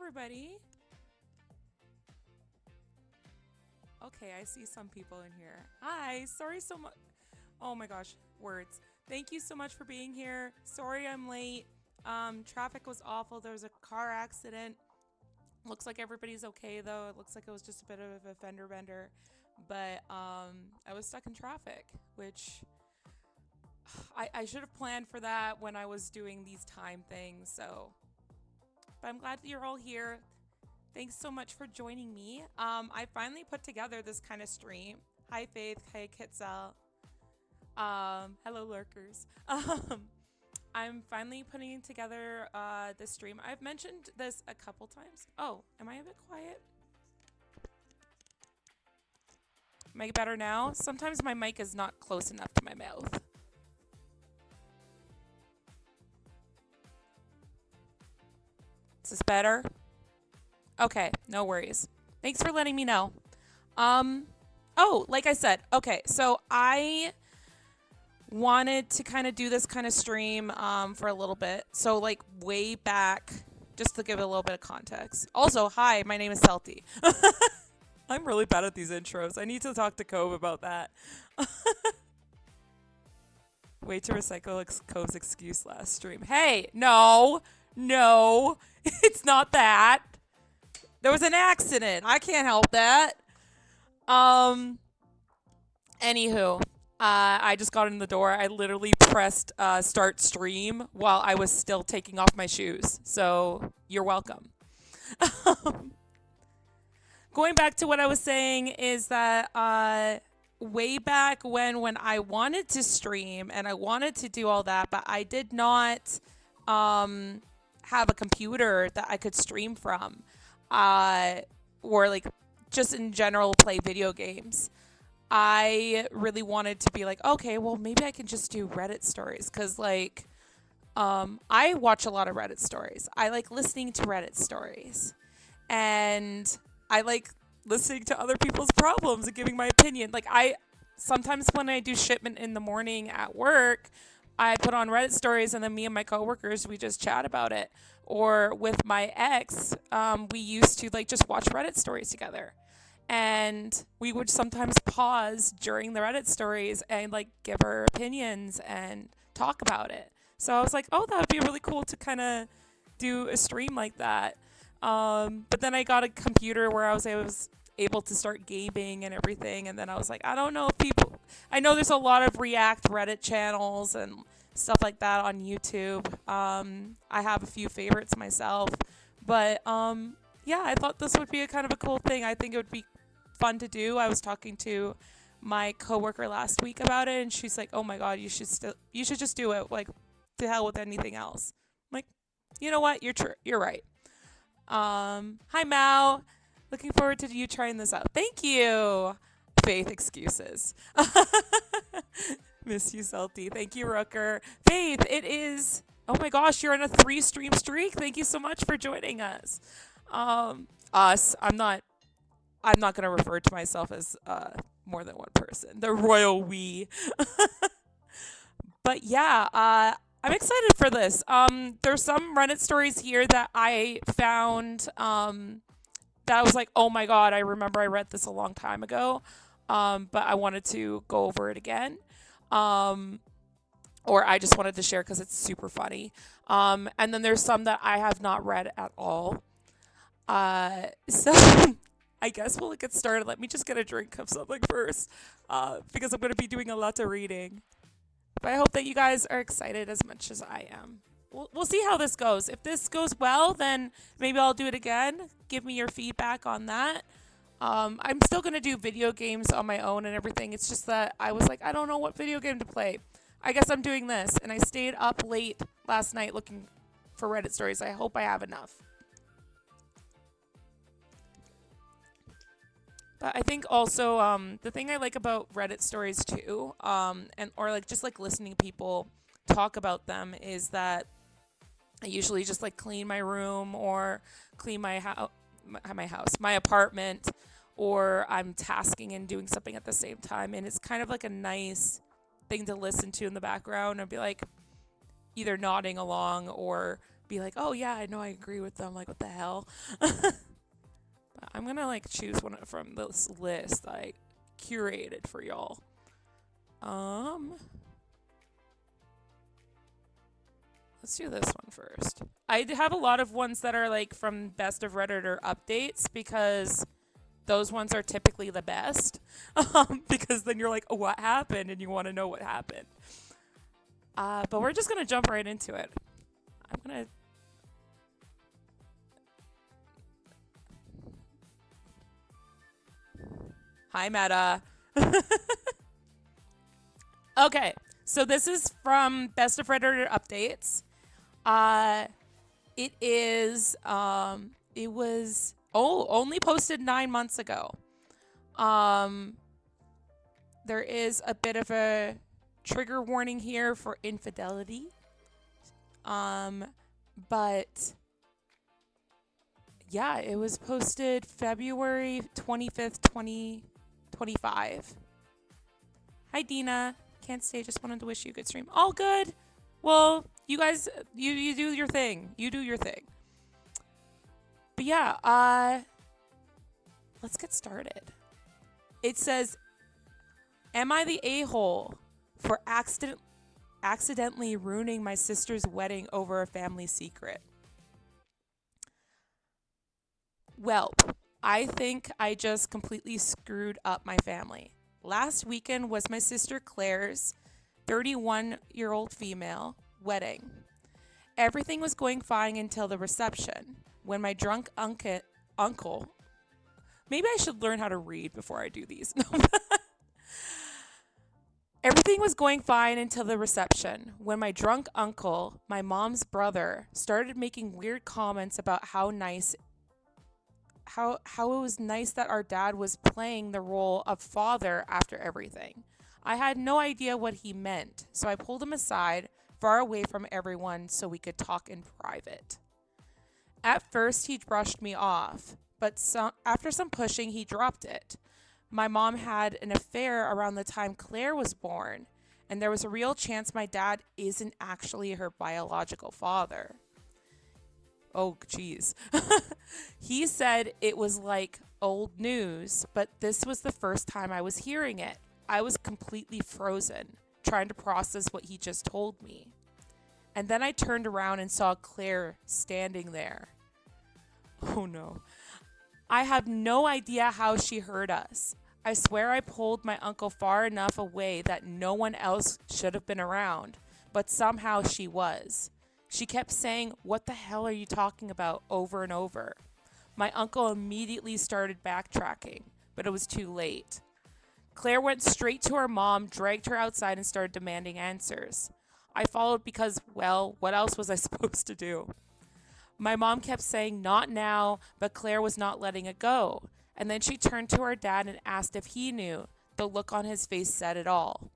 everybody. Okay, I see some people in here. Hi, sorry so much. Oh my gosh, words. Thank you so much for being here. Sorry I'm late. Traffic was awful. There was a car accident. Looks like everybody's okay though. It looks like it was just a bit of a fender bender. But I was stuck in traffic, which I should have planned for that when I was doing these time things. But I'm glad that you're all here. Thanks so much for joining me. I finally put together this kind of stream. Hi, Faith. Hi, Kitzel. Hello, lurkers. I'm finally putting together this stream. I've mentioned this a couple times. Oh, am I a bit quiet? Am I better now? Sometimes my mic is not close enough to my mouth. Is this better? Okay, no worries. Thanks for letting me know. Like I said, okay, so I wanted to kind of do this kind of stream for a little bit. So like way back, just to give it a little bit of context. Also, hi, my name is Celty. I'm really bad at these intros. I need to talk to Cove about that. Way to recycle Cove's excuse last stream. Hey, no, it's not that. There was an accident. I can't help that. Anywho, I just got in the door. I literally pressed start stream while I was still taking off my shoes. So you're welcome. Going back to what I was saying is that way back when I wanted to stream and I wanted to do all that, but I did not have a computer that I could stream from. Or like just in general play video games. I really wanted to be like, okay, well maybe I can just do Reddit stories because like I watch a lot of Reddit stories. I like listening to Reddit stories, and I like listening to other people's problems and giving my opinion. Like I sometimes when I do shipment in the morning at work, I put on Reddit stories and then me and my coworkers we just chat about it. Or with my ex, we used to like just watch Reddit stories together. And we would sometimes pause during the Reddit stories and like give our opinions and talk about it. So I was like, oh, that would be really cool to kind of do a stream like that. But then I got a computer where I was able to start gaming and everything. And then I was like, I don't know if people, I know there's a lot of React Reddit channels and stuff like that on YouTube. I have a few favorites myself, but yeah, I thought this would be a kind of a cool thing. I think it would be fun to do. I was talking to my coworker last week about it, and she's like, "Oh my god, you should just do it. Like, to hell with anything else." I'm like, you know what? You're right. Hi Mao. Looking forward to you trying this out. Thank you. Faith excuses. Miss you, Salty. Thank you, Rooker. Faith, it is. Oh my gosh, you're on a 3-stream streak. Thank you so much for joining us. Us. I'm not gonna refer to myself as more than one person. The royal we. But yeah, I'm excited for this. There's some Reddit stories here that I found that I was like, oh my god, I remember I read this a long time ago. But I wanted to go over it again. Or I just wanted to share because it's super funny. And then there's some that I have not read at all. So I guess we'll get started. Let me just get a drink of something first, because I'm going to be doing a lot of reading. But I hope that you guys are excited as much as I am. We'll see how this goes. If this goes well, then maybe I'll do it again. Give me your feedback on that. I'm still going to do video games on my own and everything. It's just that I was like, I don't know what video game to play. I guess I'm doing this. And I stayed up late last night looking for Reddit stories. I hope I have enough. But I think also the thing I like about Reddit stories too, and or like just like listening to people talk about them is that I usually just like clean my room or clean my apartment, or I'm tasking and doing something at the same time, and it's kind of like a nice thing to listen to in the background and be like either nodding along or be like, oh yeah, I know I agree with them. Like, what the hell? But I'm gonna like choose one from this list I curated for y'all. Let's do this one first. I have a lot of ones that are like from Best of Reddit or updates because those ones are typically the best. Because then you're like, oh, what happened? And you want to know what happened. But we're just going to jump right into it. I'm going to. Hi, Meta. Okay, so this is from Best of Reddit or updates. It is it was only posted 9 months ago. There is a bit of a trigger warning here for infidelity. But yeah, it was posted February 25th, 2025. Hi Dina, can't stay, just wanted to wish you a good stream. All good. Well, you guys, you do your thing. You do your thing. But yeah, let's get started. It says, am I the a-hole for accidentally ruining my sister's wedding over a family secret? Well, I think I just completely screwed up my family. Last weekend was my sister Claire's 31-year-old female wedding. Everything was going fine until the reception, when my drunk uncle, maybe I should learn how to read before I do these. Everything was going fine until the reception, when my drunk uncle, my mom's brother, started making weird comments about how it was nice that our dad was playing the role of father after everything. I had no idea what he meant, so I pulled him aside, far away from everyone, so we could talk in private. At first, he brushed me off, but after some pushing, he dropped it. My mom had an affair around the time Claire was born, and there was a real chance my dad isn't actually her biological father. Oh, geez. He said it was like old news, but this was the first time I was hearing it. I was completely frozen, trying to process what he just told me. And then I turned around and saw Claire standing there. Oh no. I have no idea how she heard us. I swear I pulled my uncle far enough away that no one else should have been around, but somehow she was. She kept saying, "What the hell are you talking about?" over and over. My uncle immediately started backtracking, but it was too late. Claire went straight to her mom, dragged her outside, and started demanding answers. I followed because, well, what else was I supposed to do? My mom kept saying, "Not now," but Claire was not letting it go. And then she turned to her dad and asked if he knew. The look on his face said it all.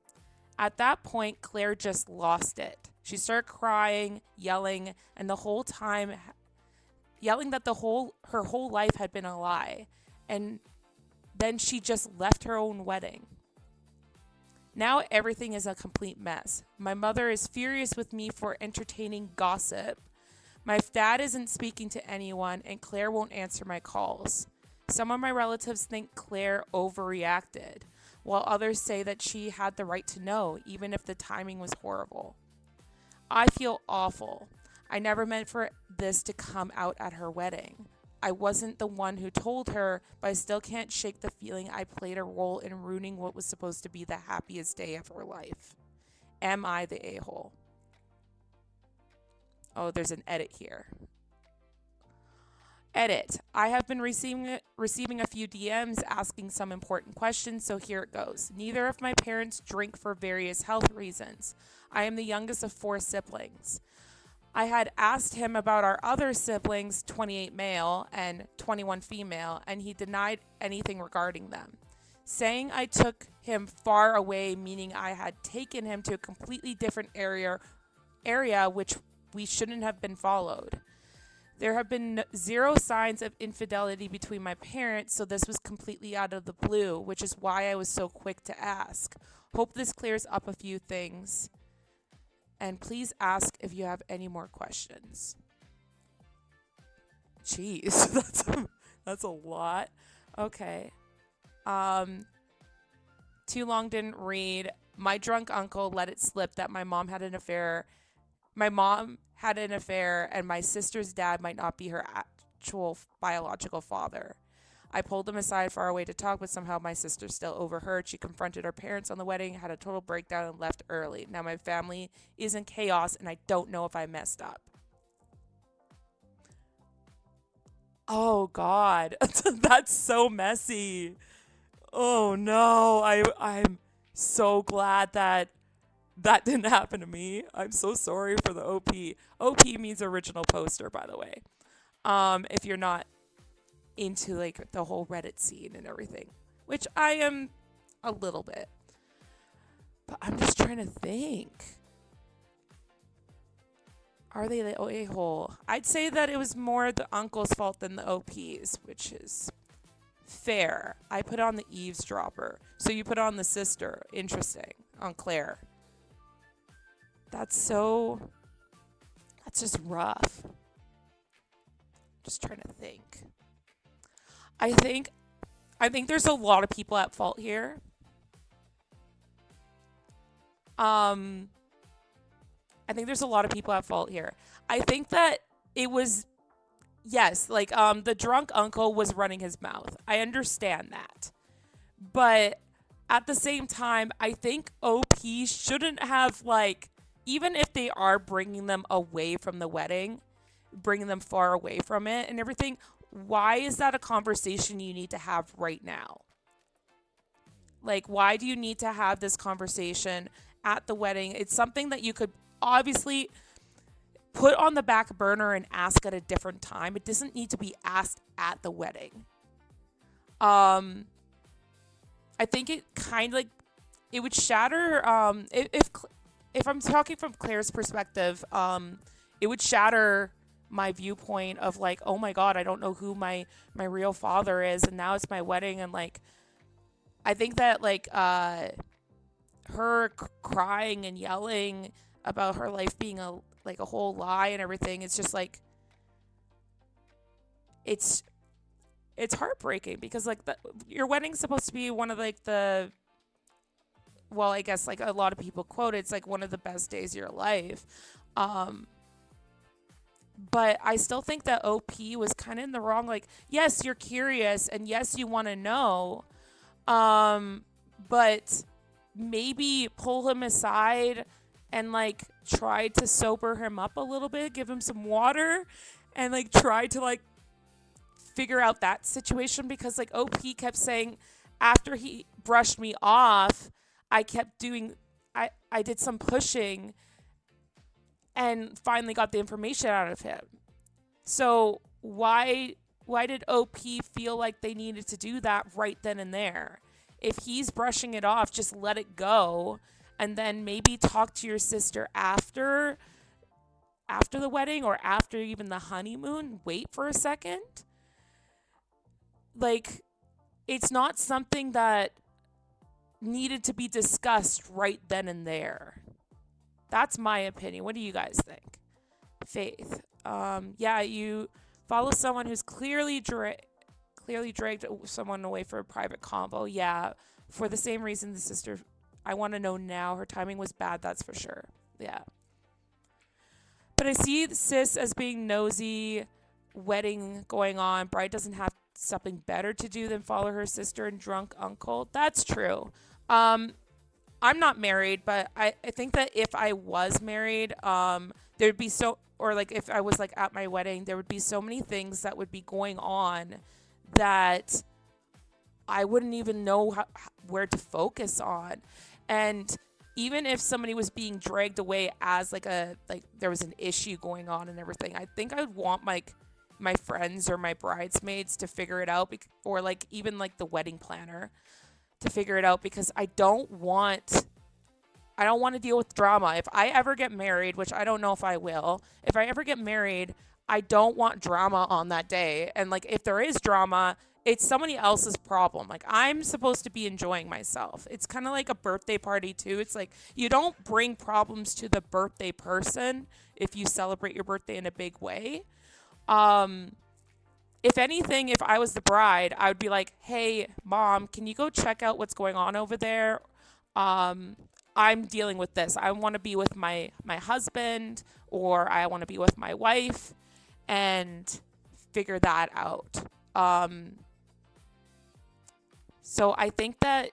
At that point, Claire just lost it. She started crying, yelling, and the whole time yelling that her whole life had been a lie. And then she just left her own wedding. Now everything is a complete mess. My mother is furious with me for entertaining gossip. My dad isn't speaking to anyone, and Claire won't answer my calls. Some of my relatives think Claire overreacted, while others say that she had the right to know, even if the timing was horrible. I feel awful. I never meant for this to come out at her wedding. I wasn't the one who told her, but I still can't shake the feeling I played a role in ruining what was supposed to be the happiest day of her life. Am I the a-hole? Oh, there's an edit here. Edit. I have been receiving a few DMs asking some important questions, so here it goes. Neither of my parents drink for various health reasons. I am the youngest of 4 siblings. I had asked him about our other siblings, 28 male and 21 female, and he denied anything regarding them, saying I took him far away, meaning I had taken him to a completely different area which we shouldn't have been followed. There have been 0 signs of infidelity between my parents, so this was completely out of the blue, which is why I was so quick to ask. Hope this clears up a few things. And please ask if you have any more questions. Jeez, that's a lot. Okay. Um, Too long didn't read. My drunk uncle let it slip that my mom had an affair. My mom had an affair, and my sister's dad might not be her actual biological father. I pulled him aside far away to talk, but somehow my sister still overheard. She confronted her parents on the wedding, had a total breakdown, and left early. Now my family is in chaos, and I don't know if I messed up. Oh God, that's so messy. Oh no, I'm so glad that that didn't happen to me. I'm so sorry for the OP. OP means original poster, by the way. If you're not into like the whole Reddit scene and everything, which I am a little bit. But I'm just trying to think. Are they the a-hole? I'd say that it was more the uncle's fault than the OP's, which is fair. I put on the eavesdropper. So you put on the sister. Interesting. On Claire. That's just rough. Just trying to think. I think there's a lot of people at fault here. I think there's a lot of people at fault here. I think that it was, yes, like the drunk uncle was running his mouth. I understand that. But at the same time, I think OP shouldn't have, like, even if they are bringing them away from the wedding, bringing them far away from it and everything, why is that a conversation you need to have right now? Like, why do you need to have this conversation at the wedding? It's something that you could obviously put on the back burner and ask at a different time. It doesn't need to be asked at the wedding. I think it kind of like it would shatter if I'm talking from Claire's perspective, it would shatter my viewpoint of like, oh my God, I don't know who my real father is, and now it's my wedding, and like I think that like her crying and yelling about her life being a whole lie and everything, it's just like it's heartbreaking because like your wedding's supposed to be one of like the, well, I guess like a lot of people quote it's like one of the best days of your life. But I still think that OP was kind of in the wrong. Like, yes, you're curious and yes, you want to know. But maybe pull him aside and like try to sober him up a little bit, give him some water and like try to like figure out that situation, because like OP kept saying after he brushed me off, I did some pushing and finally got the information out of him. So why did OP feel like they needed to do that right then and there? If he's brushing it off, just let it go and then maybe talk to your sister after the wedding or after even the honeymoon. Wait for a second. Like, it's not something that needed to be discussed right then and there. That's my opinion. What do you guys think? Faith. Yeah, you follow someone who's clearly dragged someone away for a private convo. Yeah, for the same reason the sister, I want to know now. Her timing was bad, that's for sure. Yeah. But I see the sis as being nosy, wedding going on. Bride doesn't have something better to do than follow her sister and drunk uncle. That's true. I'm not married, but I think that if I was married, there'd be or like if I was like at my wedding, there would be so many things that would be going on that I wouldn't even know where to focus on. And even if somebody was being dragged away as like there was an issue going on and everything, I think I would want my friends or my bridesmaids to figure it out, or like even like the wedding planner to figure it out, because I don't want to deal with drama. If I ever get married, which I don't know if I will, if I ever get married, I don't want drama on that day. And like if there is drama, it's somebody else's problem. Like I'm supposed to be enjoying myself. It's kind of like a birthday party too. It's like you don't bring problems to the birthday person if you celebrate your birthday in a big way. if anything, if I was the bride, I would be like, hey, mom, can you go check out what's going on over there? Um, I'm dealing with this. I want to be with my husband, or I want to be with my wife, and figure that out. Um, so I think that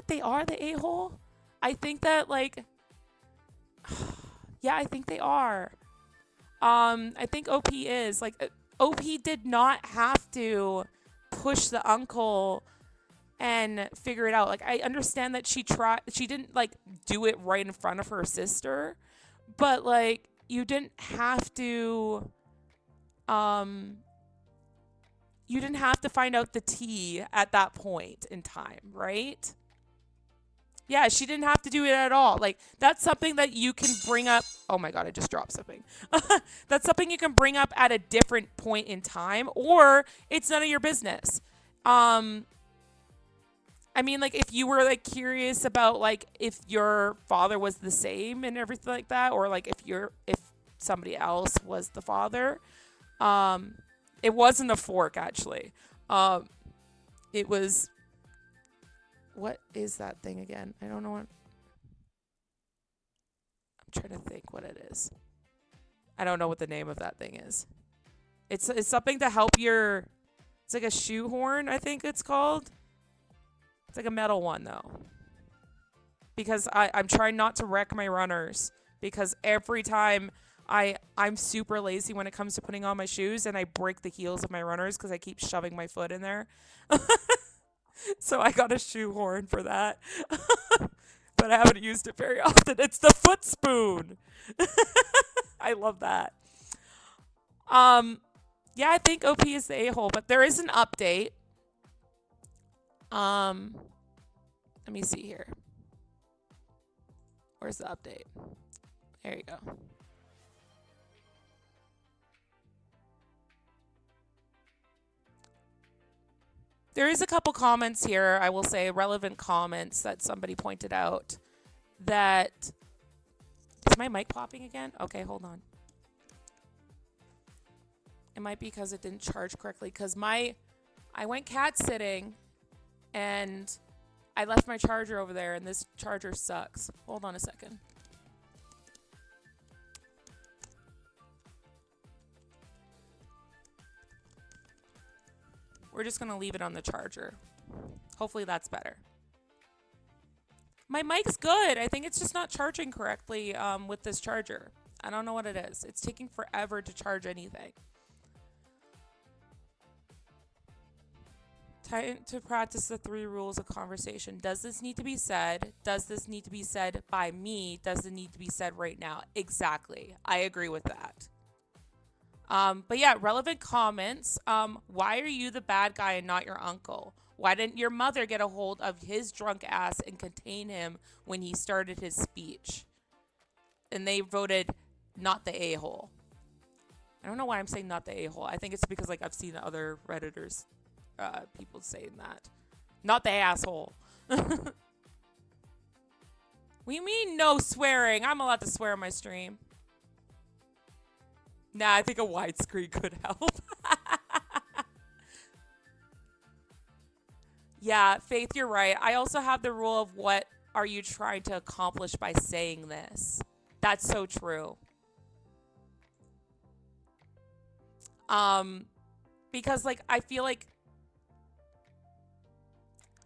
they are the a-hole. I think that, like, yeah, I think they are. I think OP is like OP did not have to push the uncle and figure it out. Like, I understand that she didn't like do it right in front of her sister, but like you didn't have to um you didn't have to find out the tea at that point in time, right? Yeah, she didn't have to do it at all. Like, that's something that you can bring up. Oh my God, I just dropped something. That's something you can bring up at a different point in time, or it's none of your business. Um, I mean, like, if you were like curious about like if your father was the same and everything like that, or like if somebody else was the father, um, it wasn't a fork actually. Um, it was, what is that thing again? I don't know what. I'm trying to think what it is. I don't know what the name of that thing is. It's something to help your. It's like a shoehorn, I think it's called. It's like a metal one though. Because I'm trying not to wreck my runners. Because every time I'm super lazy when it comes to putting on my shoes, and I break the heels of my runners because I keep shoving my foot in there. So I got a shoehorn for that. But I haven't used it very often. It's the foot spoon. I love that. Um, yeah, I think OP is the a-hole, but there is an update. Um, let me see here. Where's the update? There you go. There is a couple comments here, I will say, relevant comments that somebody pointed out that. Is my mic popping again? Okay, hold on. It might be because it didn't charge correctly, because I went cat sitting and I left my charger over there, and this charger sucks. Hold on a second. We're just going to leave it on the charger. Hopefully that's better. My mic's good. I think it's just not charging correctly with this charger. I don't know what it is. It's taking forever to charge anything. Time to practice the 3 rules of conversation. Does this need to be said? Does this need to be said by me? Does it need to be said right now? Exactly. I agree with that. But yeah, relevant comments. Why are you the bad guy and not your uncle? Why didn't your mother get a hold of his drunk ass and contain him when he started his speech? And they voted not the a-hole. I don't know why I'm saying not the a-hole. I think it's because like I've seen other Redditors, people saying that. Not the asshole. What do you mean no swearing? I'm allowed to swear on my stream. Nah, I think a widescreen could help. Yeah, Faith, you're right. I also have the rule of what are you trying to accomplish by saying this? That's so true. Because like I feel like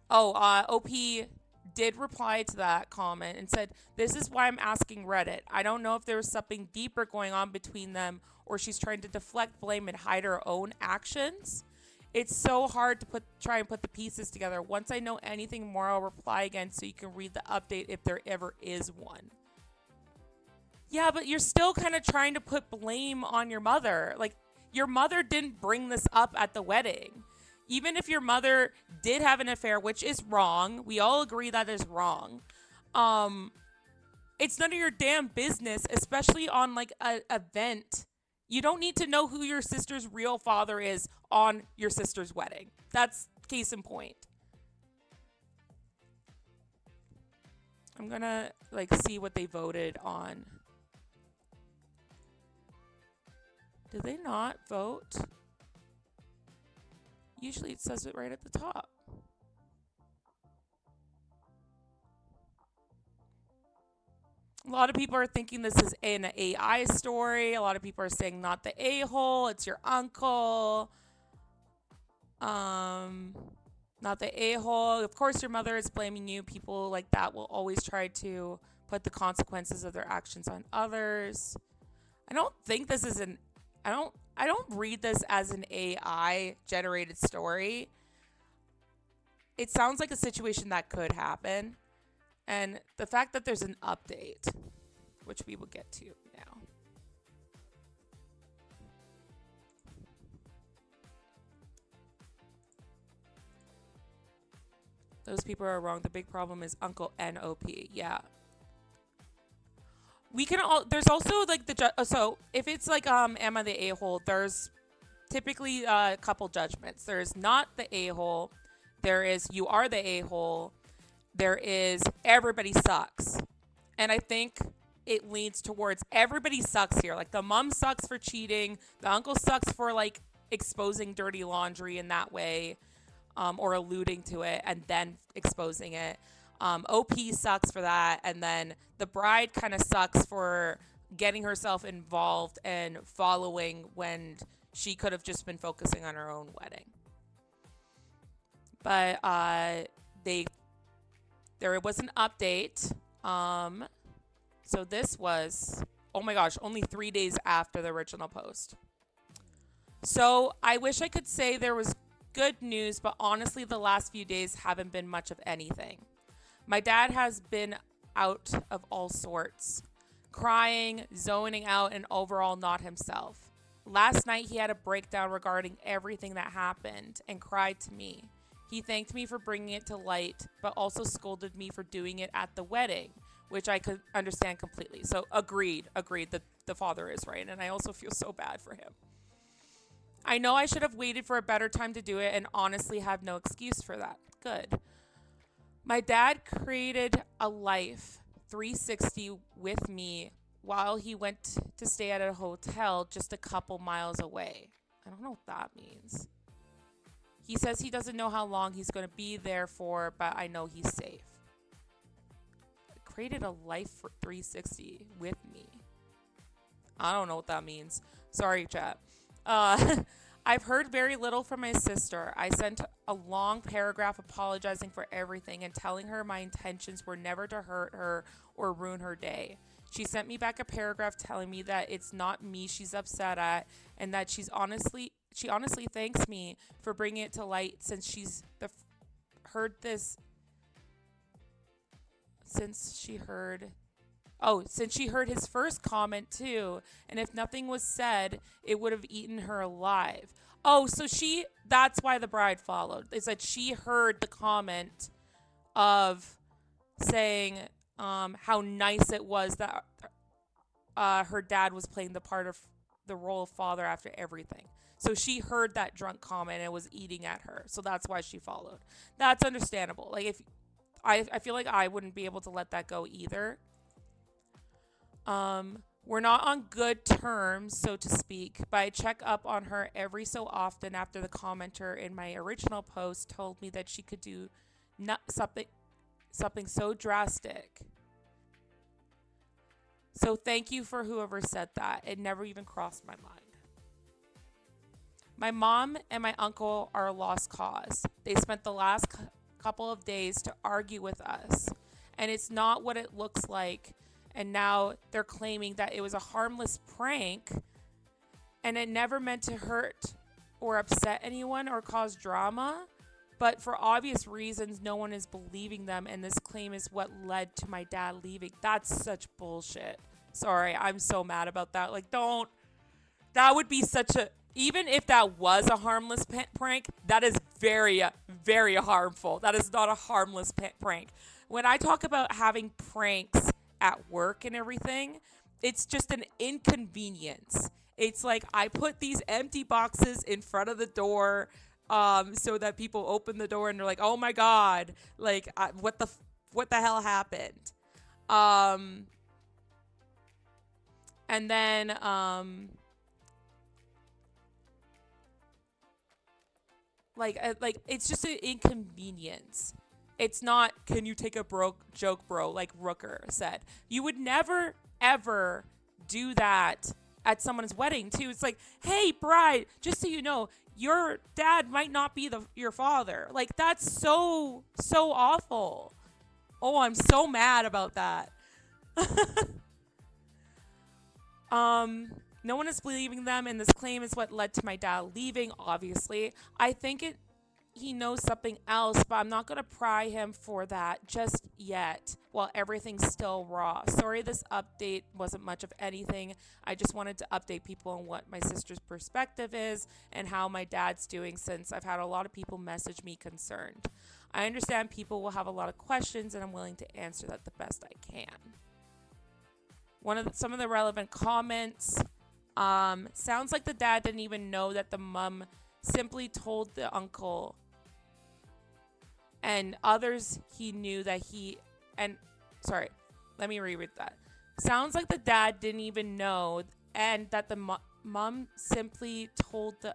OP did reply to that comment and said, "This is why I'm asking Reddit. I don't know if there was something deeper going on between them, or she's trying to deflect blame and hide her own actions. It's so hard to try and put the pieces together. Once I know anything more, I'll reply again so you can read the update if there ever is one." Yeah, but you're still kind of trying to put blame on your mother. Like, your mother didn't bring this up at the wedding. Even if your mother did have an affair, which is wrong, we all agree that is wrong. It's none of your damn business, especially on like an event. You don't need to know who your sister's real father is on your sister's wedding. That's case in point. I'm gonna like see what they voted on. Did they not vote? Usually it says it right at the top. A lot of people are thinking this is an AI story. A lot of people are saying not the a-hole, it's your uncle. Um, Not the a-hole. Of course, your mother is blaming you. People like that will always try to put the consequences of their actions on others. I don't think this is an I don't read this as an AI generated story. It sounds like a situation that could happen. And the fact that there's an update, which we will get to now. Those people are wrong. The big problem is Uncle NOP. Yeah. We can all there's also like so if it's like am I the a-hole, there's typically a couple judgments. There's not the a-hole, there is you are the a-hole, there is everybody sucks. And I think it leans towards everybody sucks here. Like the mom sucks for cheating, the uncle sucks for like exposing dirty laundry in that way, or alluding to it and then exposing it. OP sucks for that, and then the bride kind of sucks for getting herself involved and following when she could have just been focusing on her own wedding. But there was an update. So this was, oh my gosh, only 3 days after the original post. So I wish I could say there was good news, but honestly, the last few days haven't been much of anything. My dad has been out of all sorts, crying, zoning out, and overall not himself. Last night, he had a breakdown regarding everything that happened and cried to me. He thanked me for bringing it to light, but also scolded me for doing it at the wedding, which I could understand completely. So agreed that the father is right, and I also feel so bad for him. I know I should have waited for a better time to do it and honestly have no excuse for that. Good. My dad created a life 360 with me while he went to stay at a hotel just a couple miles away. I don't know what that means. He says he doesn't know how long he's going to be there for, but I know he's safe. Created a life for 360 with me. I don't know what that means. Sorry, chat. I've heard very little from my sister. I sent a long paragraph apologizing for everything and telling her my intentions were never to hurt her or ruin her day. She sent me back a paragraph telling me that it's not me she's upset at and that she honestly thanks me for bringing it to light since she's heard this since she heard his first comment too, and if nothing was said, it would have eaten her alive. Oh, so that's why the bride followed. Is that she heard the comment of saying how nice it was that her dad was playing the part of the role of father after everything. So she heard that drunk comment and it was eating at her. So that's why she followed. That's understandable. Like if I feel like I wouldn't be able to let that go either. We're not on good terms, so to speak, but I check up on her every so often after the commenter in my original post told me that she could do something so drastic. So thank you for whoever said that. It never even crossed my mind. My mom and my uncle are a lost cause. They spent the last couple of days to argue with us, and it's not what it looks like. And now they're claiming that it was a harmless prank and it never meant to hurt or upset anyone or cause drama. But for obvious reasons, no one is believing them. And this claim is what led to my dad leaving. That's such bullshit. Sorry, I'm so mad about that. Like, that would be even if that was a harmless prank, that is very, very harmful. That is not a harmless prank. When I talk about having pranks at work and everything, it's just an inconvenience. It's like I put these empty boxes in front of the door so that people open the door and they're like, oh my god, like what the hell happened. And then Like it's just an inconvenience. It's not, can you take a joke, bro, like Rooker said. You would never, ever do that at someone's wedding, too. It's like, hey, bride, just so you know, your dad might not be your father. Like, that's so, so awful. Oh, I'm so mad about that. No one is believing them, and this claim is what led to my dad leaving, obviously. I think he knows something else, but I'm not going to pry him for that just yet while everything's still raw. Sorry, this update wasn't much of anything. I just wanted to update people on what my sister's perspective is and how my dad's doing, since I've had a lot of people message me concerned. I understand people will have a lot of questions, and I'm willing to answer that the best I can. Some of the relevant comments, sounds like the dad didn't even know that the mom simply told the uncle, and others he knew that let me reread that. Sounds like the dad didn't even know, and that the mom simply told the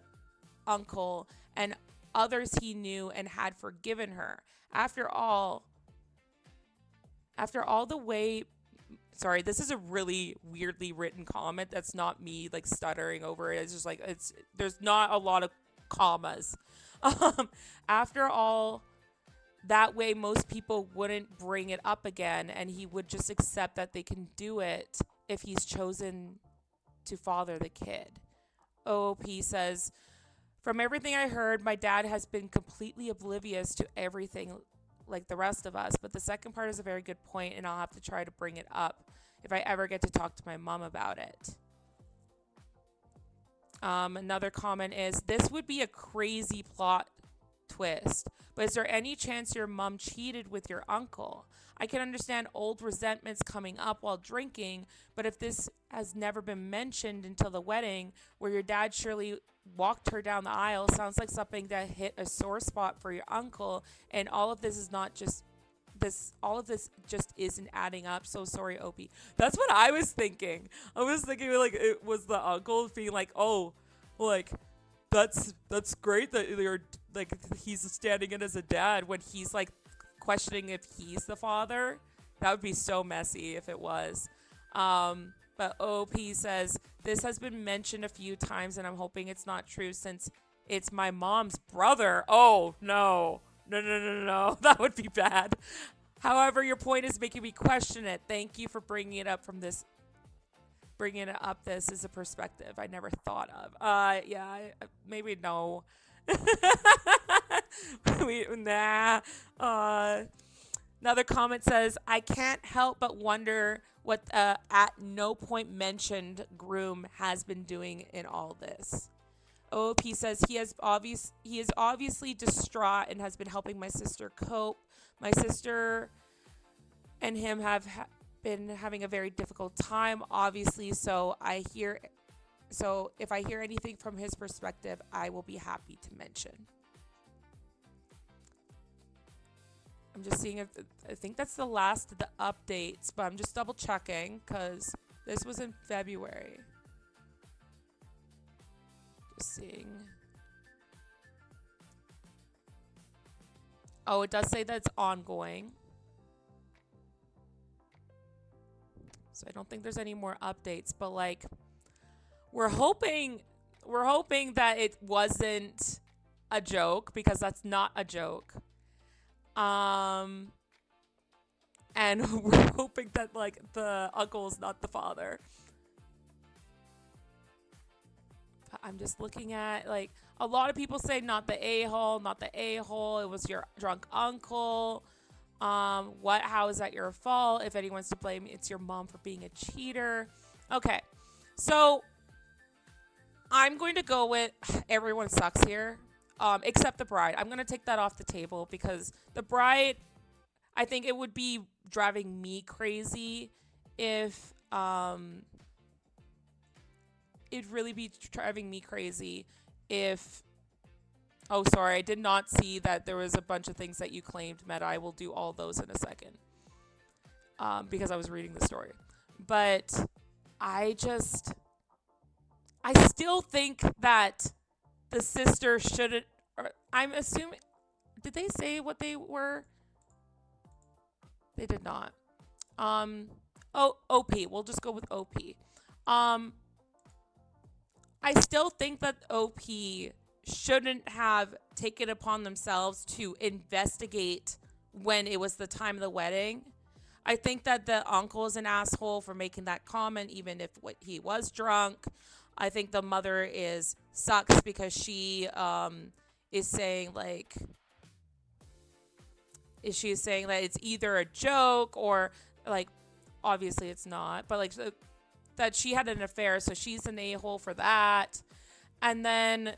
uncle and others he knew and had forgiven her. After all the way, sorry, this is a really weirdly written comment. That's not me like stuttering over it. It's just like, there's not a lot of commas. After all, that way most people wouldn't bring it up again, and he would just accept that they can do it if he's chosen to father the kid. OOP says, from everything I heard, my dad has been completely oblivious to everything like the rest of us, but the second part is a very good point, and I'll have to try to bring it up if I ever get to talk to my mom about it. Another comment is, this would be a crazy plot twist, but is there any chance your mom cheated with your uncle? I can understand old resentments coming up while drinking, but if this has never been mentioned until the wedding, where your dad surely walked her down the aisle, sounds like something that hit a sore spot for your uncle, and all of this just isn't adding up. So sorry, Opie. That's what I was thinking. I was thinking like it was the uncle being like, oh, like that's great that you're like he's standing in as a dad when he's like questioning if he's the father. That would be so messy if it was. But OP says, this has been mentioned a few times, and I'm hoping it's not true since it's my mom's brother. Oh, no. No. That would be bad. However, your point is making me question it. Thank you for bringing it up this is a perspective I never thought of. Maybe no. Another comment says, I can't help but wonder what at no point mentioned groom has been doing in all this. OOP says he is obviously distraught and has been helping my sister cope. My sister and him have been having a very difficult time, obviously, so if I hear anything from his perspective, I will be happy to mention. I'm just seeing if I think that's the last of the updates, but I'm just double checking because this was in February. Just seeing. Oh, it does say that it's ongoing. So I don't think there's any more updates, but like we're hoping that it wasn't a joke, because that's not a joke. And we're hoping that like the uncle is not the father. But I'm just looking at like a lot of people say not the a-hole, it was your drunk uncle. How is that your fault? If anyone's to blame, it's your mom for being a cheater. Okay. So I'm going to go with everyone sucks here. Except the bride. I'm going to take that off the table because the bride, I think it would be driving me crazy if, it'd really be driving me crazy if, oh, sorry, I did not see that there was a bunch of things that you claimed, Meta. I will do all those in a second, because I was reading the story. But I still think that the sister shouldn't Or I'm assuming. Did they say what they were? They did not. Um. Oh, OP. We'll just go with OP. Um. I still think that OP shouldn't have taken upon themselves to investigate when it was the time of the wedding. I think that the uncle is an asshole for making that comment, even if he was drunk. I think the mother is sucks because she is saying like is she saying that it's either a joke or like obviously it's not, but like that she had an affair, so she's an a-hole for that. And then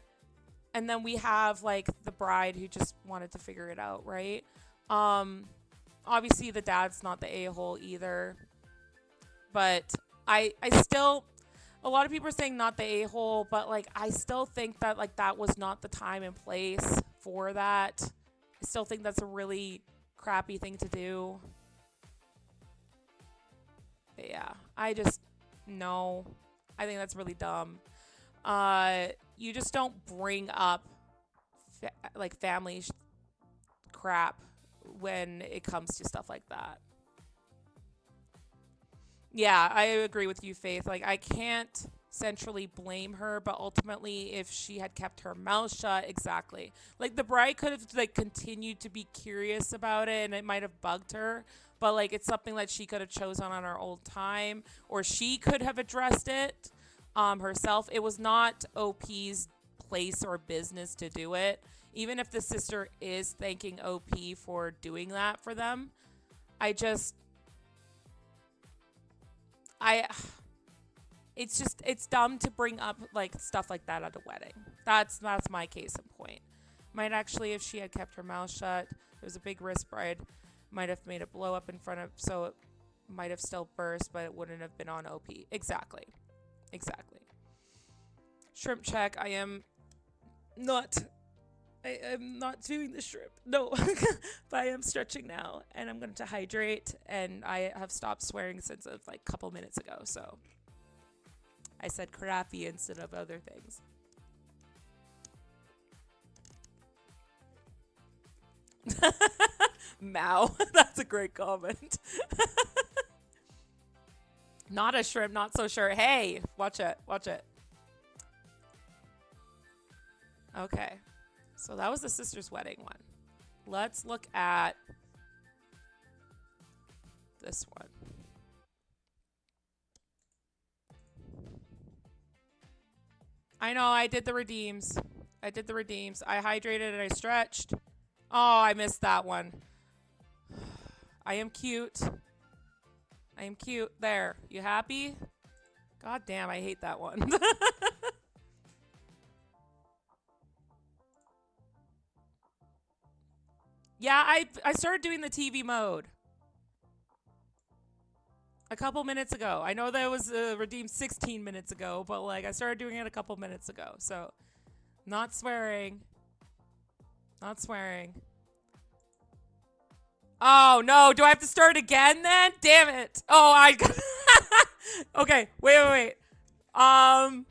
we have like the bride who just wanted to figure it out, right? Um Obviously the dad's not the a-hole either. But I still a lot of people are saying not the a-hole, but like I still think that like that was not the time and place for that. I still think that's a really crappy thing to do. But yeah, I just no. I think that's really dumb. You just don't bring up like family crap when it comes to stuff like that. Yeah, I agree with you, Faith. Like, I can't centrally blame her, but ultimately, if she had kept her mouth shut, exactly. Like, the bride could have, like, continued to be curious about it, and it might have bugged her, but, like, it's something that she could have chosen on her old time, or she could have addressed it herself. It was not OP's place or business to do it. Even if the sister is thanking OP for doing that for them, I just I it's dumb to bring up like stuff like that at a wedding. That's my case in point. Might actually, if she had kept her mouth shut, there was a big wrist bride, might have made it blow up in front of, so it might have still burst, but it wouldn't have been on OP. Exactly. Shrimp check. Not I am not doing the shrimp. No. But I am stretching now and I'm going to hydrate, and I have stopped swearing since like a couple minutes ago. So I said crappy instead of other things. Mao. That's a great comment. Not a shrimp, not so sure. Hey, watch it. Okay. So that was the sister's wedding one. Let's look at this one. I know, I did the redeems. I hydrated and I stretched. Oh, I missed that one. I am cute. There. You happy? God damn, I hate that one. Yeah, I started doing the TV mode a couple minutes ago. I know that was redeemed 16 minutes ago, but like I started doing it a couple minutes ago. So, not swearing. Oh no, do I have to start again then? Damn it. Oh, okay, wait. Um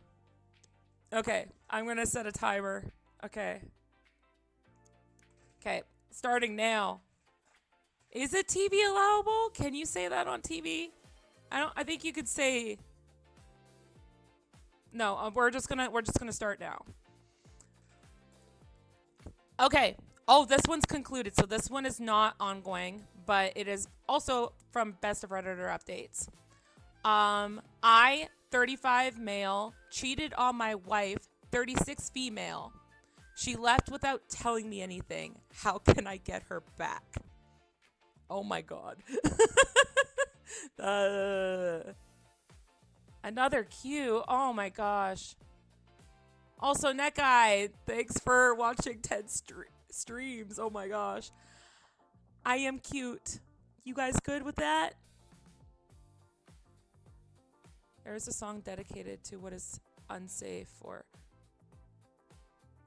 Okay, I'm going to set a timer. Okay. Starting now. Is it TV allowable? Can you say that on TV? I think you could say no. We're just gonna start now. Okay. Oh, this one's concluded, so this one is not ongoing, but it is also from Best of Redditor updates. I, 35 male, cheated on my wife, 36 female. She left without telling me anything. How can I get her back? Oh my god. Another Q. Oh my gosh. Also, NetGuy, thanks for watching 10 streams. Oh my gosh. I am cute. You guys good with that? There is a song dedicated to what is unsafe for.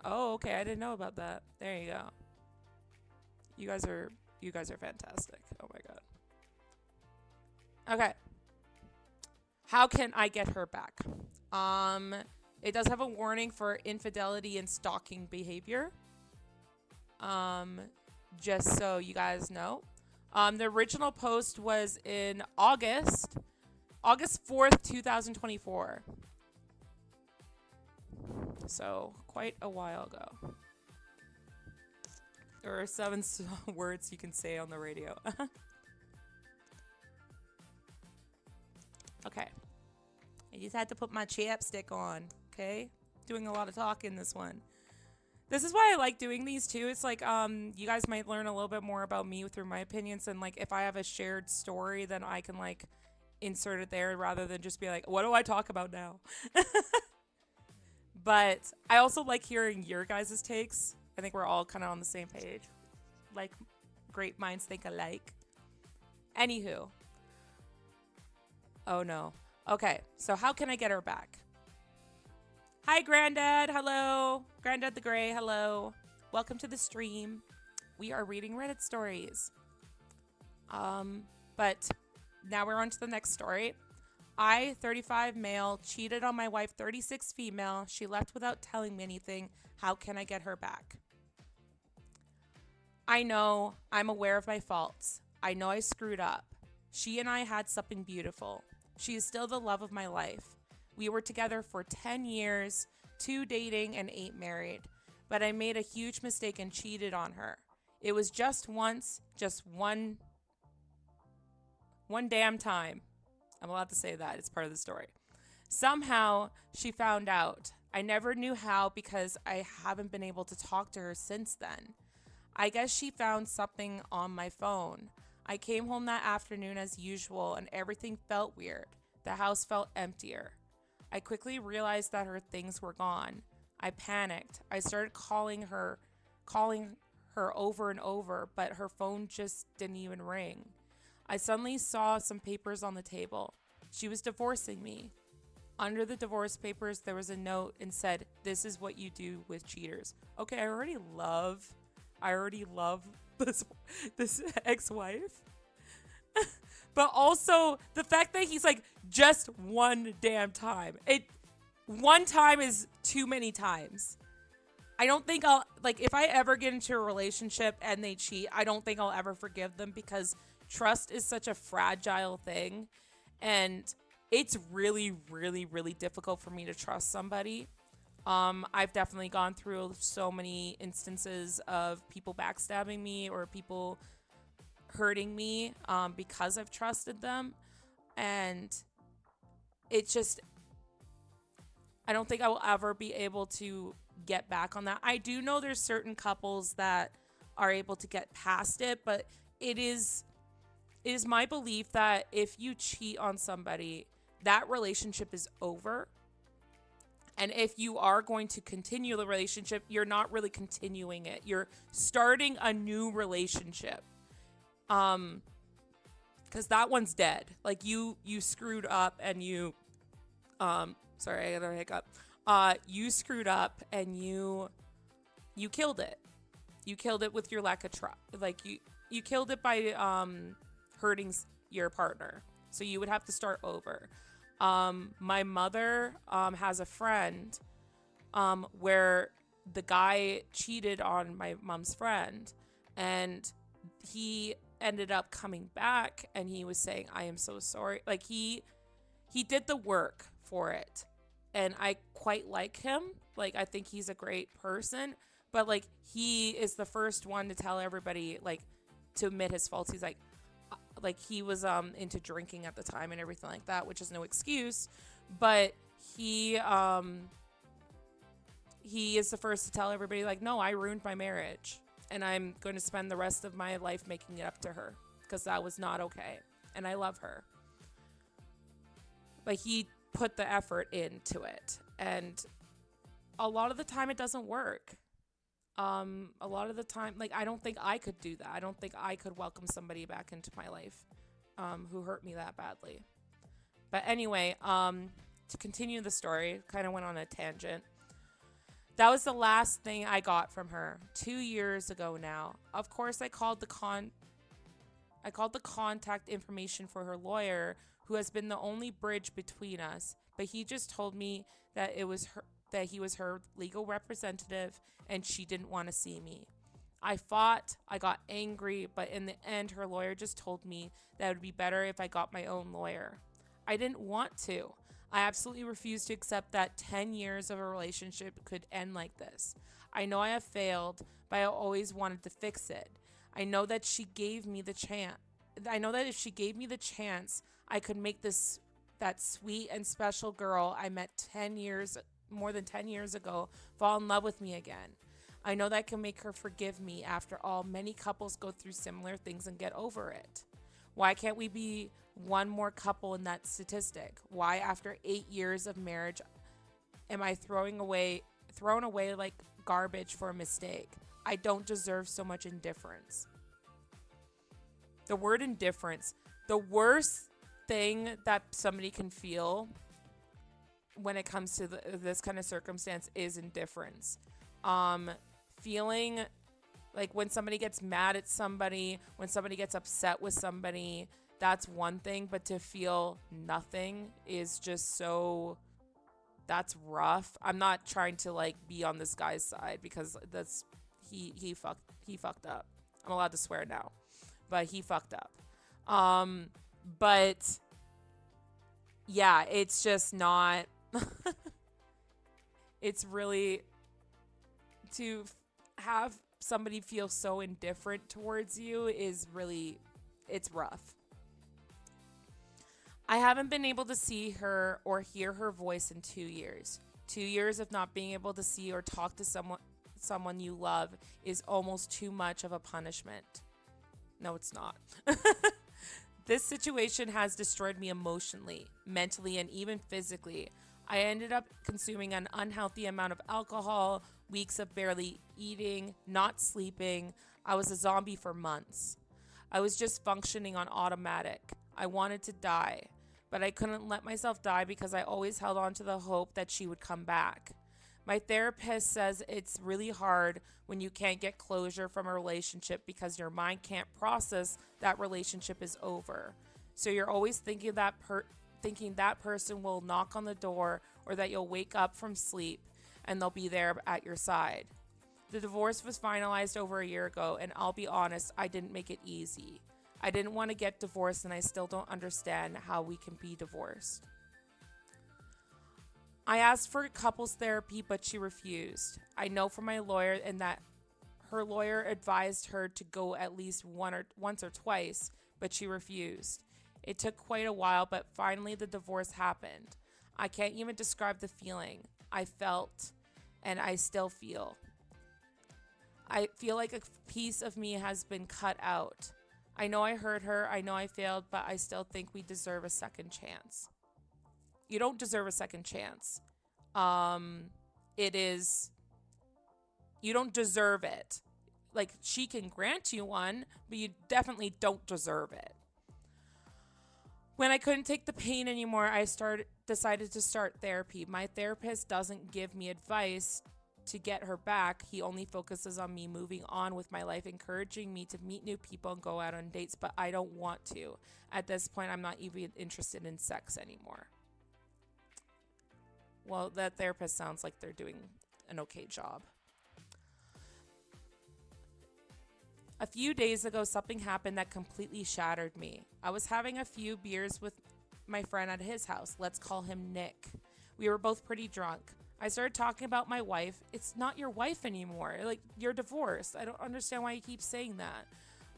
Oh, okay. I didn't know about that. There you go. You guys are fantastic. Oh my god. Okay. How can I get her back? It does have a warning for infidelity and stalking behavior. Um, just so you guys know. The original post was in August 4th, 2024. So quite a while ago. There are seven words you can say on the radio. Okay. I just had to put my chapstick on, okay? Doing a lot of talking this one. This is why I like doing these too. It's like you guys might learn a little bit more about me through my opinions, and like if I have a shared story, then I can like insert it there rather than just be like, what do I talk about now? But I also like hearing your guys' takes. I think we're all kind of on the same page. Like great minds think alike. Anywho. Oh no. Okay, so how can I get her back? Hi, Granddad. Hello. Granddad the Gray. Hello. Welcome to the stream. We are reading Reddit stories. But now we're on to the next story. I, 35 male, cheated on my wife, 36 female. She left without telling me anything. How can I get her back? I know. I'm aware of my faults. I know I screwed up. She and I had something beautiful. She is still the love of my life. We were together for 10 years, 2 dating and 8 married. But I made a huge mistake and cheated on her. It was just once, just one damn time. I'm allowed to say that. It's part of the story. Somehow, she found out. I never knew how because I haven't been able to talk to her since then. I guess she found something on my phone. I came home that afternoon as usual and everything felt weird. The house felt emptier. I quickly realized that her things were gone. I panicked. I started calling her over and over, but her phone just didn't even ring. I suddenly saw some papers on the table. She was divorcing me. Under the divorce papers, there was a note and said, "This is what you do with cheaters." Okay, I already love this ex-wife. But also the fact that he's like, just one damn time. One time is too many times. I don't think I'll, like, if I ever get into a relationship and they cheat, I don't think I'll ever forgive them because trust is such a fragile thing. And it's really, really, really difficult for me to trust somebody. I've definitely gone through so many instances of people backstabbing me or people hurting me because I've trusted them. And it's just, I don't think I will ever be able to get back on that. I do know there's certain couples that are able to get past it, but it is my belief that if you cheat on somebody, that relationship is over. And if you are going to continue the relationship, you're not really continuing it. You're starting a new relationship. Because that one's dead. Like you screwed up and you sorry, I got a hiccup. You screwed up and you killed it. You killed it with your lack of trust. Like you killed it by hurting your partner. So you would have to start over. My mother has a friend where the guy cheated on my mom's friend, and he ended up coming back and he was saying, "I am so sorry." Like he did the work for it, and I quite like him. Like I think he's a great person, but like he is the first one to tell everybody, like, to admit his faults. He's like he was into drinking at the time and everything like that, which is no excuse, but he is the first to tell everybody, like, no, I ruined my marriage and I'm going to spend the rest of my life making it up to her because that was not okay, and I love her. But he put the effort into it, and a lot of the time it doesn't work. A lot of the time, like, I don't think I could do that. I don't think I could welcome somebody back into my life who hurt me that badly. But anyway, to continue the story, kind of went on a tangent. That was the last thing I got from her 2 years ago now. Of course, I called the contact information for her lawyer, who has been the only bridge between us, but he just told me that he was her legal representative and she didn't want to see me. I fought, I got angry, but in the end, her lawyer just told me that it would be better if I got my own lawyer. I didn't want to. I absolutely refused to accept that 10 years of a relationship could end like this. I know I have failed, but I always wanted to fix it. I know that she gave me the chance. I know that if she gave me the chance, I could make this that sweet and special girl I met 10 years more than 10 years ago fall in love with me again. I know that I can make her forgive me. After all, many couples go through similar things and get over it. Why can't we be one more couple in that statistic? Why, after 8 years of marriage, am I thrown away like garbage for a mistake? I don't deserve so much indifference. The word indifference, the worst thing that somebody can feel when it comes to this kind of circumstance is indifference. Feeling like when somebody gets mad at somebody, when somebody gets upset with somebody, that's one thing, but to feel nothing is just so, that's rough. I'm not trying to like be on this guy's side because that's he fucked up. I'm allowed to swear now, but he fucked up. But yeah, it's just not it's really to have somebody feel so indifferent towards you is really, it's rough. I haven't been able to see her or hear her voice in 2 years. 2 years of not being able to see or talk to someone you love is almost too much of a punishment. No, it's not. This situation has destroyed me emotionally, mentally, and even physically. I ended up consuming an unhealthy amount of alcohol, weeks of barely eating, not sleeping. I was a zombie for months. I was just functioning on automatic. I wanted to die, but I couldn't let myself die because I always held on to the hope that she would come back. My therapist says it's really hard when you can't get closure from a relationship because your mind can't process that relationship is over. So you're always thinking that person will knock on the door or that you'll wake up from sleep and they'll be there at your side. The divorce was finalized over a year ago, and I'll be honest, I didn't make it easy. I didn't want to get divorced, and I still don't understand how we can be divorced. I asked for couples therapy, but she refused. I know from my lawyer and that her lawyer advised her to go at least once or twice, but she refused. It took quite a while, but finally the divorce happened. I can't even describe the feeling I felt and I still feel. I feel like a piece of me has been cut out. I know I hurt her, I know I failed, but I still think we deserve a second chance. You don't deserve a second chance. You don't deserve it. Like, she can grant you one, but you definitely don't deserve it. When I couldn't take the pain anymore, I decided to start therapy. My therapist doesn't give me advice to get her back. He only focuses on me moving on with my life, encouraging me to meet new people and go out on dates, but I don't want to. At this point, I'm not even interested in sex anymore. Well, that therapist sounds like they're doing an okay job. A few days ago, something happened that completely shattered me. I was having a few beers with my friend at his house. Let's call him Nick. We were both pretty drunk. I started talking about my wife. It's not your wife anymore. Like, you're divorced. I don't understand why you keep saying that.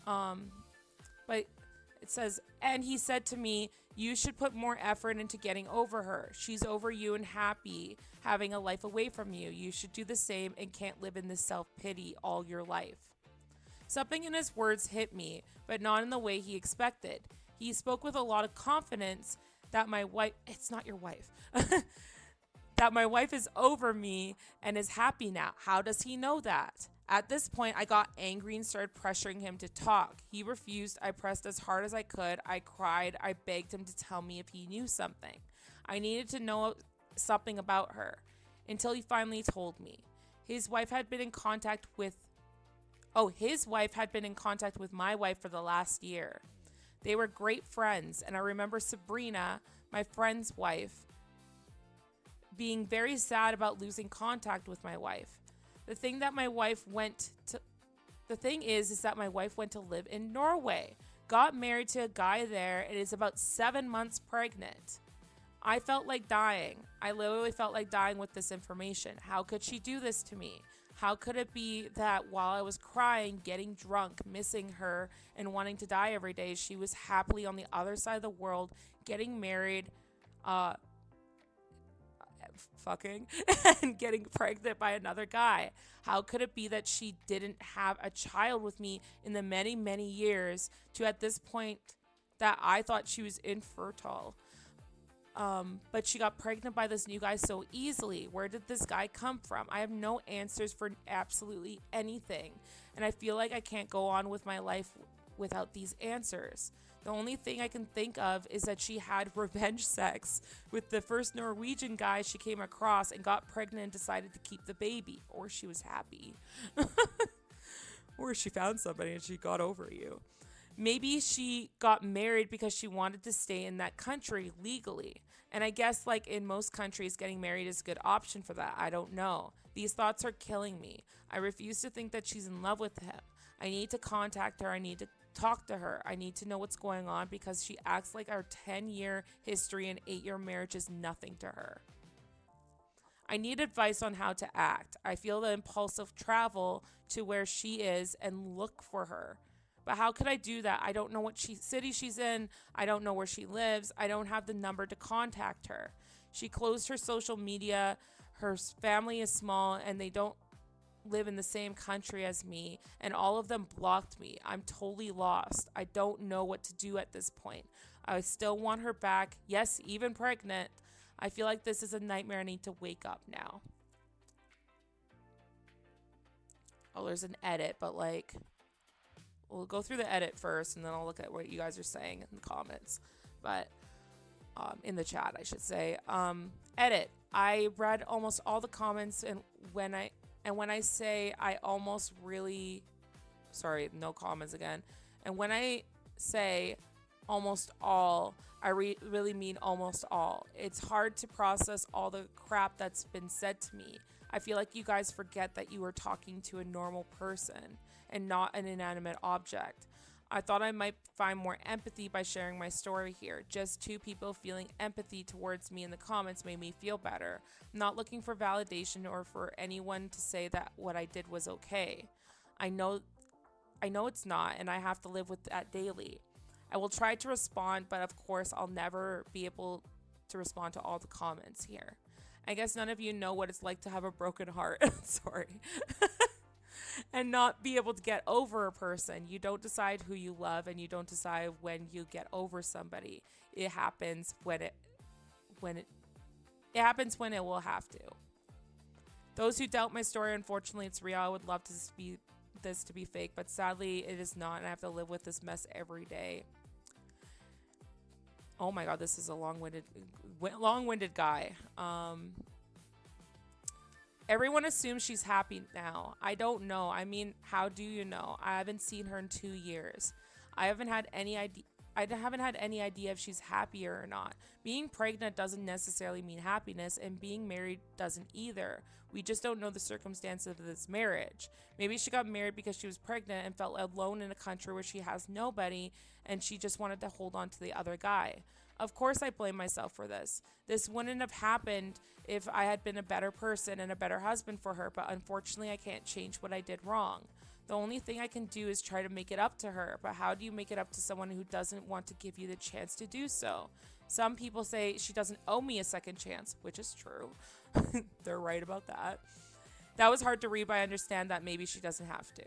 But it says, and he said to me, you should put more effort into getting over her. She's over you and happy having a life away from you. You should do the same and can't live in this self-pity all your life. Something in his words hit me, but not in the way he expected. He spoke with a lot of confidence that my wife, it's not your wife, that my wife is over me and is happy now. How does he know that? At this point, I got angry and started pressuring him to talk. He refused. I pressed as hard as I could. I cried. I begged him to tell me if he knew something. I needed to know something about her until he finally told me. His wife had been in contact with my wife for the last year. They were great friends, and I remember Sabrina, my friend's wife, being very sad about losing contact with my wife. The thing that my wife went the thing is that my wife went to live in Norway, got married to a guy there, and is about 7 months pregnant. I felt like dying. I literally felt like dying with this information. How could she do this to me? How could it be that while I was crying, getting drunk, missing her, and wanting to die every day, she was happily on the other side of the world, getting married, uh, fucking, and getting pregnant by another guy? How could it be that she didn't have a child with me in the many, many years to at this point that I thought she was infertile? But she got pregnant by this new guy so easily. Where did this guy come from? I have no answers for absolutely anything. And I feel like I can't go on with my life without these answers. The only thing I can think of is that she had revenge sex with the first Norwegian guy she came across and got pregnant and decided to keep the baby. Or she was happy. Or she found somebody and she got over you. Maybe she got married because she wanted to stay in that country legally. And I guess, like in most countries, getting married is a good option for that. I don't know. These thoughts are killing me. I refuse to think that she's in love with him. I need to contact her. I need to talk to her. I need to know what's going on because she acts like our 10-year history and 8-year marriage is nothing to her. I need advice on how to act. I feel the impulsive travel to where she is and look for her. But how could I do that? I don't know what city she's in. I don't know where she lives. I don't have the number to contact her. She closed her social media. Her family is small and they don't live in the same country as me. And all of them blocked me. I'm totally lost. I don't know what to do at this point. I still want her back. Yes, even pregnant. I feel like this is a nightmare. I need to wake up now. Oh, there's an edit, but like... We'll go through the edit first, and then I'll look at what you guys are saying in the comments. But in the chat, I should say. Edit. I read almost all the comments, and when I say I almost really, sorry, no comments again. And when I say almost all, I really mean almost all. It's hard to process all the crap that's been said to me. I feel like you guys forget that you are talking to a normal person and not an inanimate object. I thought I might find more empathy by sharing my story here. Just 2 people feeling empathy towards me in the comments made me feel better. I'm not looking for validation or for anyone to say that what I did was okay. I know it's not, and I have to live with that daily. I will try to respond, but of course I'll never be able to respond to all the comments here. I guess none of you know what it's like to have a broken heart. Sorry. And not be able to get over a person. You don't decide who you love, and you don't decide when you get over somebody. It happens when it happens when it will have to. Those who doubt my story, unfortunately, it's real. I would love this to be fake, but sadly, it is not, and I have to live with this mess every day. Oh my God, this is a long-winded guy. Everyone assumes she's happy now. I don't know. I mean, how do you know? I haven't seen her in 2 years. I haven't had any idea if she's happier or not. Being pregnant doesn't necessarily mean happiness, and being married doesn't either. We just don't know the circumstances of this marriage. Maybe she got married because she was pregnant and felt alone in a country where she has nobody, and she just wanted to hold on to the other guy. Of course, I blame myself for this. This wouldn't have happened if I had been a better person and a better husband for her, but unfortunately, I can't change what I did wrong. The only thing I can do is try to make it up to her, but how do you make it up to someone who doesn't want to give you the chance to do so? Some people say she doesn't owe me a second chance, which is true. They're right about that. That was hard to read, but I understand that maybe she doesn't have to.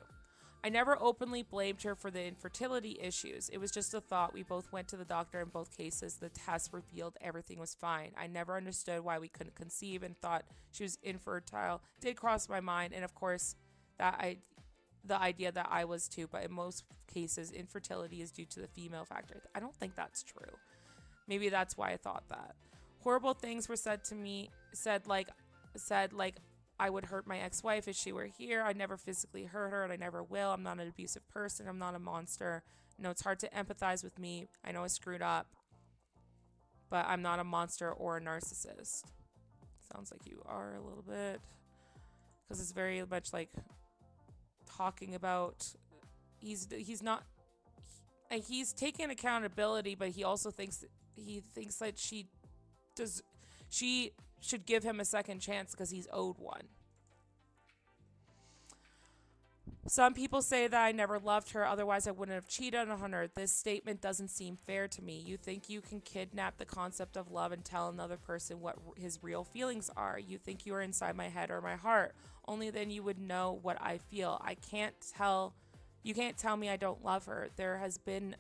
I never openly blamed her for the infertility issues. It was just a thought. We both went to the doctor in both cases. The test revealed everything was fine. I never understood why we couldn't conceive and thought she was infertile. It did cross my mind, and of course, the idea that I was too, but in most cases, infertility is due to the female factor. I don't think that's true. Maybe that's why I thought that. Horrible things were said to me, said like I would hurt my ex-wife if she were here. I never physically hurt her, and I never will. I'm not an abusive person. I'm not a monster. No, it's hard to empathize with me. I know I screwed up, but I'm not a monster or a narcissist. Sounds like you are a little bit, because it's very much like talking about he's not he's taking accountability, but he thinks that does she should give him a second chance because he's owed one. Some people say that I never loved her, otherwise I wouldn't have cheated on her. This statement doesn't seem fair to me. You think you can kidnap the concept of love and tell another person what his real feelings are. You think you are inside my head or my heart. Only then you would know what I feel. You can't tell me I don't love her. There hasn't been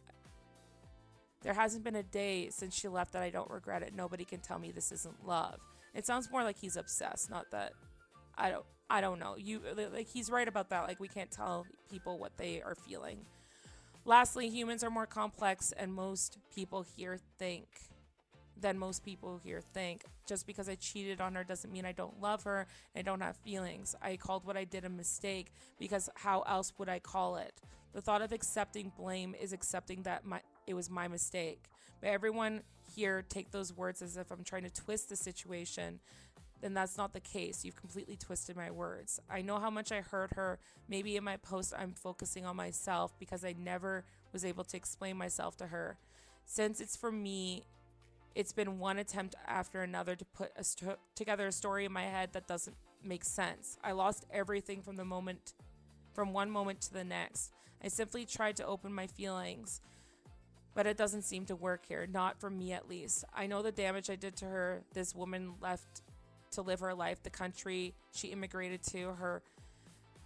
a day since she left that I don't regret it. Nobody can tell me this isn't love. It sounds more like he's obsessed, not that I don't know. He's right about that. Like, we can't tell people what they are feeling. Lastly, humans are more complex and most people here think. Just because I cheated on her doesn't mean I don't love her and I don't have feelings. I called what I did a mistake because how else would I call it? The thought of accepting blame is accepting that it was my mistake. But everyone here take those words as if I'm trying to twist the situation. Then that's not the case. You've completely twisted my words. I know how much I hurt her. Maybe in my post I'm focusing on myself because I never was able to explain myself to her. Since it's for me, it's been one attempt after another to put together a story in my head that doesn't make sense. I lost everything from one moment to the next. I simply tried to open my feelings, but it doesn't seem to work here. Not for me, at least. I know the damage I did to her. This woman left to live her life, the country she immigrated to, her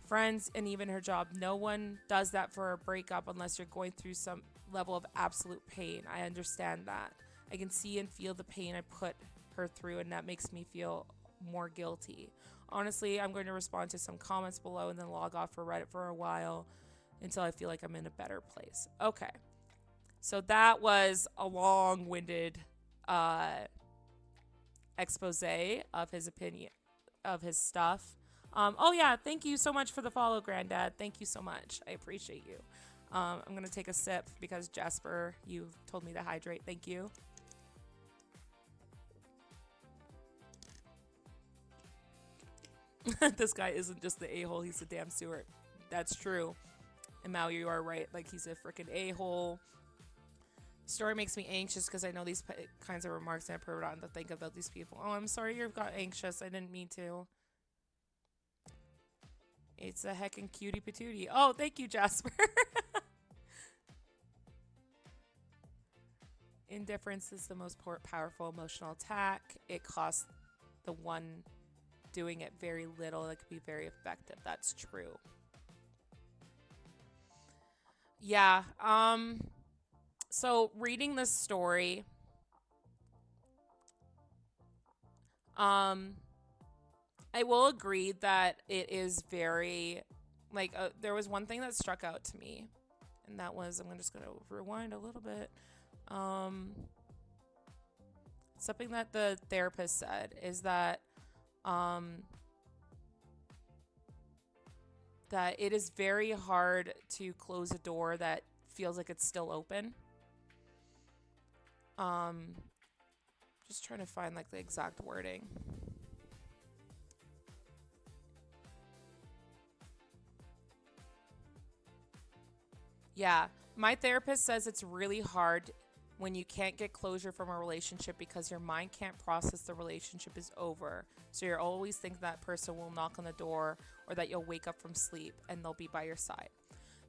friends, and even her job. No one does that for a breakup unless you're going through some level of absolute pain. I understand that. I can see and feel the pain I put her through, and that makes me feel more guilty. Honestly, I'm going to respond to some comments below and then log off for Reddit for a while until I feel like I'm in a better place. Okay. So that was a long-winded expose of his opinion, of his stuff. Oh yeah, thank you so much for the follow, Granddad. Thank you so much. I appreciate you. I'm going to take a sip because Jasper, you told me to hydrate. Thank you. This guy isn't just the a-hole, he's a damn Stewart. That's true. And Mao, you are right. Like, he's a freaking a-hole. Story makes me anxious because I know these kinds of remarks and I've forgotten to think about these people. Oh, I'm sorry you got anxious. I didn't mean to. It's a heckin' cutie patootie. Oh, thank you, Jasper. Indifference is the most powerful emotional attack. It costs the one doing it very little. It could be very effective. That's true. Yeah. So reading this story, I will agree that it is very, like, there was one thing that struck out to me, and that was, I'm just going to rewind a little bit. Something that the therapist said is that, that it is very hard to close a door that feels like it's still open. Just trying to find like the exact wording. Yeah, my therapist says it's really hard when you can't get closure from a relationship because your mind can't process the relationship is over. So you're always thinking that person will knock on the door or that you'll wake up from sleep and they'll be by your side.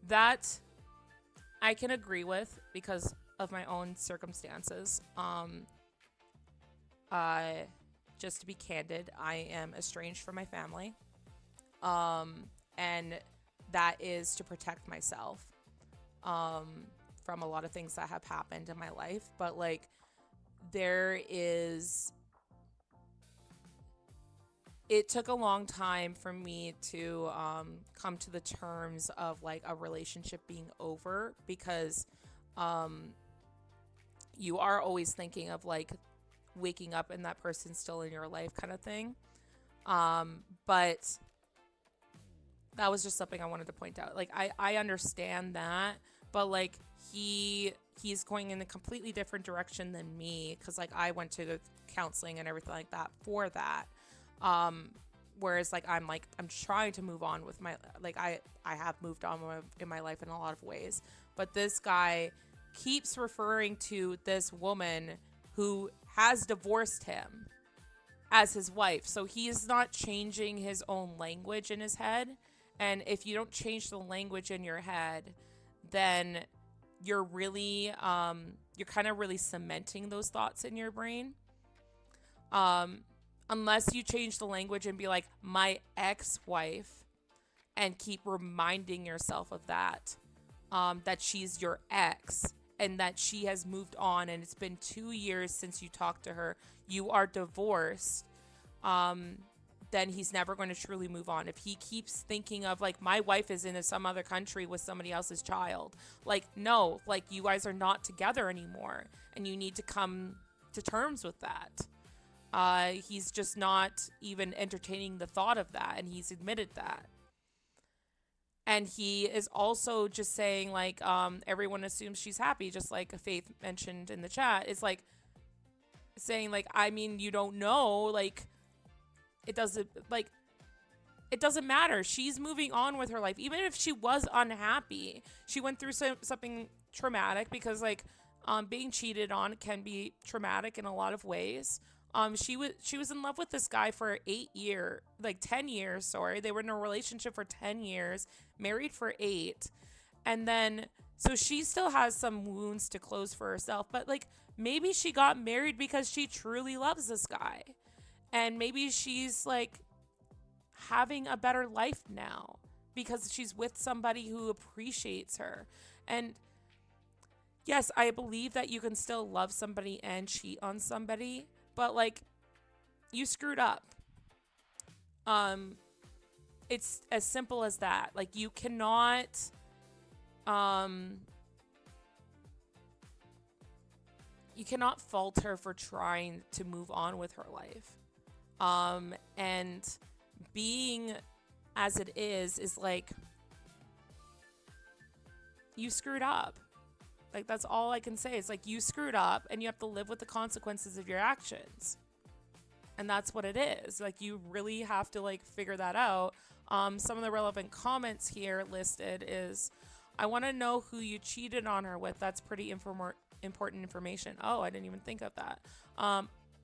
That I can agree with because of my own circumstances. Just to be candid, I am estranged from my family. And that is to protect myself. From a lot of things that have happened in my life, but like it took a long time for me to come to the terms of like a relationship being over because you are always thinking of like waking up and that person's still in your life kind of thing. But that was just something I wanted to point out. Like I understand that, but like he's going in a completely different direction than me because like I went to the counseling and everything like that for that. Whereas I'm trying to move on with my, I have moved on in my life in a lot of ways, but this guy keeps referring to this woman who has divorced him as his wife. So he is not changing his own language in his head. And if you don't change the language in your head, then you're really you're kind of really cementing those thoughts in your brain. Unless you change the language and be like, my ex-wife, and keep reminding yourself of that, that she's your ex and that she has moved on and it's been 2 years since you talked to her, you are divorced, then he's never going to truly move on. If he keeps thinking of like, my wife is in some other country with somebody else's child, like, no, like, you guys are not together anymore and you need to come to terms with that. He's just not even entertaining the thought of that, and he's admitted that. And he is also just saying like, everyone assumes she's happy, just like Faith mentioned in the chat. It's like saying like, I mean, you don't know, like, it doesn't matter. She's moving on with her life. Even if she was unhappy, she went through something traumatic, because like, being cheated on can be traumatic in a lot of ways. She was in love with this guy for 10 years, sorry. They were in a relationship for 10 years, married for 8. And then, so she still has some wounds to close for herself, but like, maybe she got married because she truly loves this guy. And maybe she's like having a better life now because she's with somebody who appreciates her. And yes, I believe that you can still love somebody and cheat on somebody, but like, you screwed up. It's as simple as that. Like, you cannot fault her for trying to move on with her life. And being as it is like, you screwed up. Like, that's all I can say. It's like, you screwed up and you have to live with the consequences of your actions. And that's what it is. Like, you really have to like figure that out. Some of the relevant comments here listed is, I want to know who you cheated on her with. That's pretty important information. Oh, I didn't even think of that.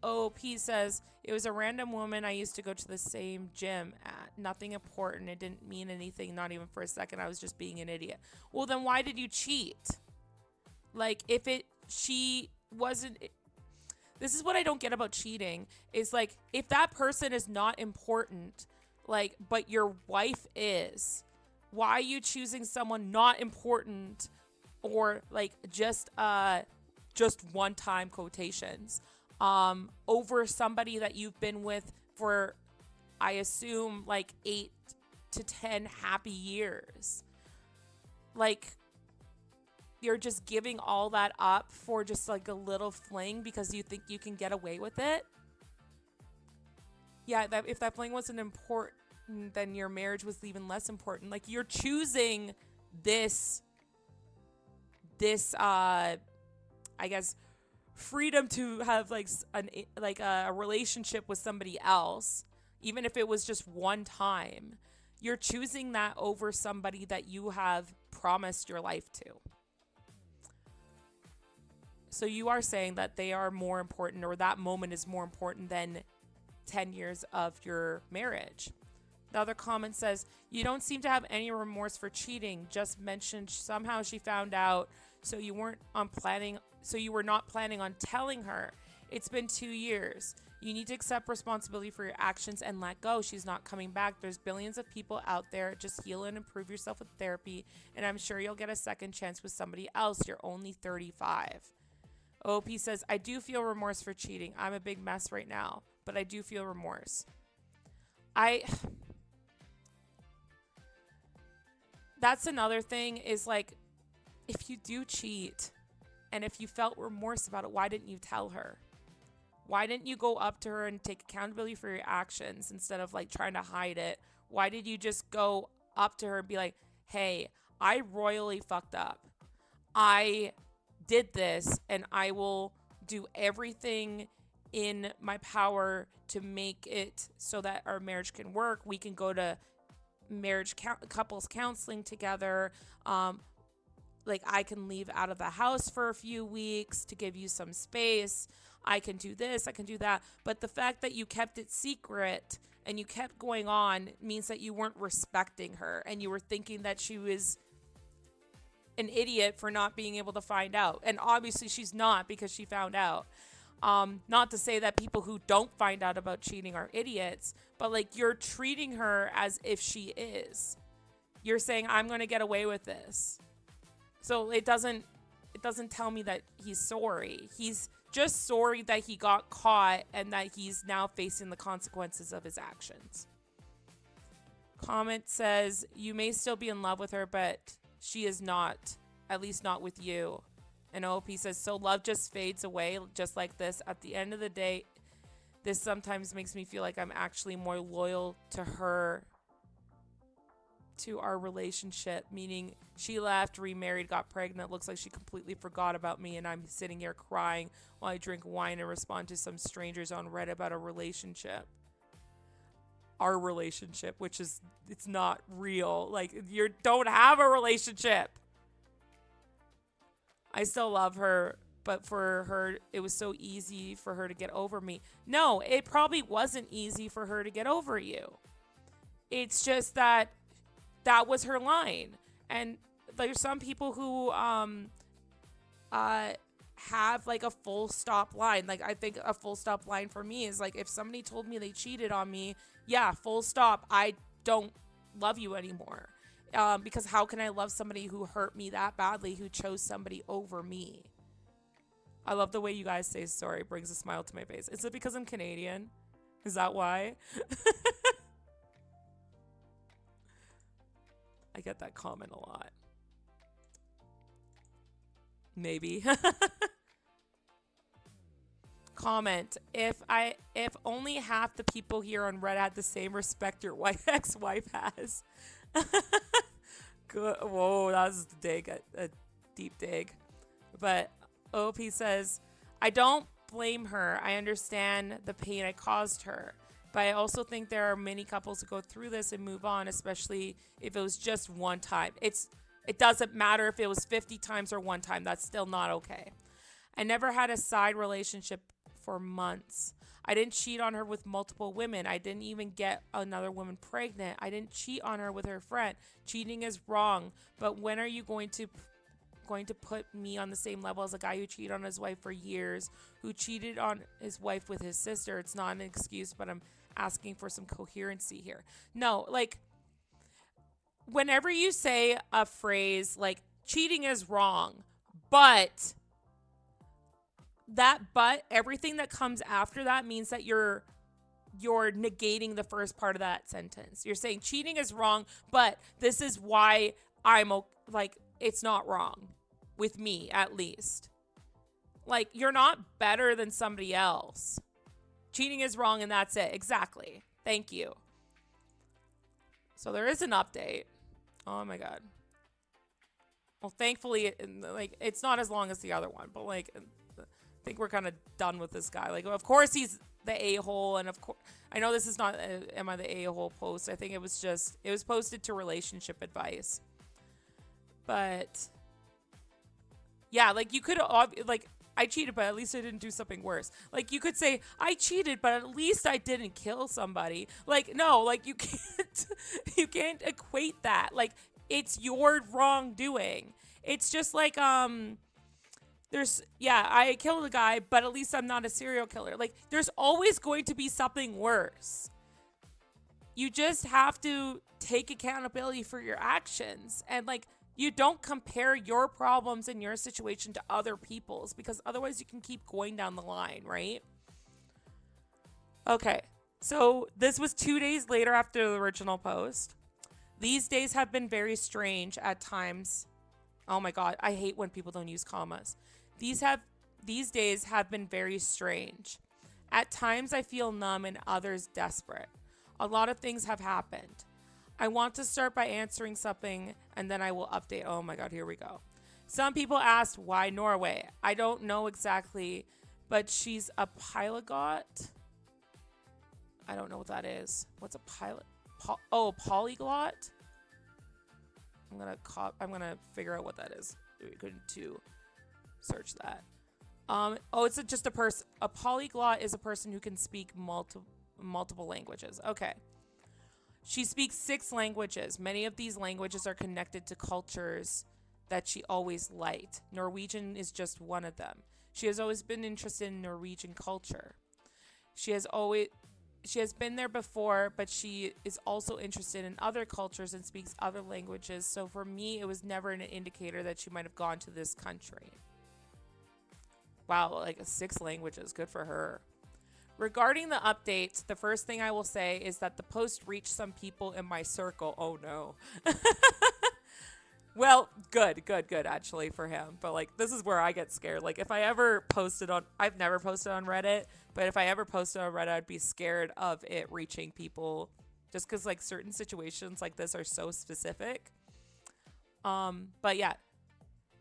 OP says, it was a random woman I used to go to the same gym at. Nothing important. It didn't mean anything, not even for a second. I was just being an idiot. Well, then why did you cheat? Like, she wasn't, this is what I don't get about cheating, is like, if that person is not important, like, but your wife is, why are you choosing someone not important, or like just one-time quotations, over somebody that you've been with for, I assume, like 8 to 10 happy years? Like, you're just giving all that up for just like a little fling because you think you can get away with it? Yeah, if that fling wasn't important, then your marriage was even less important. Like, you're choosing this I guess, freedom to have like a relationship with somebody else, even if it was just one time. You're choosing that over somebody that you have promised your life to. So you are saying that they are more important, or that moment is more important than 10 years of your marriage. The other comment says, you don't seem to have any remorse for cheating. Just mentioned somehow she found out, so you were not planning on telling her. It's been 2 years. You need to accept responsibility for your actions and let go. She's not coming back. There's billions of people out there. Just heal and improve yourself with therapy, and I'm sure you'll get a second chance with somebody else. You're only 35. OP says, I do feel remorse for cheating. I'm a big mess right now, but I do feel remorse. That's another thing, is like, if you do cheat and if you felt remorse about it, why didn't you tell her? Why didn't you go up to her and take accountability for your actions instead of like trying to hide it? Why did you just go up to her and be like, hey, I royally fucked up. I did this, and I will do everything in my power to make it so that our marriage can work. We can go to couples counseling together. Like I can leave out of the house for a few weeks to give you some space. I can do this, I can do that. But the fact that you kept it secret and you kept going on means that you weren't respecting her and you were thinking that she was an idiot for not being able to find out. And obviously she's not, because she found out. Not to say that people who don't find out about cheating are idiots, but like you're treating her as if she is. You're saying, I'm going to get away with this. So it doesn't tell me that he's sorry. He's just sorry that he got caught and that he's now facing the consequences of his actions. Comment says, you may still be in love with her, but she is not, at least not with you. And OP says, so love just fades away just like this. At the end of the day, this sometimes makes me feel like I'm actually more loyal to her, to our relationship, meaning she left, remarried, got pregnant. Looks like she completely forgot about me, and I'm sitting here crying while I drink wine and respond to some strangers on Reddit about a relationship. Our relationship, which is, it's not real. Like, you don't have a relationship. I still love her, but for her, it was so easy for her to get over me. No, it probably wasn't easy for her to get over you. It's just that was her line. And there's some people who have like a full stop line. Like I think a full stop line for me is like if somebody told me they cheated on me, yeah, full stop. I don't love you anymore. Because how can I love somebody who hurt me that badly, who chose somebody over me? I love the way you guys say sorry. It brings a smile to my face. Is it because I'm Canadian? Is that why? I get that comment a lot. Maybe. Comment, if only half the people here on Reddit had the same respect your ex-wife has. Good. Whoa, that was a deep dig. But OP says, I don't blame her. I understand the pain I caused her. But I also think there are many couples who go through this and move on, especially if it was just one time. It doesn't matter if it was 50 times or one time. That's still not okay. I never had a side relationship for months. I didn't cheat on her with multiple women. I didn't even get another woman pregnant. I didn't cheat on her with her friend. Cheating is wrong. But when are you going to put me on the same level as a guy who cheated on his wife for years, who cheated on his wife with his sister? It's not an excuse, but I'm asking for some coherency here. No, like, whenever you say a phrase like cheating is wrong, but everything that comes after that means that you're negating the first part of that sentence. You're saying cheating is wrong, but this is why it's not wrong with me, at least. Like, you're not better than somebody else. Cheating is wrong and that's it. Exactly. Thank you. So there is an update. Oh my God. Well, thankfully, it's not as long as the other one, but I think we're kind of done with this guy. Like, of course he's the a-hole, and of course, I know this is not am I the a-hole post. I think it was posted to relationship advice. But yeah, like, you could I cheated, but at least I didn't do something worse. Like, you could say, I cheated, but at least I didn't kill somebody. Like, no, like, you can't equate that. Like, it's your wrongdoing. It's just like, I killed a guy, but at least I'm not a serial killer. Like, there's always going to be something worse. You just have to take accountability for your actions. And, like, you don't compare your problems and your situation to other people's, because otherwise you can keep going down the line, right? Okay, so this was 2 days later after the original post. These days have been very strange at times. Oh my God, I hate when people don't use commas. These days have been very strange. At times I feel numb and others desperate. A lot of things have happened. I want to start by answering something and then I will update. Oh my God, here we go. Some people asked why Norway. I don't know exactly, but she's a polyglot. I don't know what that is. What's a pilot? Polyglot. I'm gonna figure out what that is. We're going to search that. It's just a person. A polyglot is a person who can speak multiple languages. Okay. She speaks 6 languages. Many of these languages are connected to cultures that she always liked. Norwegian is just one of them. She has always been interested in Norwegian culture. She has been there before, but she is also interested in other cultures and speaks other languages. So for me, it was never an indicator that she might have gone to this country. Wow, like 6 languages. Good for her. Regarding the updates, the first thing I will say is that the post reached some people in my circle. Oh no. Well, good actually for him. But like, this is where I get scared. Like, if I ever I've never posted on Reddit, but if I ever posted on Reddit, I'd be scared of it reaching people just because like certain situations like this are so specific. But yeah,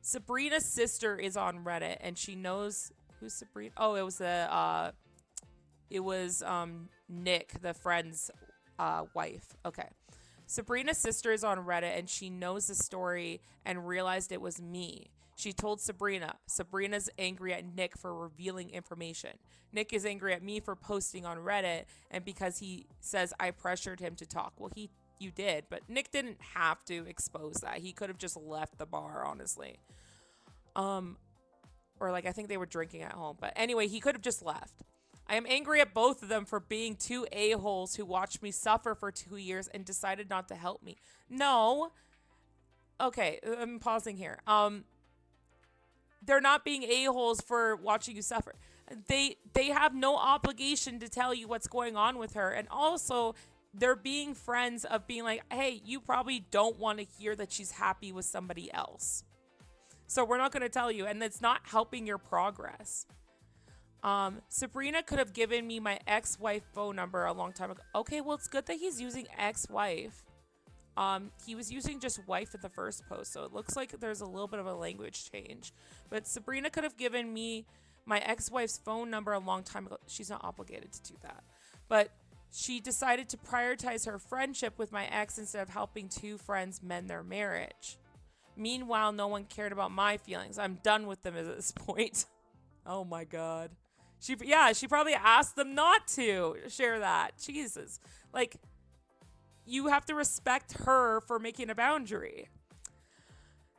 Sabrina's sister is on Reddit and she knows who's Sabrina. Oh, it was Nick, the friend's wife. Okay. Sabrina's sister is on Reddit and she knows the story and realized it was me. She told Sabrina. Sabrina's angry at Nick for revealing information. Nick is angry at me for posting on Reddit and because he says I pressured him to talk. Well, you did, but Nick didn't have to expose that. He could have just left the bar, honestly. Or like I think they were drinking at home. But anyway, he could have just left. I am angry at both of them for being 2 a-holes who watched me suffer for 2 years and decided not to help me. No. Okay, I'm pausing here. They're not being a-holes for watching you suffer. They have no obligation to tell you what's going on with her. And also, they're being friends of being like, hey, you probably don't want to hear that she's happy with somebody else. So we're not going to tell you. And it's not helping your progress. Sabrina could have given me my ex-wife phone number a long time ago. Okay, well, it's good that he's using ex-wife. He was using just wife at the first post, so it looks like there's a little bit of a language change. But Sabrina could have given me my ex-wife's phone number a long time ago. She's not obligated to do that. But she decided to prioritize her friendship with my ex instead of helping 2 friends mend their marriage. Meanwhile, no one cared about my feelings. I'm done with them at this point. Oh my God. She probably asked them not to share that. Jesus. Like, you have to respect her for making a boundary.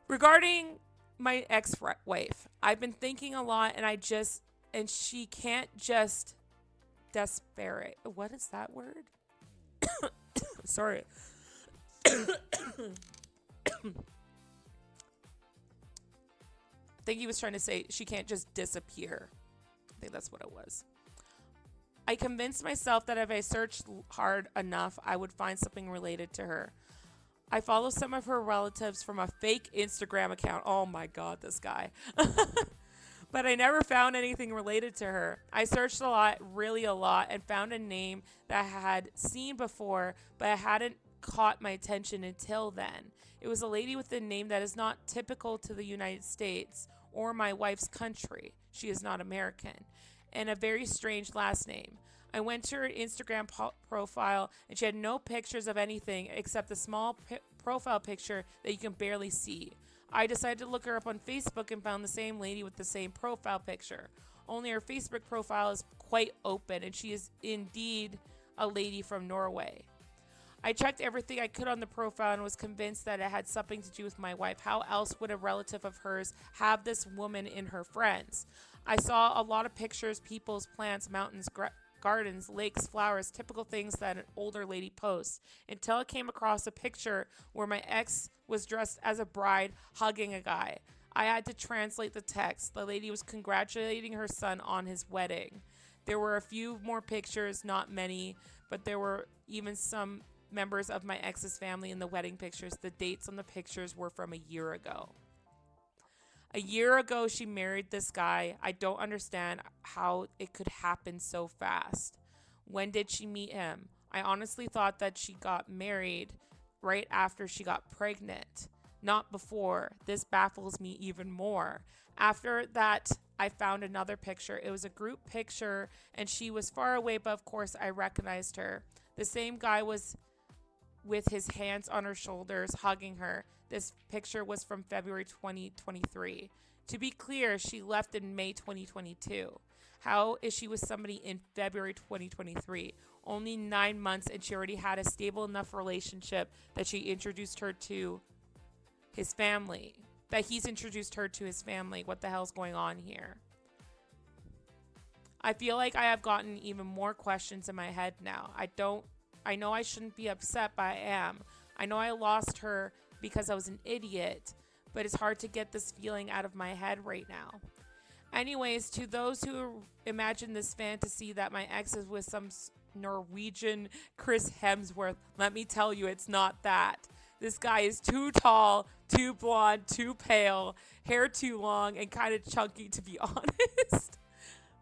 Regarding my ex-wife, I've been thinking a lot and she can't just desperate. What is that word? Sorry. I think he was trying to say she can't just disappear. I think that's what it was. I convinced myself that if I searched hard enough, I would find something related to her. I follow some of her relatives from a fake Instagram account. Oh my God, this guy. But I never found anything related to her. I searched a lot, really a lot, and found a name that I had seen before, but it hadn't caught my attention until then. It was a lady with a name that is not typical to the United States or my wife's country. She is not American. And a very strange last name. I went to her Instagram profile and she had no pictures of anything except a small profile picture that you can barely see. I decided to look her up on Facebook and found the same lady with the same profile picture. Only her Facebook profile is quite open and she is indeed a lady from Norway. I checked everything I could on the profile and was convinced that it had something to do with my wife. How else would a relative of hers have this woman in her friends? I saw a lot of pictures, people's plants, mountains, gardens, lakes, flowers, typical things that an older lady posts, until I came across a picture where my ex was dressed as a bride hugging a guy. I had to translate the text. The lady was congratulating her son on his wedding. There were a few more pictures, not many, but there were even some members of my ex's family in the wedding pictures. The dates on the pictures were from a year ago. A year ago, she married this guy. I don't understand how it could happen so fast. When did she meet him? I honestly thought that she got married right after she got pregnant, not before. This baffles me even more. After that I found another picture. It was a group picture, and she was far away, but of course I recognized her. The same guy was with his hands on her shoulders, hugging her. This picture was from February 2023. To be clear, she left in May 2022. How is she with somebody in February 2023? Only 9 months, and she already had a stable enough relationship that she introduced her to his family. That he's introduced her to his family. What the hell's going on here? I feel like I have gotten even more questions in my head now. I know I shouldn't be upset, but I am. I know I lost her because I was an idiot, but it's hard to get this feeling out of my head right now. Anyways, to those who imagine this fantasy that my ex is with some Norwegian Chris Hemsworth, let me tell you, it's not that. This guy is too tall, too blonde, too pale, hair too long, and kind of chunky, to be honest.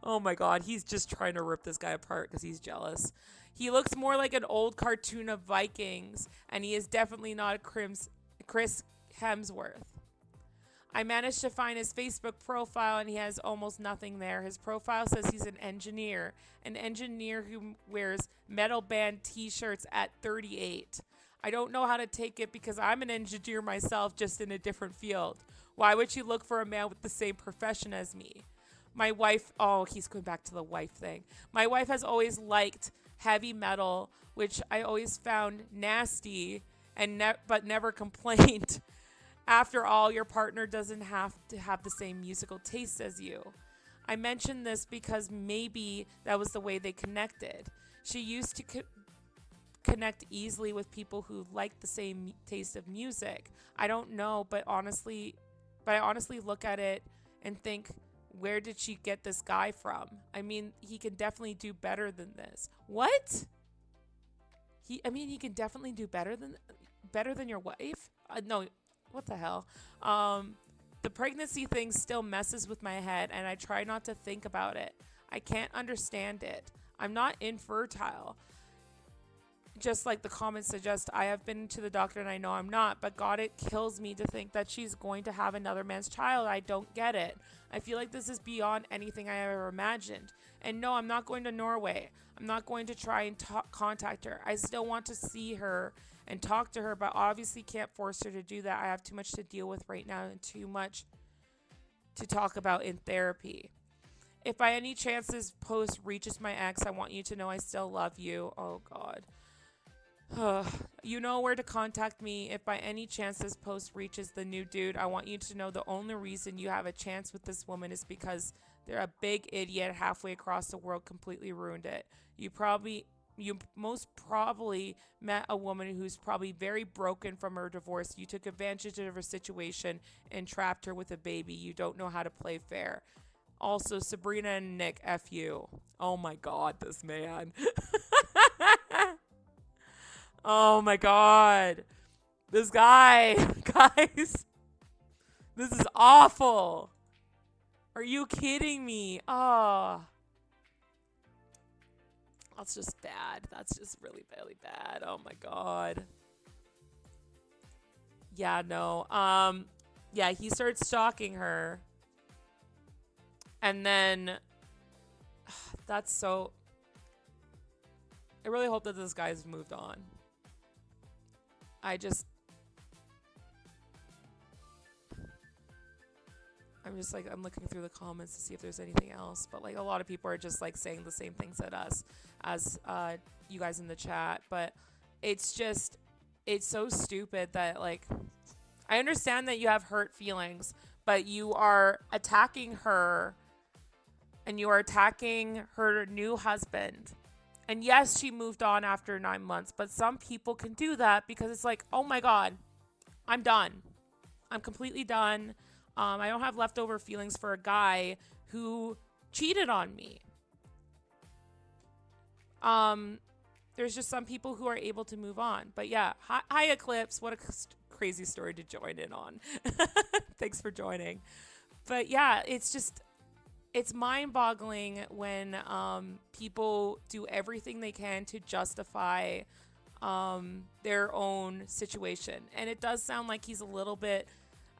Oh my god, he's just trying to rip this guy apart because he's jealous. He looks more like an old cartoon of Vikings, and he is definitely not Chris Hemsworth. I managed to find his Facebook profile, and he has almost nothing there. His profile says he's an engineer who wears metal band t-shirts at 38. I don't know how to take it because I'm an engineer myself, just in a different field. Why would you look for a man with the same profession as me? My wife, oh, he's going back to the wife thing. My wife has always liked heavy metal, which I always found nasty, but never complained. After all, your partner doesn't have to have the same musical tastes as you. I mentioned this because maybe that was the way they connected. She used to connect easily with people who liked the same taste of music. I don't know, but I honestly look at it and think, where did she get this guy from? I mean, he can definitely do better than this. What? He can definitely do better than your wife? No, what the hell? The pregnancy thing still messes with my head, and I try not to think about it. I can't understand it. I'm not infertile. Just like the comments suggest, I have been to the doctor and I know I'm not, but God, it kills me to think that she's going to have another man's child. I don't get it. I feel like this is beyond anything I ever imagined. And no, I'm not going to Norway. I'm not going to try and contact her. I still want to see her and talk to her, but obviously can't force her to do that. I have too much to deal with right now and too much to talk about in therapy. If by any chance this post reaches my ex, I want you to know I still love you. Oh, God. You know where to contact me. If by any chance this post reaches the new dude, I want you to know the only reason you have a chance with this woman is because they're a big idiot halfway across the world completely ruined it. You most probably met a woman who's probably very broken from her divorce. You took advantage of her situation and trapped her with a baby. You don't know how to play fair. Also, Sabrina and Nick, F you. Oh my God, this man. Oh my God. This guy. Guys. This is awful. Are you kidding me? Oh. That's just bad. That's just really, really bad. Oh my God. Yeah, no. Yeah, he starts stalking her. And then that's so I really hope that this guy's moved on. I'm just like, I'm looking through the comments to see if there's anything else, but like a lot of people are just like saying the same things at us as you guys in the chat, but it's so stupid that like, I understand that you have hurt feelings, but you are attacking her and you are attacking her new husband. And yes, she moved on after 9 months, but some people can do that because it's like, oh my God, I'm done. I'm completely done. I don't have leftover feelings for a guy who cheated on me. There's just some people who are able to move on. But yeah, hi Eclipse. What a crazy story to join in on. Thanks for joining. But yeah, it's mind-boggling when people do everything they can to justify their own situation. And it does sound like he's a little bit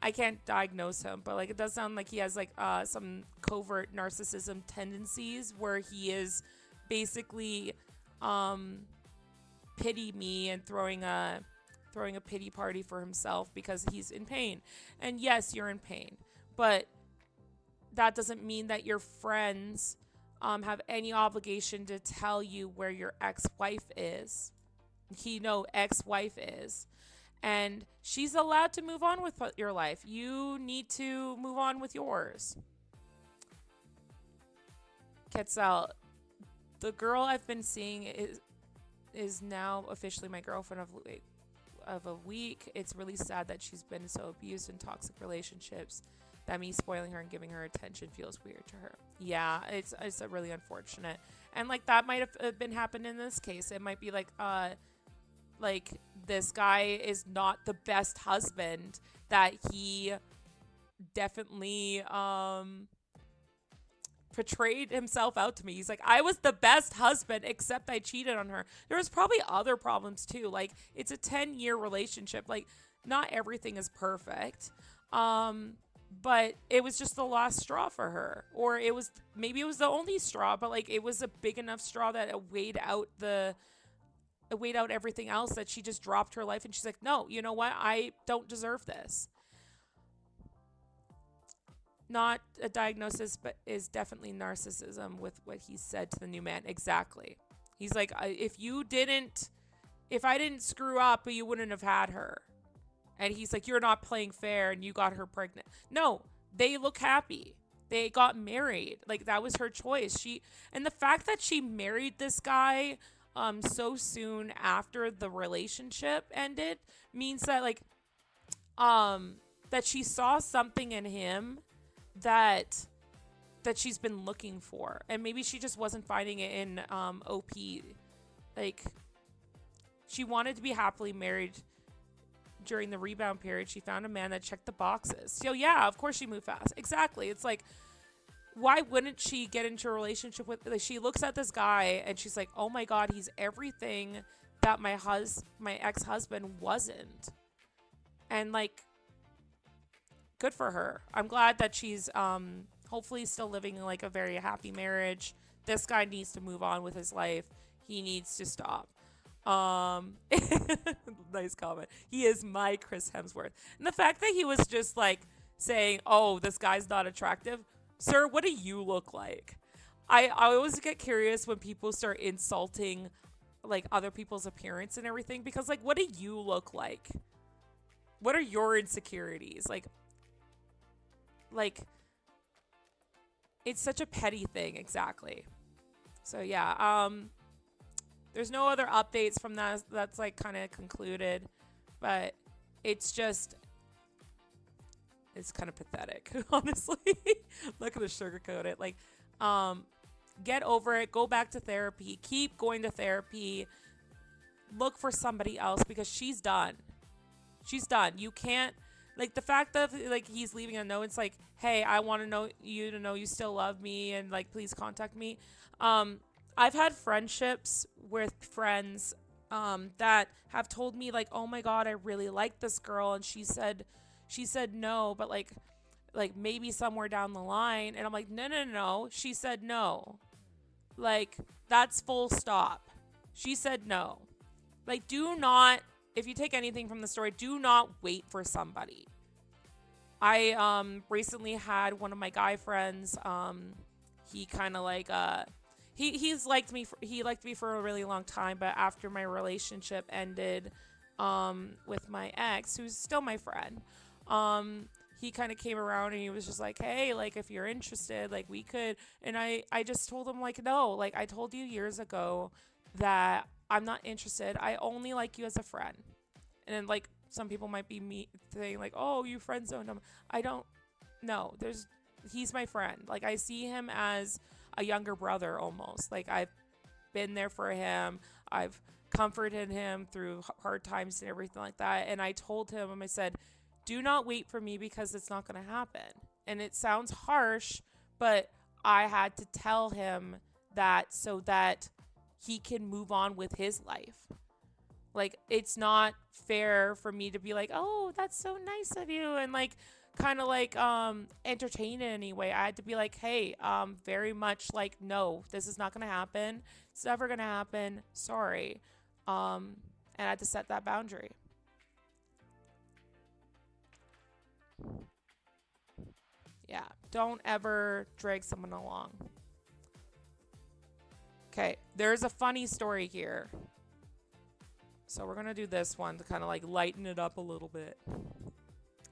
I can't diagnose him, but like it does sound like he has like some covert narcissism tendencies where he is basically pity me and throwing a pity party for himself because he's in pain. And yes, you're in pain, but that doesn't mean that your friends have any obligation to tell you where your ex-wife is. Ex-wife is. And she's allowed to move on with your life. You need to move on with yours. Quetzal, the girl I've been seeing is now officially my girlfriend of a week. It's really sad that she's been so abused in toxic relationships that me spoiling her and giving her attention feels weird to her. Yeah, it's really unfortunate. And like that might have been happened in this case. It might be like this guy is not the best husband, that he definitely portrayed himself out to me. He's like, I was the best husband except I cheated on her. There was probably other problems too. Like, it's a 10-year relationship. Like, not everything is perfect. But it was just the last straw for her. Or maybe it was the only straw, but like it was a big enough straw that it weighed out everything else, that she just dropped her life and she's like, no, you know what? I don't deserve this. Not a diagnosis, but is definitely narcissism with what he said to the new man. Exactly. He's like, if I didn't screw up, you wouldn't have had her. And he's like, you're not playing fair and you got her pregnant. No, they look happy. They got married. Like, that was her choice. And the fact that she married this guy so soon after the relationship ended means that like that she saw something in him that she's been looking for, and maybe she just wasn't finding it in OP. Like, she wanted to be happily married during the rebound period. She found a man that checked the boxes. So yeah, of course she moved fast. Exactly. It's like, why wouldn't she get into a relationship with, like, she looks at this guy and she's like, oh my god, he's everything that my ex-husband wasn't. And like, good for her. I'm glad that she's hopefully still living like a very happy marriage. This guy needs to move on with his life. He needs to stop. Nice comment. He is my Chris Hemsworth. And the fact that he was just like saying, oh, this guy's not attractive. Sir, what do you look like? I always get curious when people start insulting like other people's appearance and everything, because like, what do you look like? What are your insecurities? Like it's such a petty thing. Exactly. So yeah, there's no other updates from that. That's like kind of concluded, but it's kind of pathetic, honestly. Not gonna sugarcoat it. Like, get over it. Go back to therapy. Keep going to therapy. Look for somebody else, because she's done. She's done. You can't, like, the fact that like he's leaving a note. It's like, hey, I want to know you still love me, and like, please contact me. I've had friendships with friends that have told me like, oh my god, I really like this girl, and she said no, but like maybe somewhere down the line. And I'm like, no, she said no. Like, that's full stop. She said no. Like, do not, if you take anything from the story, do not wait for somebody. I recently had one of my guy friends, he kind of like he's liked me for a really long time, but after my relationship ended with my ex, who's still my friend, he kind of came around and he was just like, hey, like, if you're interested, like, we could. And I just told him, like, no, like, I told you years ago that I'm not interested. I only like you as a friend. And then, like, some people might be saying, like, oh, you friend zoned him. I don't know. He's my friend. Like, I see him as a younger brother almost. Like, I've been there for him. I've comforted him through hard times and everything like that. And I told him, I said, do not wait for me, because it's not going to happen. And it sounds harsh, but I had to tell him that so that he can move on with his life. Like, it's not fair for me to be like, oh, that's so nice of you, and like kind of like entertain it anyway. I had to be like, hey, very much like, no, this is not gonna happen. It's never gonna happen. Sorry. And I had to set that boundary. Yeah. Don't ever drag someone along. Okay, there's a funny story here. So we're gonna do this one to kind of like lighten it up a little bit.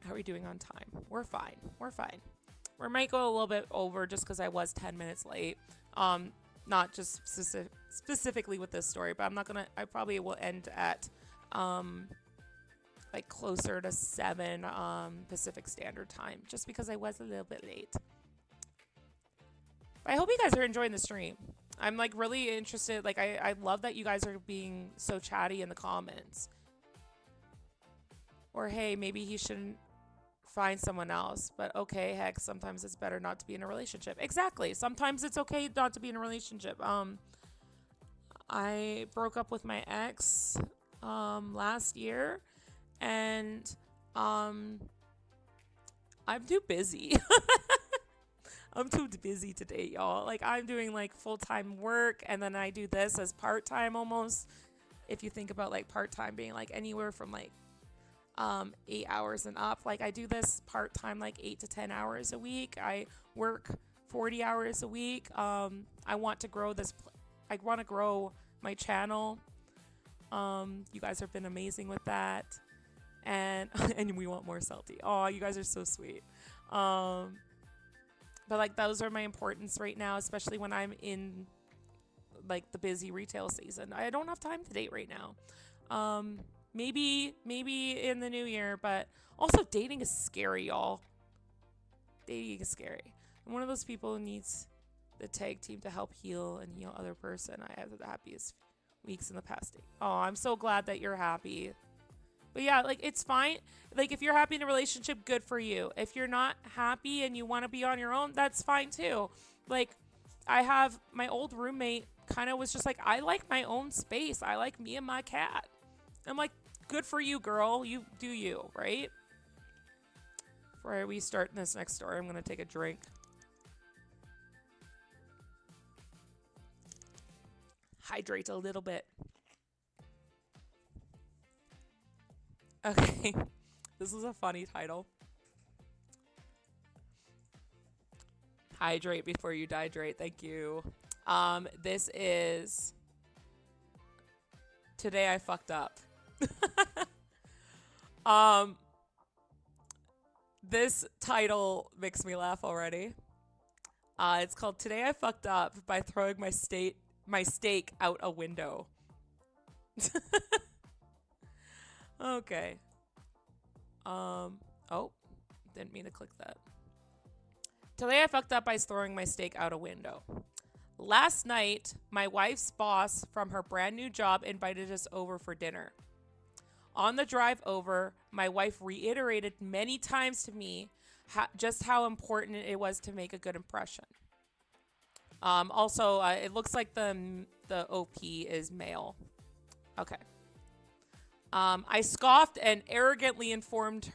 How are we doing on time? We're fine. We're fine. We might go a little bit over just because I was 10 minutes late. Not just specifically with this story, but I probably will end at like closer to 7 Pacific Standard Time just because I was a little bit late. But I hope you guys are enjoying the stream. I'm like really interested. Like I love that you guys are being so chatty in the comments. Or hey, maybe he shouldn't find someone else. But okay, heck, sometimes it's better not to be in a relationship. Exactly. Sometimes it's okay not to be in a relationship. I broke up with my ex last year, and I'm too busy. I'm too busy to date, y'all. Like, I'm doing like full-time work, and then I do this as part-time almost. If you think about like part-time being like anywhere from like 8 hours and up. Like, I do this part-time like 8 to 10 hours a week. I work 40 hours a week. I want to grow I want to grow my channel. You guys have been amazing with that. And and we want more salty. Oh, you guys are so sweet. But like, those are my importance right now, especially when I'm in like the busy retail season. I don't have time to date right now. Maybe in the new year, but also dating is scary, y'all. Dating is scary. I'm one of those people who needs the tag team to help heal and heal other person. I have the happiest weeks in the past. Oh, I'm so glad that you're happy. But yeah, like, it's fine. Like, if you're happy in a relationship, good for you. If you're not happy and you want to be on your own, that's fine too. Like, I have my old roommate kind of was just like, I like my own space. I like me and my cat. I'm like, good for you, girl. You do you, right? Before we start this next story, I'm going to take a drink. Hydrate a little bit. Okay. This is a funny title. Hydrate before you dihydrate. Thank you. This is Today I Fucked Up. This title makes me laugh already. It's called Today I Fucked Up by Throwing My Steak Out a Window. Okay. Oh, didn't mean to click that. Today I fucked up by throwing my steak out a window. Last night, my wife's boss from her brand new job invited us over for dinner. On the drive over, my wife reiterated many times to me just how important it was to make a good impression. Also, it looks like the OP is male. Okay. I scoffed and arrogantly informed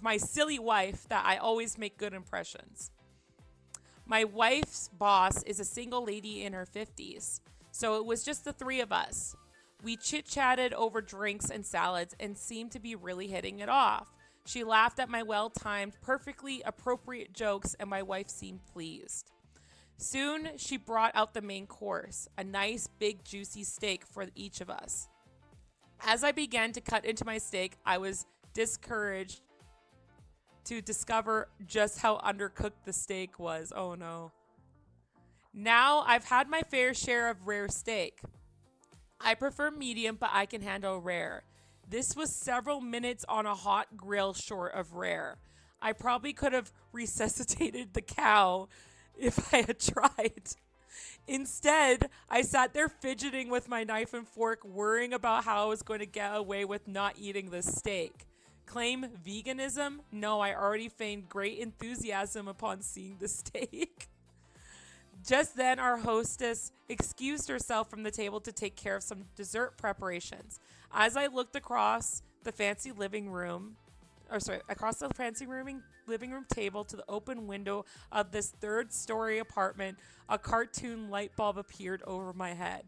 my silly wife that I always make good impressions. My wife's boss is a single lady in her 50s, so it was just the three of us. We chit-chatted over drinks and salads and seemed to be really hitting it off. She laughed at my well-timed, perfectly appropriate jokes, and my wife seemed pleased. Soon, she brought out the main course, a nice, big, juicy steak for each of us. As I began to cut into my steak, I was discouraged to discover just how undercooked the steak was. Oh no. Now I've had my fair share of rare steak. I prefer medium, but I can handle rare. This was several minutes on a hot grill short of rare. I probably could have resuscitated the cow if I had tried. Instead, I sat there fidgeting with my knife and fork, worrying about how I was going to get away with not eating the steak. Claim veganism? No, I already feigned great enthusiasm upon seeing the steak. Just then, our hostess excused herself from the table to take care of some dessert preparations. As I looked across the fancy living room table to the open window of this third-story apartment, a cartoon light bulb appeared over my head.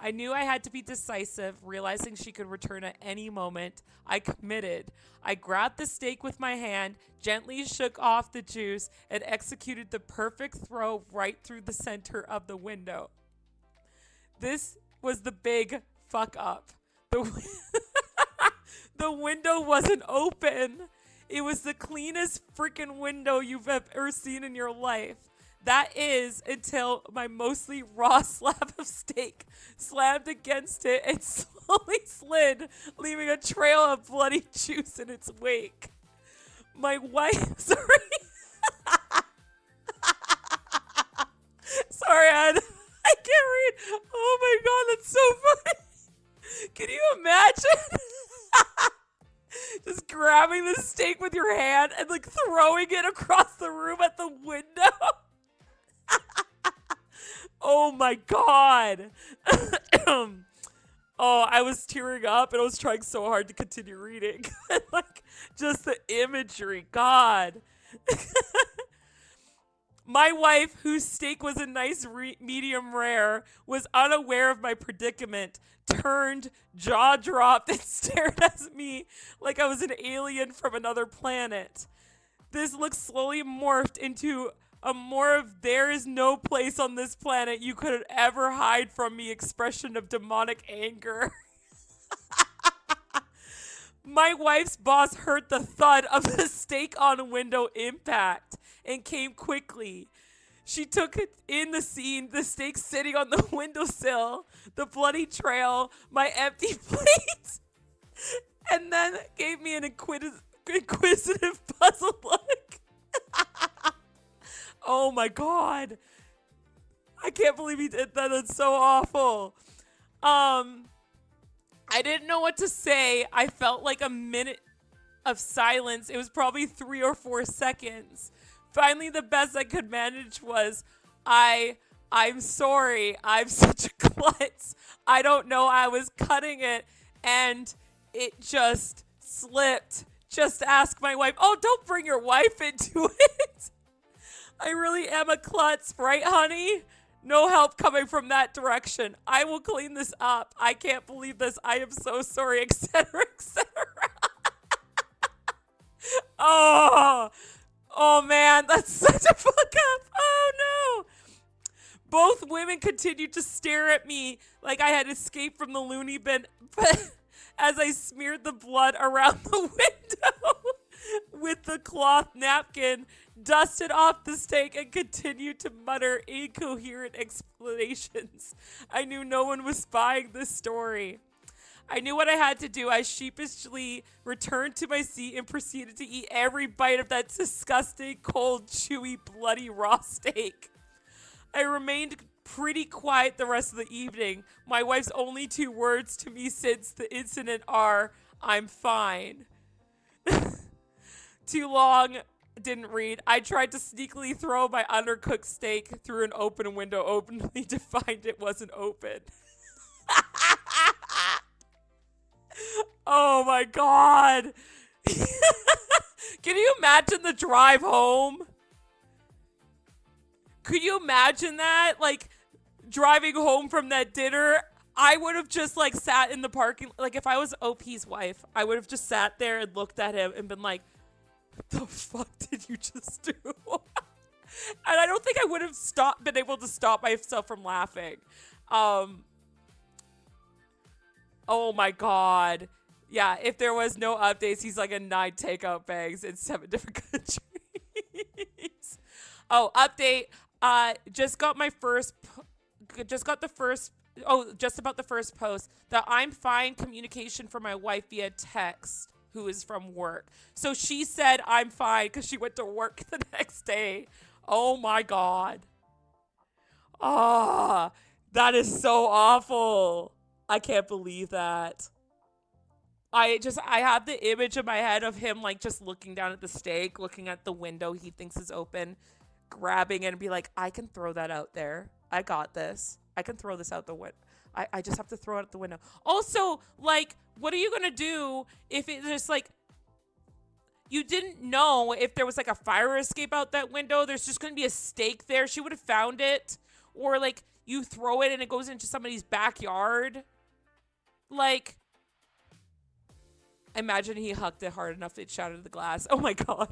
I knew I had to be decisive, realizing she could return at any moment. I committed. I grabbed the steak with my hand, gently shook off the juice, and executed the perfect throw right through the center of the window. This was the big fuck up. The window wasn't open. It was the cleanest freaking window you've ever seen in your life. That is until my mostly raw slab of steak slammed against it and slowly slid, leaving a trail of bloody juice in its wake. My wife, sorry. Sorry, I can't read. Oh my God, that's so funny. Can you imagine? Just grabbing the steak with your hand and like throwing it across the room at the window. Oh my God. Oh, I was tearing up and I was trying so hard to continue reading. Like, just the imagery. God. My wife, whose steak was a nice medium rare, was unaware of my predicament, turned, jaw dropped, and stared at me like I was an alien from another planet. This look slowly morphed into a more of "there is no place on this planet you could ever hide from me" expression of demonic anger. My wife's boss heard the thud of the steak on window impact and came quickly. She took in the scene, the steak sitting on the windowsill, the bloody trail, my empty plate, and then gave me an inquisitive, puzzled look. Oh my God. I can't believe he did that. That's so awful. I didn't know what to say. I felt like a minute of silence. It was probably 3 or 4 seconds. Finally, the best I could manage was, I'm sorry. I'm such a klutz. I don't know. I was cutting it and it just slipped. Just ask my wife. Oh, don't bring your wife into it. I really am a klutz, right, honey? No help coming from that direction. I will clean this up. I can't believe this. I am so sorry, etc., etc. Oh man, that's such a fuck up. Oh no. Both women continued to stare at me like I had escaped from the loony bin, but as I smeared the blood around the window with the cloth napkin, dusted off the steak, and continued to mutter incoherent explanations. I knew no one was spying this story. I knew what I had to do. I sheepishly returned to my seat and proceeded to eat every bite of that disgusting, cold, chewy, bloody raw steak. I remained pretty quiet the rest of the evening. My wife's only 2 words to me since the incident are, "I'm fine." Too long, didn't read. I tried to sneakily throw my undercooked steak through an open window, openly to find it wasn't open. Oh my God. Can you imagine the drive home? Could you imagine that? Like, driving home from that dinner, I would have just like sat in the parking, like if I was OP's wife, I would have just sat there and looked at him and been like, what the fuck did you just do? And I don't think I would have been able to stop myself from laughing. Oh my God. Yeah, if there was no updates, he's like in 9 takeout bags in 7 different countries. Oh, update. Just about the first post, that I'm fine communication from my wife via text, who is from work. So she said I'm fine because she went to work the next day. Oh my God. Ah, that is so awful. I can't believe that. I have the image in my head of him like just looking down at the steak, looking at the window he thinks is open, grabbing it and be like, I can throw that out there. I got this. I can throw this out the window. I just have to throw it out the window. Also, like, what are you going to do if it just, like, you didn't know if there was, like, a fire escape out that window? There's just going to be a stake there. She would have found it. Or, like, you throw it and it goes into somebody's backyard. Like, imagine he hucked it hard enough it shattered the glass. Oh, my God.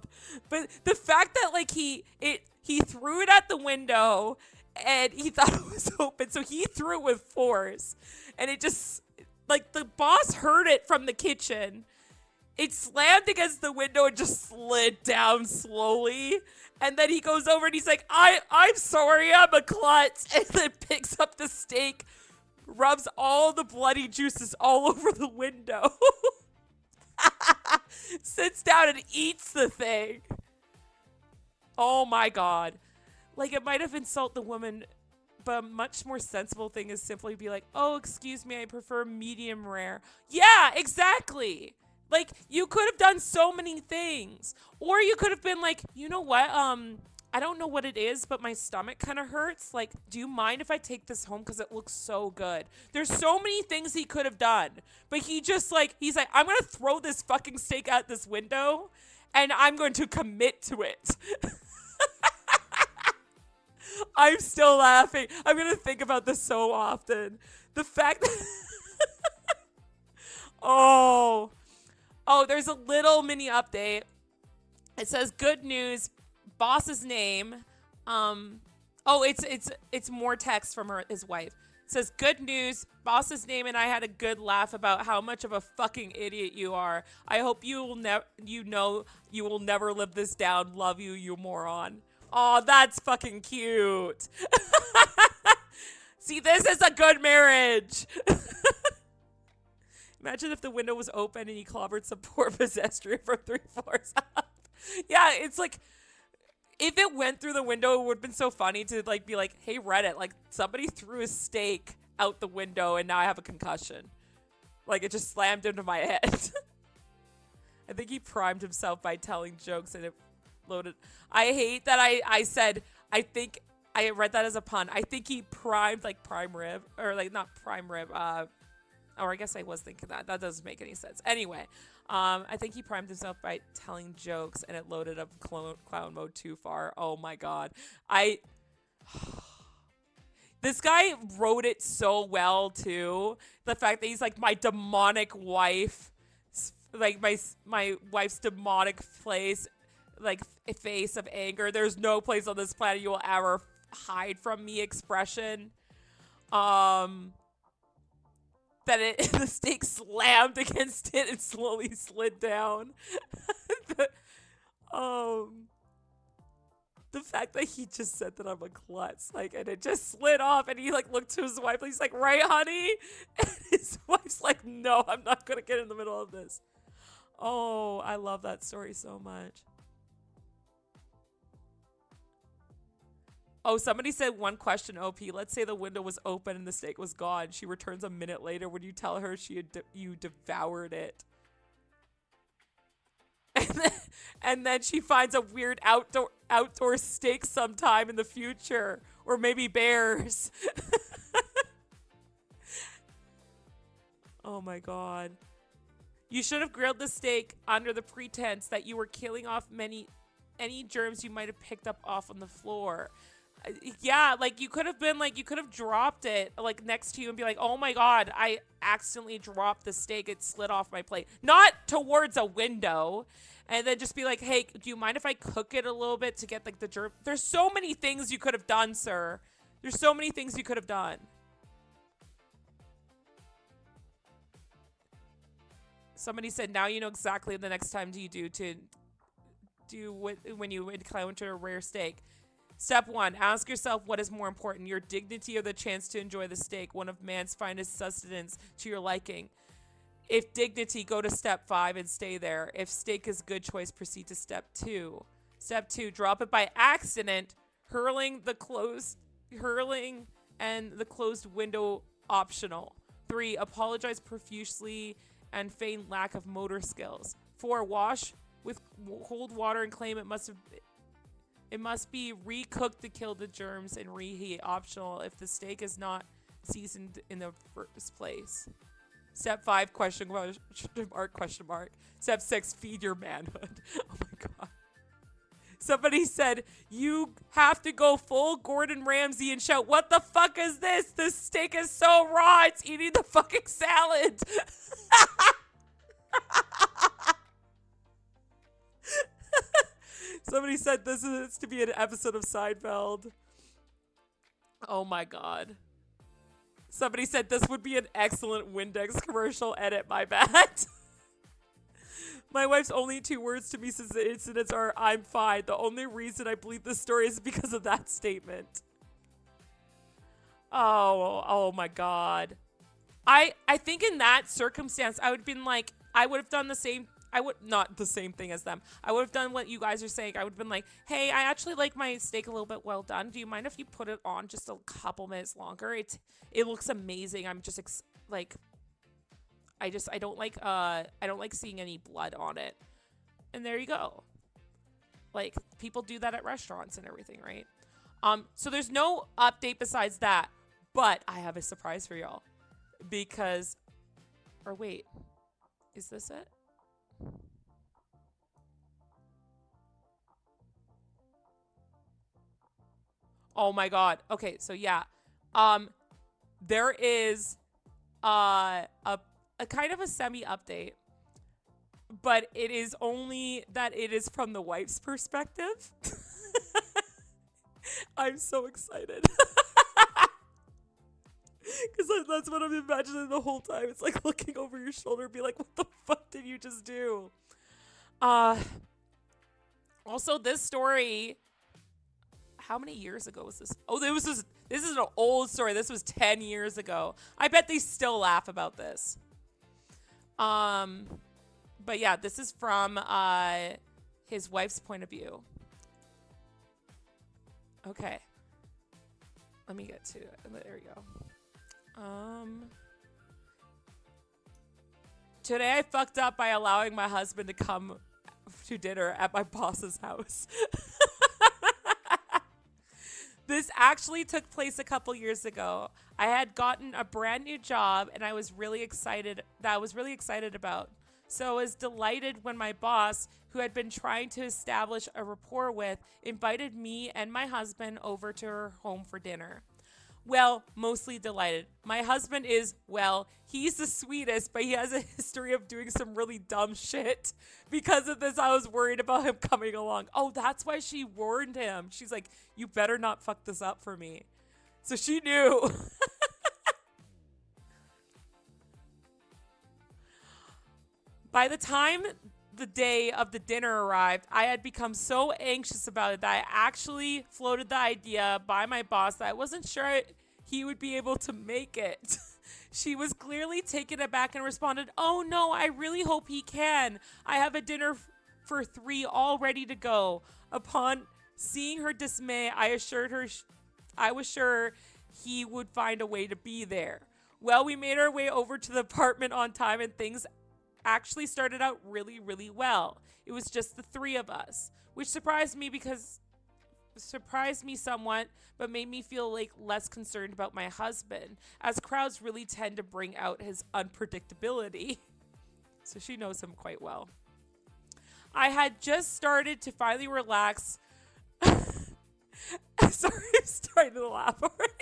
But the fact that, like, he threw it at the window and he thought it was open, so he threw it with force. And it just, like, the boss heard it from the kitchen. It slammed against the window and just slid down slowly. And then he goes over and he's like, I'm sorry, I'm a klutz. And then picks up the steak, rubs all the bloody juices all over the window. Sits down and eats the thing. Oh my God. Like, it might have insulted the woman, but a much more sensible thing is simply be like, oh, excuse me, I prefer medium rare. Yeah, exactly. Like, you could have done so many things. Or you could have been like, you know what? I don't know what it is, but my stomach kind of hurts. Like, do you mind if I take this home? Because it looks so good. There's so many things he could have done. But he's like, I'm going to throw this fucking steak out this window, and I'm going to commit to it. I'm still laughing. I'm going to think about this so often. The fact that... Oh, there's a little mini update. It says, good news, boss's name. It's more text from his wife. It says, good news, boss's name and I had a good laugh about how much of a fucking idiot you are. I hope you will never live this down. Love you, you moron. Oh, that's fucking cute. See, this is a good marriage. Imagine if the window was open and he clobbered some poor pedestrian from 3 floors up. Yeah, it's like, if it went through the window, it would have been so funny to, like, be like, hey, Reddit, like, somebody threw a steak out the window and now I have a concussion. Like, it just slammed into my head. I think he primed himself by telling jokes and it loaded. I hate that I said, I think, I read that as a pun. I think he primed, like, prime rib, or, like, not prime rib, or I guess I was thinking that. That doesn't make any sense. Anyway, I think he primed himself by telling jokes and it loaded up clown mode too far. Oh my God. This guy wrote it so well too. The fact that he's like, my demonic wife, like my wife's demonic face of anger. There's no place on this planet you will ever hide from me expression. That the steak slammed against it and slowly slid down. The fact that he just said that I'm a klutz, like, and it just slid off, and he like looked to his wife, and he's like, right, honey? And his wife's like, no, I'm not gonna get in the middle of this. Oh, I love that story so much. Oh, somebody said one question, OP. Let's say the window was open and the steak was gone. She returns a minute later. Would you tell her you devoured it? And then she finds a weird outdoor steak sometime in the future. Or maybe bears. Oh my God. You should have grilled the steak under the pretense that you were killing off any germs you might have picked up off on the floor. Yeah, like you could have dropped it like next to you and be like, oh my God, I accidentally dropped the steak. It slid off my plate. Not towards a window. And then just be like, hey, do you mind if I cook it a little bit to get like the germ? There's so many things you could have done, sir. There's so many things you could have done. Somebody said, now you know exactly the next time when you encounter a rare steak. Step 1, ask yourself what is more important, your dignity or the chance to enjoy the steak, one of man's finest sustenance to your liking. If dignity, go to step 5 and stay there. If steak is a good choice, proceed to step 2. Step 2, drop it by accident, hurling and the closed window optional. 3, apologize profusely and feign lack of motor skills. 4, wash with cold water and claim it must have It must be recooked to kill the germs and reheat, optional if the steak is not seasoned in the first place. Step 5, question mark, question mark. Step 6, feed your manhood. Oh my god. Somebody said, you have to go full Gordon Ramsay and shout, what the fuck is this? This steak is so raw, it's eating the fucking salad. Somebody said this is to be an episode of Seinfeld. Oh my god. Somebody said this would be an excellent Windex commercial. Edit, my bad. My wife's only 2 words to me since the incidents are, I'm fine. The only reason I believe this story is because of that statement. Oh my god. I think in that circumstance, I would have been like, I would have done the same. I would not the same thing as them. I would have done what you guys are saying. I would have been like, hey, I actually like my steak a little bit well done. Do you mind if you put it on just a couple minutes longer? It looks amazing. I'm just I don't like seeing any blood on it. And there you go. Like, people do that at restaurants and everything, right? So there's no update besides that, but I have a surprise for y'all. Because, or wait, is this it? Oh my god. Okay, so yeah. There is a kind of a semi update, but it is only that it is from the wife's perspective. I'm so excited. Because that's what I'm imagining the whole time. It's like looking over your shoulder and be like, what the fuck did you just do? Also, this story, how many years ago was this? Oh, this is an old story. This was 10 years ago. I bet they still laugh about this. But yeah, this is from his wife's point of view. Okay. Let me get to it. There you go. Today I fucked up by allowing my husband to come to dinner at my boss's house. This actually took place a couple years ago. I had gotten a brand new job and I was really excited about. So I was delighted when my boss, who had been trying to establish a rapport with, invited me and my husband over to her home for dinner. Well, mostly delighted. My husband is, well, he's the sweetest, but he has a history of doing some really dumb shit. Because of this, I was worried about him coming along. Oh, that's why she warned him. She's like, you better not fuck this up for me. So she knew. By the time the day of the dinner arrived, I had become so anxious about it that I actually floated the idea by my boss that I wasn't sure he would be able to make it. She was clearly taken aback and responded, oh no, I really hope he can. I have a dinner for 3 all ready to go. Upon seeing her dismay, I assured her I was sure he would find a way to be there. Well, we made our way over to the apartment on time and things actually started out really, really well. It was just the 3 of us, which surprised me somewhat, but made me feel like less concerned about my husband, as crowds really tend to bring out his unpredictability. So she knows him quite well. I had just started to finally relax. Sorry, I'm starting to laugh already.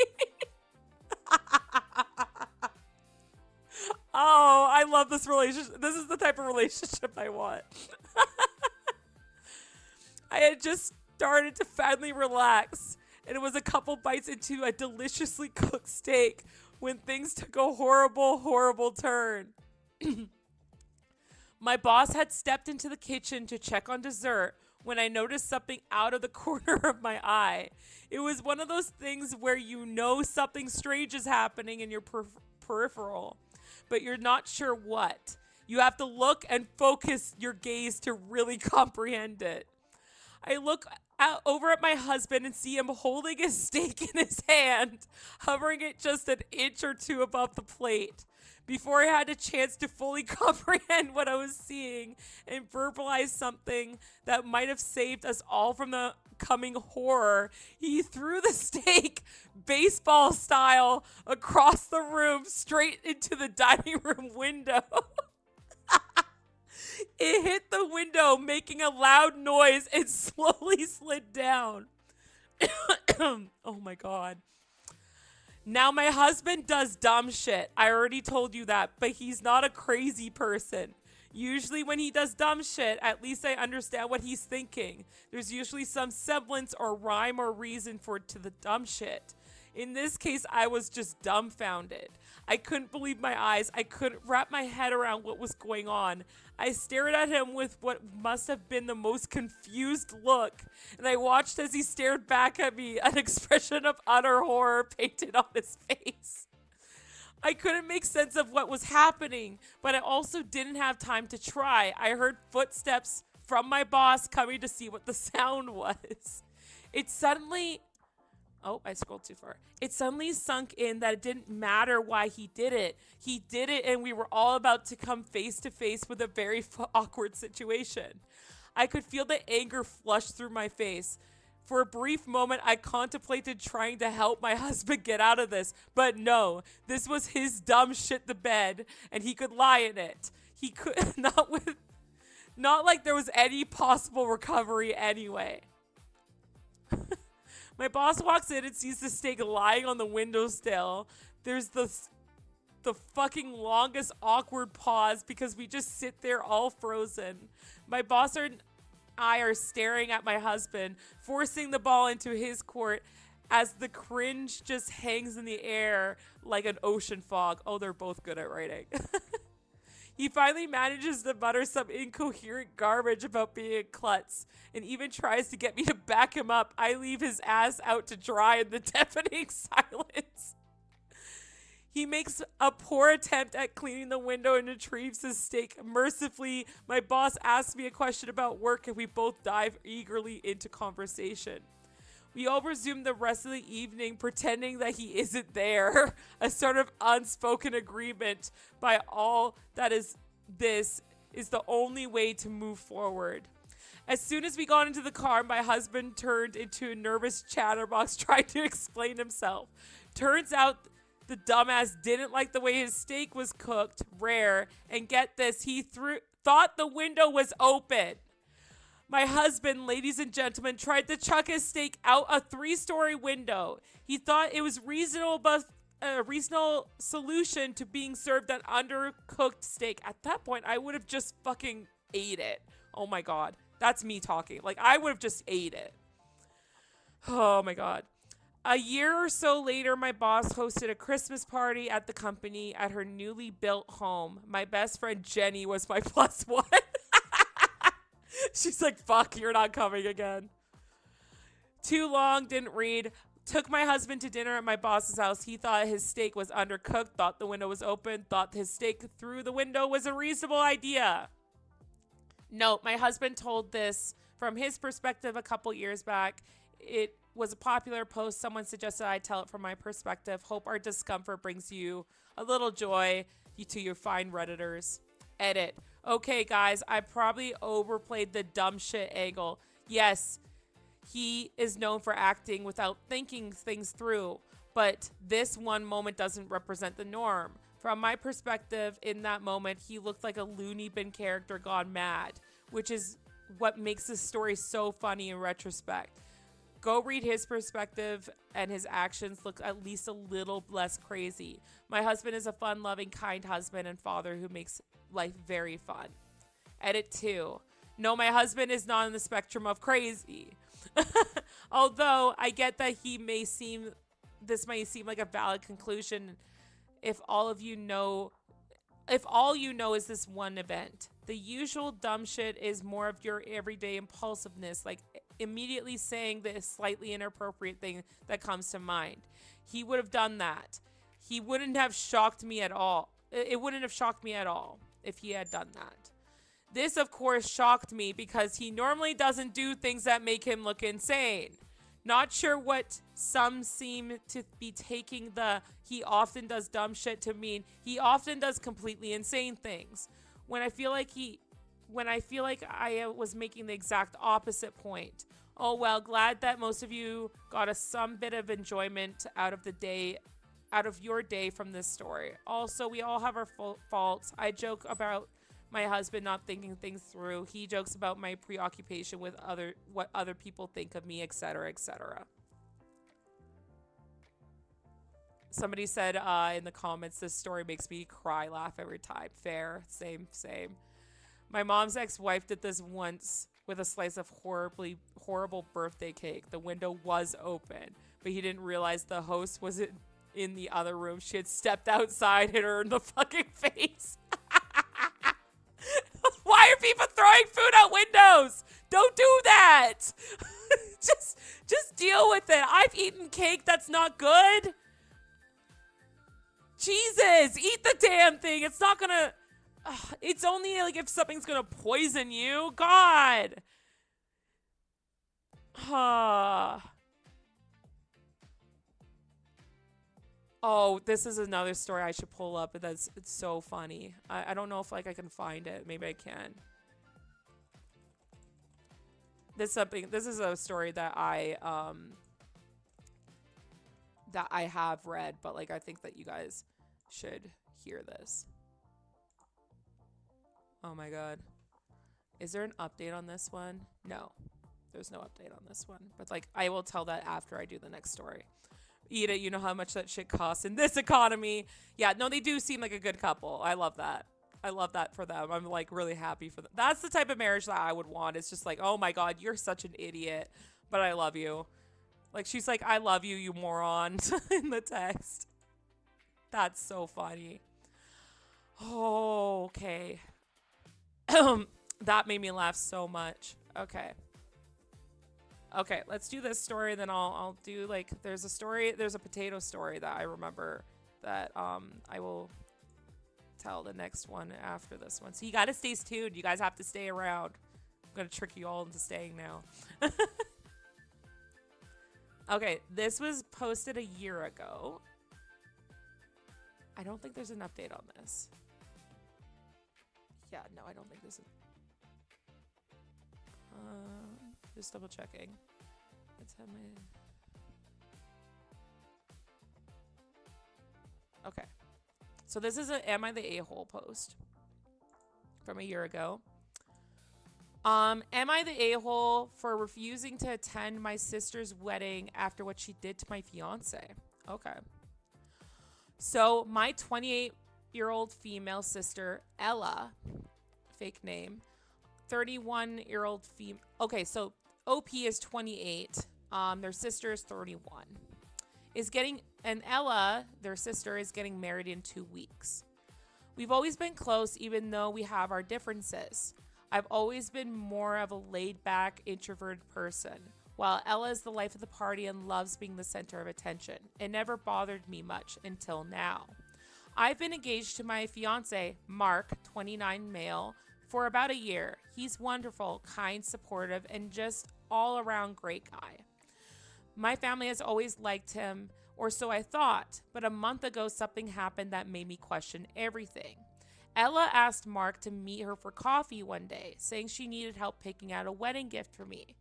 Oh, I love this relationship. This is the type of relationship I want. I had just started to finally relax, and it was a couple bites into a deliciously cooked steak when things took a horrible, horrible turn. My boss had stepped into the kitchen to check on dessert when I noticed something out of the corner of my eye. It was one of those things where you know something strange is happening in your peripheral, but you're not sure what. You have to look and focus your gaze to really comprehend it. I look over at my husband and see him holding his steak in his hand, hovering it just an inch or 2 above the plate. Before I had a chance to fully comprehend what I was seeing and verbalize something that might have saved us all from the upcoming horror, he threw the steak baseball style across the room straight into the dining room window. It hit the window, making a loud noise, and slowly slid down. Oh my God. Now, my husband does dumb shit. I already told you that, but he's not a crazy person. Usually when he does dumb shit, at least I understand what he's thinking. There's usually some semblance or rhyme or reason to the dumb shit. In this case, I was just dumbfounded. I couldn't believe my eyes. I couldn't wrap my head around what was going on. I stared at him with what must have been the most confused look, and I watched as he stared back at me, an expression of utter horror painted on his face. I couldn't make sense of what was happening, but I also didn't have time to try. I heard footsteps from my boss coming to see what the sound was. I scrolled too far. It suddenly sunk in that it didn't matter why he did it. He did it, and we were all about to come face to face with a very awkward situation. I could feel the anger flush through my face. For a brief moment, I contemplated trying to help my husband get out of this, but no, this was his dumb shit the bed, and he could lie in it. He could not like there was any possible recovery anyway. My boss walks in and sees the steak lying on the windowsill. There's the fucking longest awkward pause because we just sit there all frozen. My boss and I are staring at my husband, forcing the ball into his court as the cringe just hangs in the air like an ocean fog. Oh, they're both good at writing. He finally manages to mutter some incoherent garbage about being a klutz and even tries to get me to back him up. I leave his ass out to dry in the deafening silence. He makes a poor attempt at cleaning the window and retrieves his steak. Mercifully, my boss asks me a question about work and we both dive eagerly into conversation. We all resume the rest of the evening pretending that he isn't there, a sort of unspoken agreement by all that this is the only way to move forward. As soon as we got into the car, my husband turned into a nervous chatterbox trying to explain himself. Turns out the dumbass didn't like the way his steak was cooked, rare, and get this, he thought the window was open. My husband, ladies and gentlemen, tried to chuck his steak out a 3-story window. He thought it was a reasonable solution to being served an undercooked steak. At that point, I would have just fucking ate it. Oh my God. That's me talking. Like, I would have just ate it. Oh my God. A year or so later, my boss hosted a Christmas party at the company at her newly built home. My best friend Jenny was my plus one. She's like, fuck, you're not coming again. Too long, didn't read. Took my husband to dinner at my boss's house. He thought his steak was undercooked, thought the window was open, thought his steak through the window was a reasonable idea. Note, my husband told this from his perspective a couple years back. It was a popular post. Someone suggested I tell it from my perspective. Hope our discomfort brings you a little joy to your fine Redditors. Edit. Okay, guys, I probably overplayed the dumb shit angle. Yes, he is known for acting without thinking things through, but this one moment doesn't represent the norm. From my perspective, in that moment, he looked like a loony bin character gone mad, which is what makes this story so funny in retrospect. Go read his perspective, and his actions look at least a little less crazy. My husband is a fun-loving, kind husband and father who makes life very fun. Edit 2. No, my husband is not on the spectrum of crazy. Although I get that this may seem like a valid conclusion if all you know is this one event. The usual dumb shit is more of your everyday impulsiveness, like immediately saying the slightly inappropriate thing that comes to mind. He would have done that. He wouldn't have shocked me at all. It wouldn't have shocked me at all if he had done that. This, of course, shocked me because he normally doesn't do things that make him look insane. Not sure what some seem to be taking the he often does dumb shit to mean he often does completely insane things. When I feel like I was making the exact opposite point. Oh, well, glad that most of you got some bit of enjoyment out of the day, out of your day from this story. Also, we all have our faults. I joke about my husband not thinking things through. He jokes about my preoccupation with what other people think of me, etc., etc. Somebody said in the comments, this story makes me cry, laugh every time. Fair. Same, same. My mom's ex-wife did this once with a slice of horrible birthday cake. The window was open, but he didn't realize the host was in the other room. She had stepped outside, hit her in the fucking face. Why are people throwing food out windows? Don't do that. just deal with it. I've eaten cake that's not good. Jesus, eat the damn thing. It's not gonna... it's only like if something's gonna poison you. God. Oh, this is another story I should pull up. It's so funny. I don't know if like I can find it. Maybe I can. This is a story that I have read, but like I think that you guys should hear this. Oh my god. Is there an update on this one? No. There's no update on this one. But like I will tell that after I do the next story. Eat it, you know how much that shit costs in this economy. Yeah, no, they do seem like a good couple. I love that. I love that for them. I'm like really happy for them. That's the type of marriage that I would want. It's just like, oh my god, you're such an idiot, but I love you. Like she's like, I love you, you moron, in the text. That's so funny. Oh, okay. That made me laugh so much. Okay. Okay, let's do this story, then I'll do like there's a potato story that I remember that I will tell the next one after this one. So you gotta stay tuned. You guys have to stay around. I'm gonna trick you all into staying now. Okay, this was posted a year ago. I don't think there's an update on this. Yeah, no, I don't think there's a... just double checking. Let's have my... Okay. So this is a Am I the A-hole post from a year ago. Am I the a-hole for refusing to attend my sister's wedding after what she did to my fiance? Okay. So my 28-year-old female sister, Ella, fake name, 31-year-old female. Okay, so OP is 28. Their sister is 31. And Ella, their sister, is getting married in 2 weeks. We've always been close, even though we have our differences. I've always been more of a laid-back, introverted person, while Ella is the life of the party and loves being the center of attention. It never bothered me much until now. I've been engaged to my fiance, Mark, 29 male, for about a year. He's wonderful, kind, supportive, and just all-around great guy. My family has always liked him, or so I thought, but a month ago something happened that made me question everything. Ella asked Mark to meet her for coffee one day, saying she needed help picking out a wedding gift for me.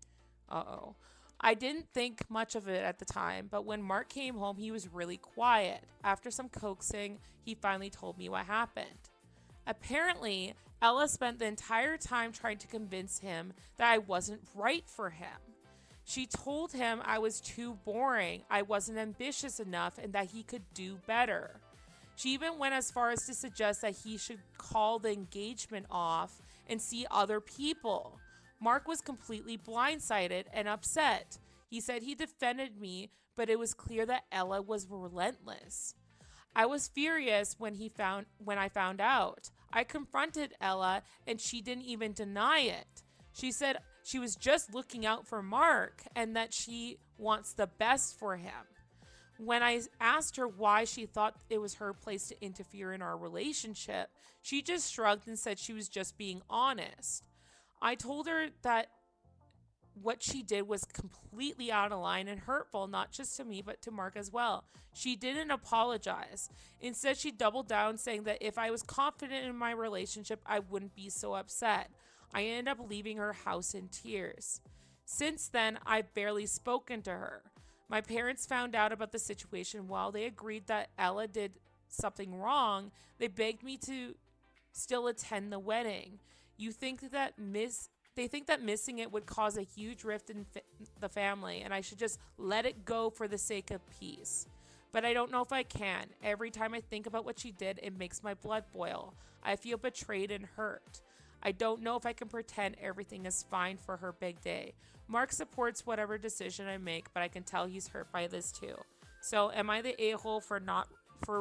Uh-oh. I didn't think much of it at the time, but when Mark came home, he was really quiet. After some coaxing, he finally told me what happened. Apparently, Ella spent the entire time trying to convince him that I wasn't right for him. She told him I was too boring, I wasn't ambitious enough, and that he could do better. She even went as far as to suggest that he should call the engagement off and see other people. Mark was completely blindsided and upset. He said he defended me, but it was clear that Ella was relentless. I was furious when I found out. I confronted Ella and she didn't even deny it. She said she was just looking out for Mark and that she wants the best for him. When I asked her why she thought it was her place to interfere in our relationship, she just shrugged and said she was just being honest. I told her that what she did was completely out of line and hurtful, not just to me, but to Mark as well. She didn't apologize. Instead, she doubled down, saying that if I was confident in my relationship, I wouldn't be so upset. I ended up leaving her house in tears. Since then, I've barely spoken to her. My parents found out about the situation. While they agreed that Ella did something wrong, they begged me to still attend the wedding. You think that they think that missing it would cause a huge rift in the family, and I should just let it go for the sake of peace. But I don't know if I can. Every time I think about what she did, it makes my blood boil. I feel betrayed and hurt. I don't know if I can pretend everything is fine for her big day. Mark supports whatever decision I make, but I can tell he's hurt by this too. So am I the a-hole for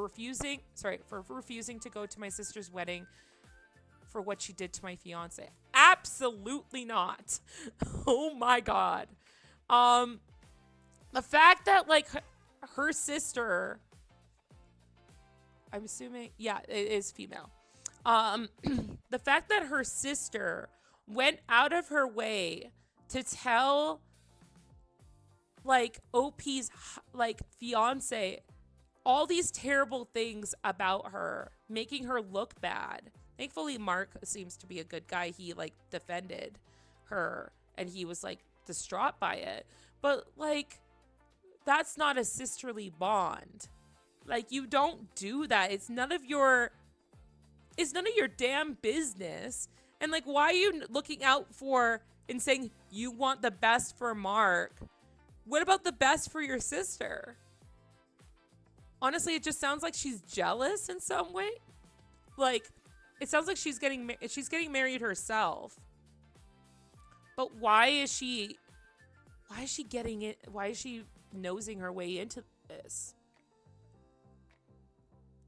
refusing to go to my sister's wedding for what she did to my fiance? Absolutely not. Oh my god. The fact that like her sister, I'm assuming, yeah, it is female. The fact that her sister went out of her way to tell like OP's like fiance all these terrible things about her, making her look bad. Thankfully, Mark seems to be a good guy. He like defended her and he was like distraught by it. But like, that's not a sisterly bond. Like, you don't do that. It's none of your damn business. And like, why are you looking out for and saying you want the best for Mark? What about the best for your sister? Honestly, it just sounds like she's jealous in some way. Like, it sounds like she's getting married herself. But why is she getting it? Why is she nosing her way into this?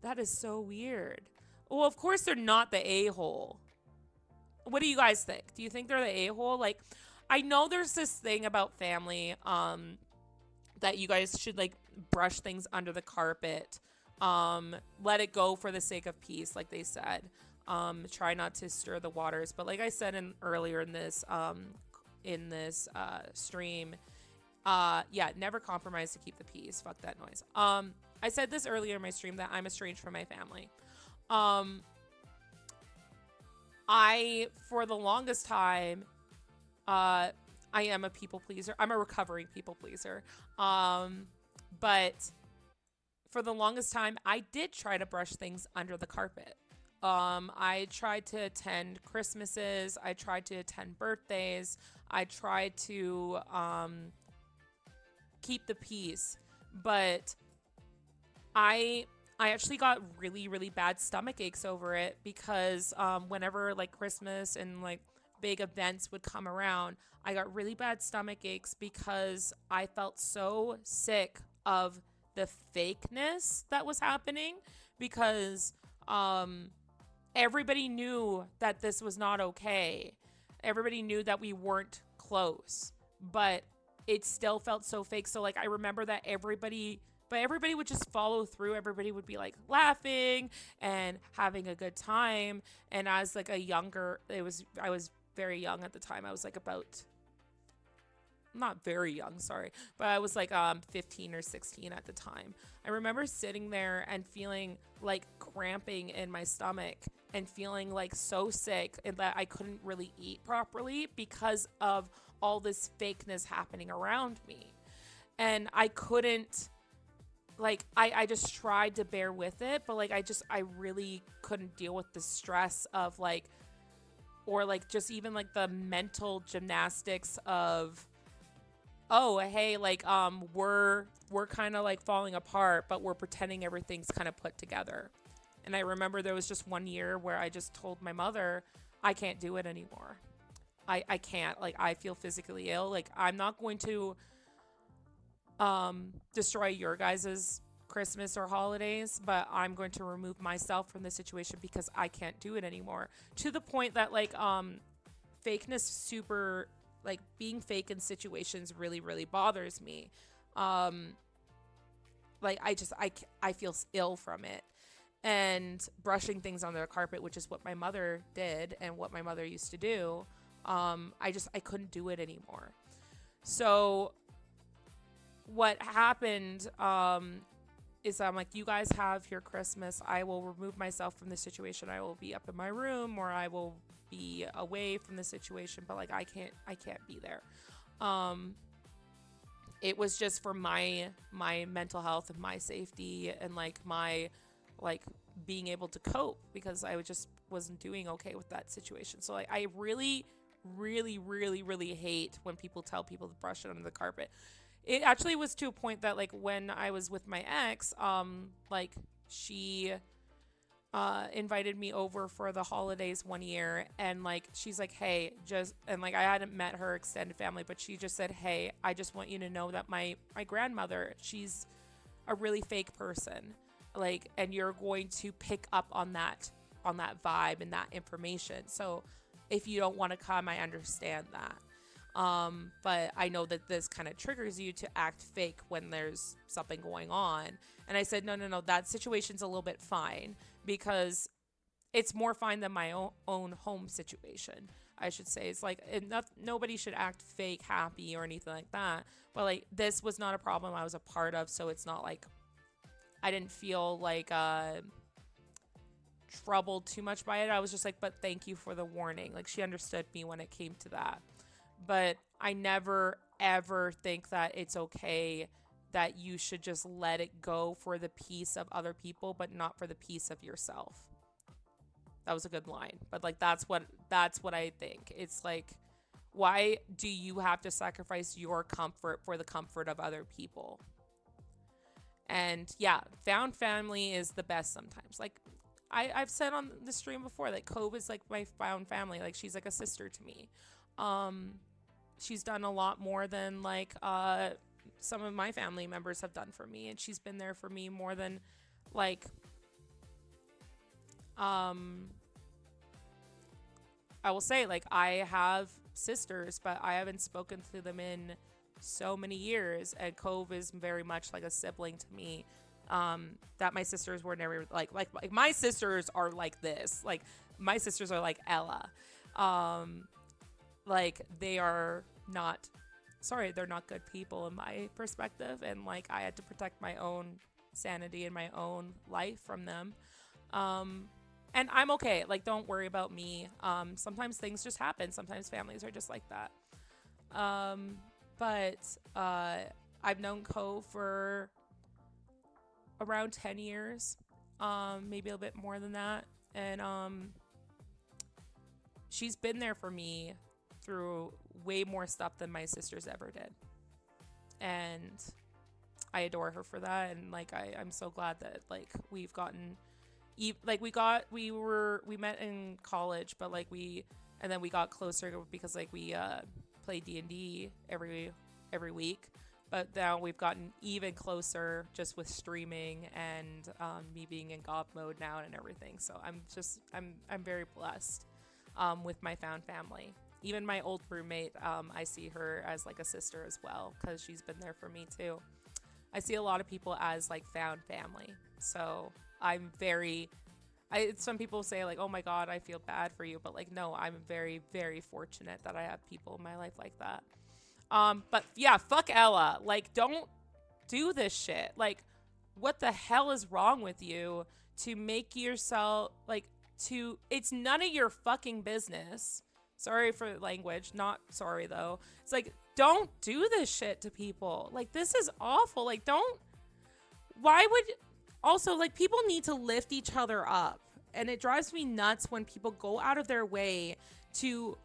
That is so weird. Well, of course they're not the a-hole. What do you guys think? Do you think they're the a-hole? Like, I know there's this thing about family that you guys should like brush things under the carpet. Let it go for the sake of peace, like they said. Try not to stir the waters. But like I said earlier in this stream, yeah, never compromise to keep the peace. Fuck that noise. I said this earlier in my stream that I'm estranged from my family. I, for the longest time, I am a people pleaser. I'm a recovering people pleaser. But for the longest time, I did try to brush things under the carpet. I tried to attend Christmases. I tried to attend birthdays. I tried to keep the peace. But I actually got really, really bad stomach aches over it because whenever like Christmas and like big events would come around, I got really bad stomach aches because I felt so sick of the fakeness that was happening because everybody knew that this was not okay. Everybody knew that we weren't close, but it still felt so fake. So like I remember that everybody would just follow through. Everybody would be like laughing and having a good time. And as like I was very young at the time. I was like not very young, sorry, but I was like 15 or 16 at the time. I remember sitting there and feeling like cramping in my stomach and feeling like so sick and that I couldn't really eat properly because of all this fakeness happening around me. And I couldn't, like, I just tried to bear with it, but like I really couldn't deal with the stress of like, or like just even like the mental gymnastics of, oh, hey, like we're kind of like falling apart, but we're pretending everything's kind of put together. And I remember there was just one year where I just told my mother, I can't do it anymore. I can't, like, I feel physically ill. Like, I'm not going to destroy your guys's Christmas or holidays, but I'm going to remove myself from the situation because I can't do it anymore. To the point that like fakeness super, like being fake in situations really, really bothers me. Like I feel ill from it. And brushing things on the carpet, which is what my mother did and what my mother used to do, I couldn't do it anymore. So what happened is I'm like, you guys have your Christmas. I will remove myself from the situation. I will be up in my room or I will be away from the situation, but like I can't be there. Um, it was just for my mental health and my safety and like my like being able to cope because I just wasn't doing okay with that situation. So like I really really hate when people tell people to brush it under the carpet. It actually was to a point that like when I was with my ex, like she invited me over for the holidays one year, and like she's like, hey, just, and like I hadn't met her extended family, but she just said, hey, I just want you to know that my grandmother, she's a really fake person, like, and you're going to pick up on that vibe and that information. So if you don't want to come, I understand that. But I know that this kind of triggers you to act fake when there's something going on. And I said, no, that situation's a little bit fine because it's more fine than my own home situation, I should say. It's like nobody should act fake happy or anything like that. But like this was not a problem I was a part of, so it's not like I didn't feel like troubled too much by it. I was just like, but thank you for the warning. Like she understood me when it came to that. But I never ever think that it's okay that you should just let it go for the peace of other people, but not for the peace of yourself. That was a good line. But like that's what I think. It's like, why do you have to sacrifice your comfort for the comfort of other people? And yeah, found family is the best sometimes. Like I've said on the stream before, like Cove is like my found family. Like she's like a sister to me. Um, she's done a lot more than like some of my family members have done for me, and she's been there for me more than like um I will say, like, I have sisters, but I haven't spoken to them in so many years, and Cove is very much like a sibling to me. That my sisters were never like my sisters are like this. Like my sisters are like Ella. Um, like they are not sorry, they're not good people in my perspective, and like I had to protect my own sanity and my own life from them. Um, and I'm okay. Like, don't worry about me. Sometimes things just happen. Sometimes families are just like that. Um, but I've known Ko for around 10 years, maybe a bit more than that. And she's been there for me through way more stuff than my sisters ever did. And I adore her for that. And like, I'm so glad that like we've gotten like we met in college, but like and then we got closer because like we play D&D every week, but now we've gotten even closer just with streaming and me being in goth mode now and everything. So I'm very blessed with my found family. Even my old roommate, I see her as like a sister as well because she's been there for me too. I see a lot of people as like found family. So I'm some people say like, oh my God, I feel bad for you. But like, no, I'm very, very fortunate that I have people in my life like that. But yeah, fuck Ella. Like, don't do this shit. Like, what the hell is wrong with you to make yourself it's none of your fucking business. Sorry for language. Not sorry though. It's like, don't do this shit to people. Like, this is awful. Like, why would, also, like, people need to lift each other up. And it drives me nuts when people go out of their way to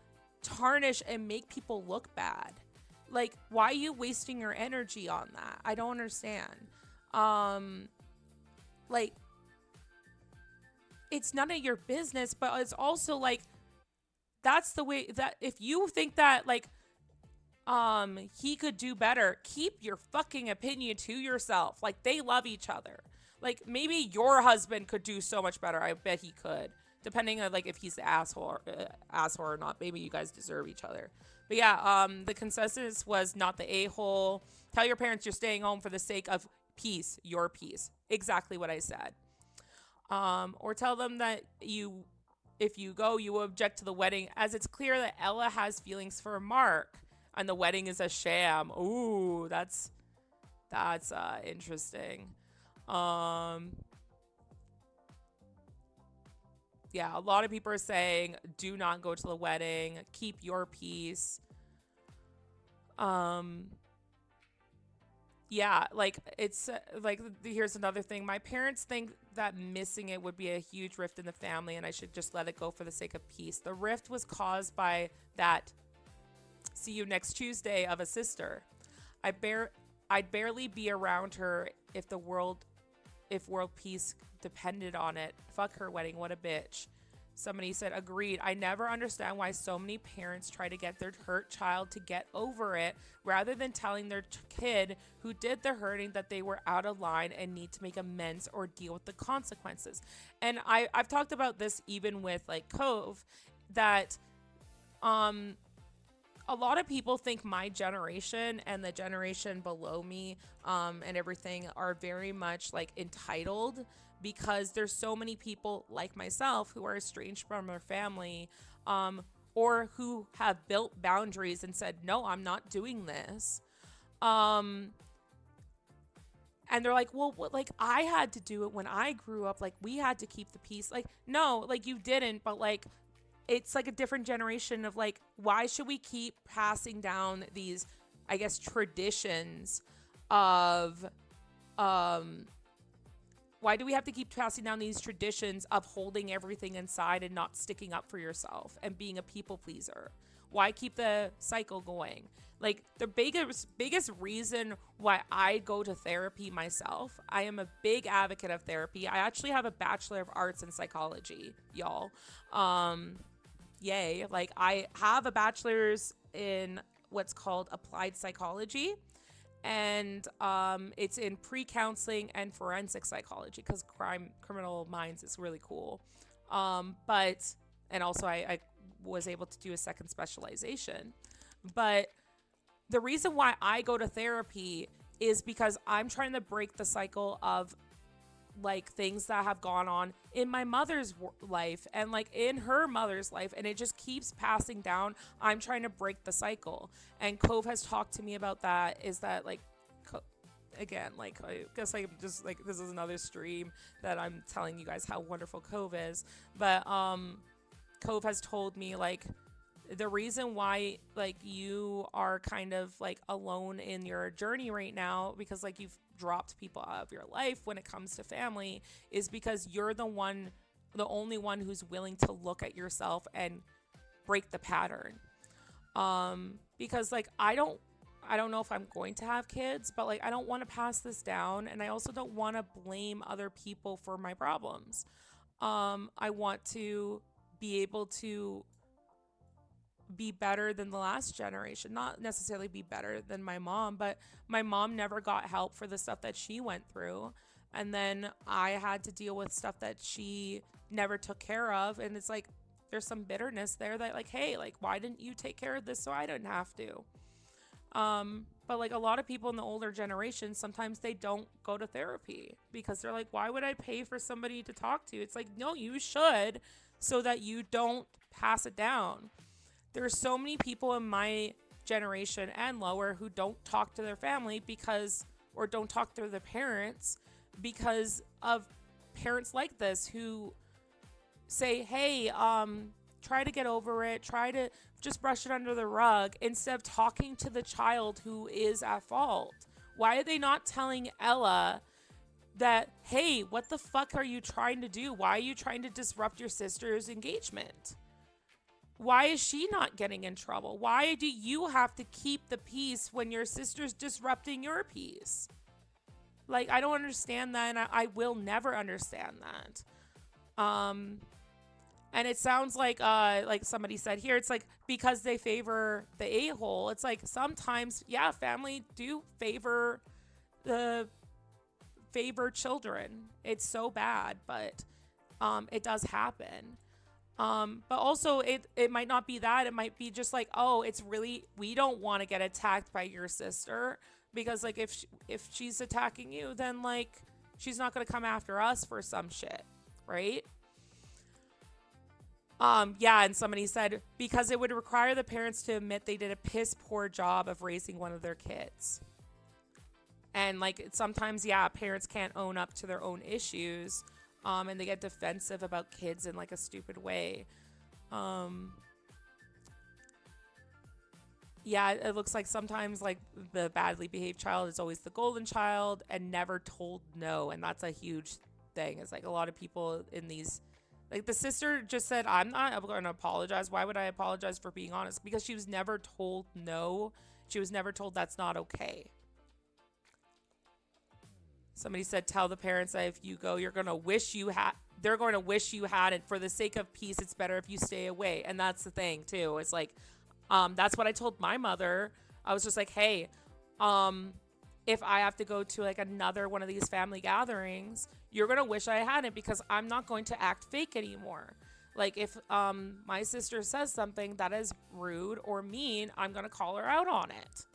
tarnish and make people look bad. Like, why are you wasting your energy on that? I don't understand. Like, it's none of your business, but it's also like, that's the way that if you think that like he could do better, keep your fucking opinion to yourself. Like, they love each other. Like, maybe your husband could do so much better. I bet he could, depending on like if he's the asshole or not. Maybe you guys deserve each other. But yeah, the consensus was not the a-hole. Tell your parents you're staying home for the sake of peace, your peace. Exactly what I said. Or tell them that if you go, you will object to the wedding, as it's clear that Ella has feelings for Mark, and the wedding is a sham. Ooh, that's interesting. Yeah, a lot of people are saying do not go to the wedding, keep your peace. Um, yeah, like it's like here's another thing. My parents think that missing it would be a huge rift in the family and I should just let it go for the sake of peace. The rift was caused by that see you next Tuesday of a sister. I bear I'd barely be around her if world peace depended on it. Fuck her wedding, what a bitch. Somebody said, agreed. I never understand why so many parents try to get their hurt child to get over it rather than telling their kid who did the hurting that they were out of line and need to make amends or deal with the consequences. And I've talked about this even with like Cove, that um a lot of people think my generation and the generation below me and everything are very much like entitled because there's so many people like myself who are estranged from their family or who have built boundaries and said, no, I'm not doing this. And they're like, well, like I had to do it when I grew up. Like we had to keep the peace. Like, no, like you didn't, but like it's like a different generation of like, why should we keep passing down these, I guess, traditions of, why do we have to keep passing down these traditions of holding everything inside and not sticking up for yourself and being a people pleaser? Why keep the cycle going? Like the biggest reason why I go to therapy myself, I am a big advocate of therapy. I actually have a Bachelor of Arts in Psychology, y'all. Yay. Like I have a bachelor's in what's called applied psychology, and it's in pre-counseling and forensic psychology because criminal minds is really cool. But and also I was able to do a second specialization. But the reason why I go to therapy is because I'm trying to break the cycle of like things that have gone on in my mother's life and like in her mother's life, and it just keeps passing down. I'm trying to break the cycle, and Cove has talked to me about that. Is that like again, like I guess I'm just like, this is another stream that I'm telling you guys how wonderful Cove is, but Cove has told me like the reason why like you are kind of like alone in your journey right now, because like you've dropped people out of your life when it comes to family, is because you're the only one who's willing to look at yourself and break the pattern. Because like I don't know if I'm going to have kids, but like I don't want to pass this down, and I also don't want to blame other people for my problems. I want to be able to be better than the last generation, not necessarily be better than my mom, but my mom never got help for the stuff that she went through, and then I had to deal with stuff that she never took care of, and it's like there's some bitterness there that like, hey, like why didn't you take care of this so I didn't have to? But like a lot of people in the older generation, sometimes they don't go to therapy because they're like, why would I pay for somebody to talk to? It's like, no, you should, so that you don't pass it down. There's so many people in my generation and lower who don't talk to their family or don't talk to their parents because of parents like this who say, hey, try to get over it, try to just brush it under the rug instead of talking to the child who is at fault. Why are they not telling Ella that, hey, what the fuck are you trying to do? Why are you trying to disrupt your sister's engagement? Why is she not getting in trouble? Why do you have to keep the peace when your sister's disrupting your peace? Like, I don't understand that, and I will never understand that. And it sounds like somebody said here, it's like because they favor the a-hole. It's like sometimes, yeah, family do favor children. It's so bad, but it does happen. But also it might not be that. It might be just like, oh, it's really, we don't want to get attacked by your sister because like if she's attacking you, then like she's not going to come after us for some shit, right? Yeah, and somebody said because it would require the parents to admit they did a piss poor job of raising one of their kids. And like sometimes, yeah, parents can't own up to their own issues. And they get defensive about kids in like a stupid way. Yeah, it looks like sometimes like the badly behaved child is always the golden child and never told no, and that's a huge thing. It's like a lot of people in these, like the sister just said, "I'm not going to apologize. Why would I apologize for being honest?" Because she was never told no. She was never told that's not okay. Somebody said, "Tell the parents that if you go, you're going to wish you had." They're going to wish you had it. For the sake of peace, it's better if you stay away. And that's the thing too. It's like, that's what I told my mother. I was just like, hey, um, if I have to go to like another one of these family gatherings, you're gonna wish I hadn't because I'm not going to act fake anymore. Like if my sister says something that is rude or mean, I'm gonna call her out on it.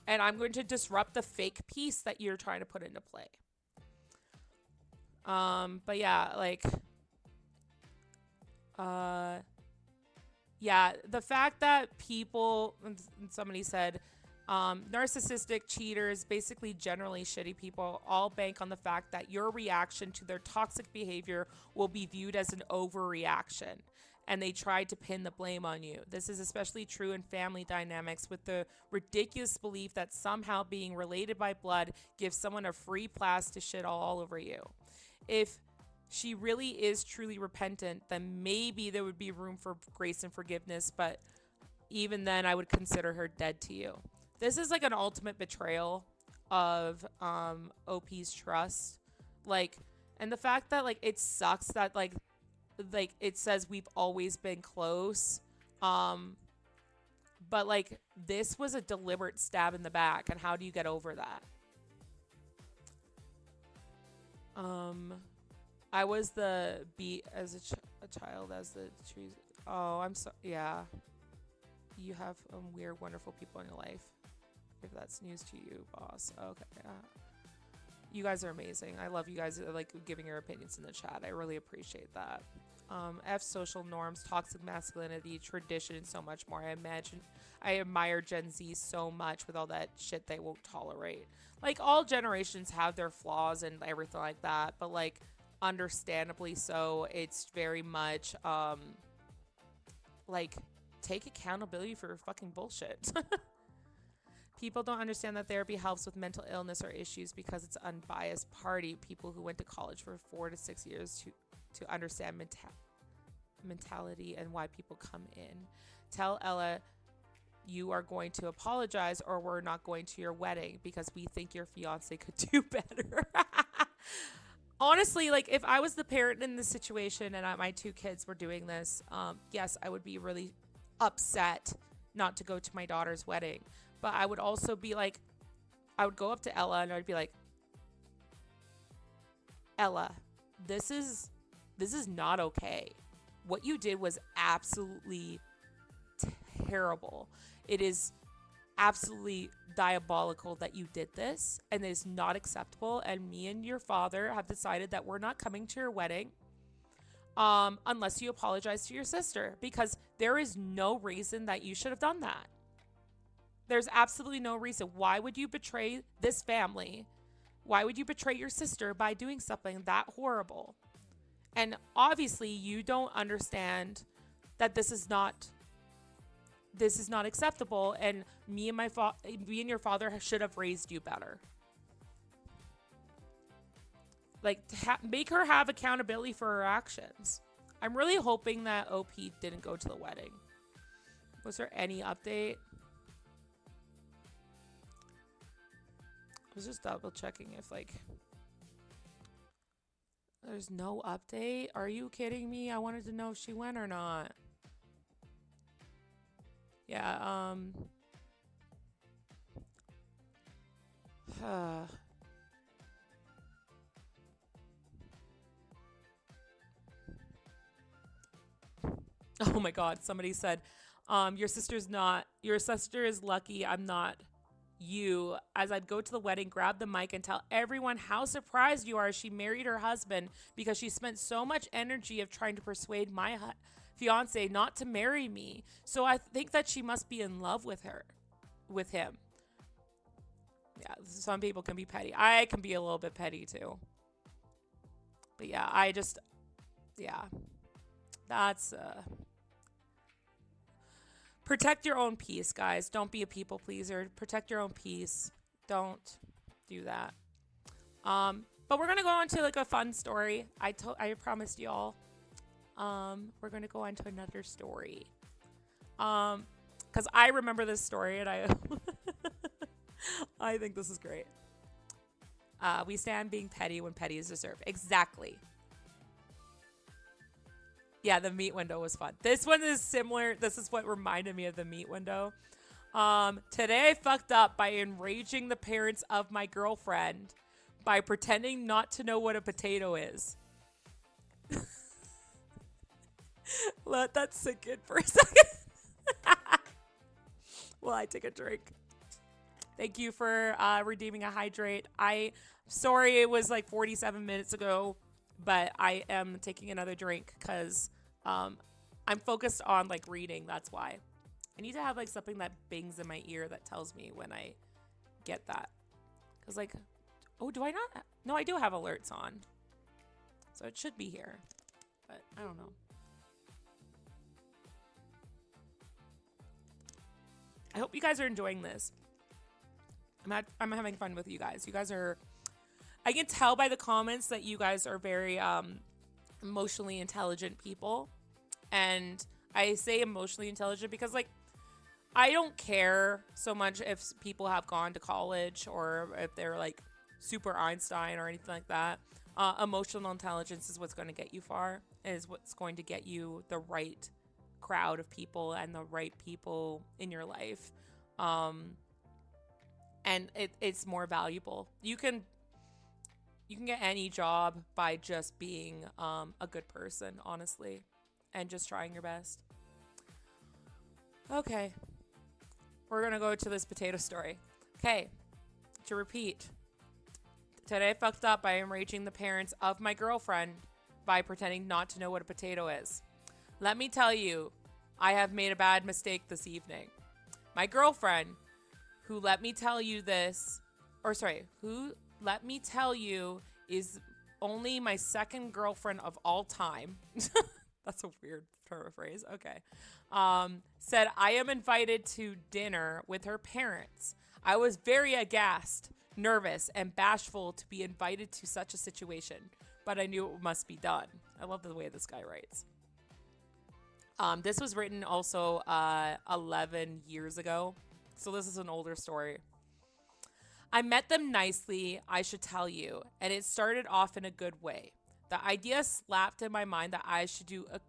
And I'm going to disrupt the fake peace that you're trying to put into play. But yeah, like uh yeah, the fact that people, somebody said, narcissistic cheaters, basically generally shitty people, all bank on the fact that your reaction to their toxic behavior will be viewed as an overreaction. And they try to pin the blame on you. This is especially true in family dynamics with the ridiculous belief that somehow being related by blood gives someone a free pass to shit all over you. If she really is truly repentant, then maybe there would be room for grace and forgiveness, but even then I would consider her dead to you. This is like an ultimate betrayal of OP's trust. Like, and the fact that like it sucks that like it says we've always been close. But like this was a deliberate stab in the back, and how do you get over that? Um I was the beat as a child as the trees. Oh, I'm so yeah. You have weird, wonderful people in your life. If that's news to you, boss. Okay. You guys are amazing. I love you guys like giving your opinions in the chat. I really appreciate that. F social norms, toxic masculinity, tradition, and so much more. I admire Gen Z so much with all that shit they won't tolerate. Like all generations have their flaws and everything like that, but like understandably so, it's very much like take accountability for your fucking bullshit. People don't understand that therapy helps with mental illness or issues because it's an unbiased party. People who went to college for 4 to 6 years to understand mentality and why people come in. Tell Ella you are going to apologize or we're not going to your wedding because we think your fiance could do better. Honestly, like if I was the parent in this situation and my two kids were doing this, yes, I would be really upset not to go to my daughter's wedding. But I would also be like, I would go up to Ella and I'd be like, Ella, this is not okay. What you did was absolutely terrible. It is absolutely diabolical that you did this, and it is not acceptable. And me and your father have decided that we're not coming to your wedding unless you apologize to your sister, because there is no reason that you should have done that. There's absolutely no reason. Why would you betray this family? Why would you betray your sister by doing something that horrible? And obviously you don't understand that this is not acceptable, and me and your father should have raised you better. Like, make her have accountability for her actions. I'm really hoping that OP didn't go to the wedding. Was there any update? I was just double checking if like there's no update. Are you kidding me? I wanted to know if she went or not. Yeah, oh my god, somebody said, your sister is lucky I'm not you, as I'd go to the wedding, grab the mic, and tell everyone how surprised you are she married her husband because she spent so much energy of trying to persuade my fiance not to marry me. So I think that she must be in love with him. Yeah, some people can be petty. I can be a little bit petty too. But yeah, yeah, that's Protect your own peace, guys. Don't be a people pleaser. Protect your own peace. Don't do that. But we're gonna go on to like a fun story. I promised y'all. We're gonna go on to another story. Because I remember this story and I I think this is great. We stand being petty when petty is deserved. Exactly. Yeah, the meat window was fun. This one is similar. This is what reminded me of the meat window. Today I fucked up by enraging the parents of my girlfriend by pretending not to know what a potato is. Let that sink in for a second. Well, I take a drink. Thank you for redeeming a hydrate. Sorry it was like 47 minutes ago, but I am taking another drink because I'm focused on like reading. That's why. I need to have like something that bings in my ear that tells me when I get that. Because like, oh, do I not? No, I do have alerts on. So it should be here, but I don't know. I hope you guys are enjoying this. I'm having fun with you guys. You guys are, I can tell by the comments that you guys are very emotionally intelligent people. And I say emotionally intelligent because like, I don't care so much if people have gone to college or if they're like super Einstein or anything like that. Emotional intelligence is what's going to get you far, is what's going to get you the right crowd of people and the right people in your life. And it's more valuable. You can get any job by just being a good person, honestly, and just trying your best. Okay. We're going to go to this potato story. Okay. To repeat. Today I fucked up by enraging the parents of my girlfriend by pretending not to know what a potato is. Let me tell you, I have made a bad mistake this evening. My girlfriend, who let me tell you is only my second girlfriend of all time. That's a weird turn of phrase. Okay. Said I am invited to dinner with her parents. I was very aghast, nervous, and bashful to be invited to such a situation, but I knew it must be done. I love the way this guy writes. This was written also 11 years ago, so this is an older story. I met them nicely, I should tell you, and it started off in a good way. The idea slapped in my mind that I should do a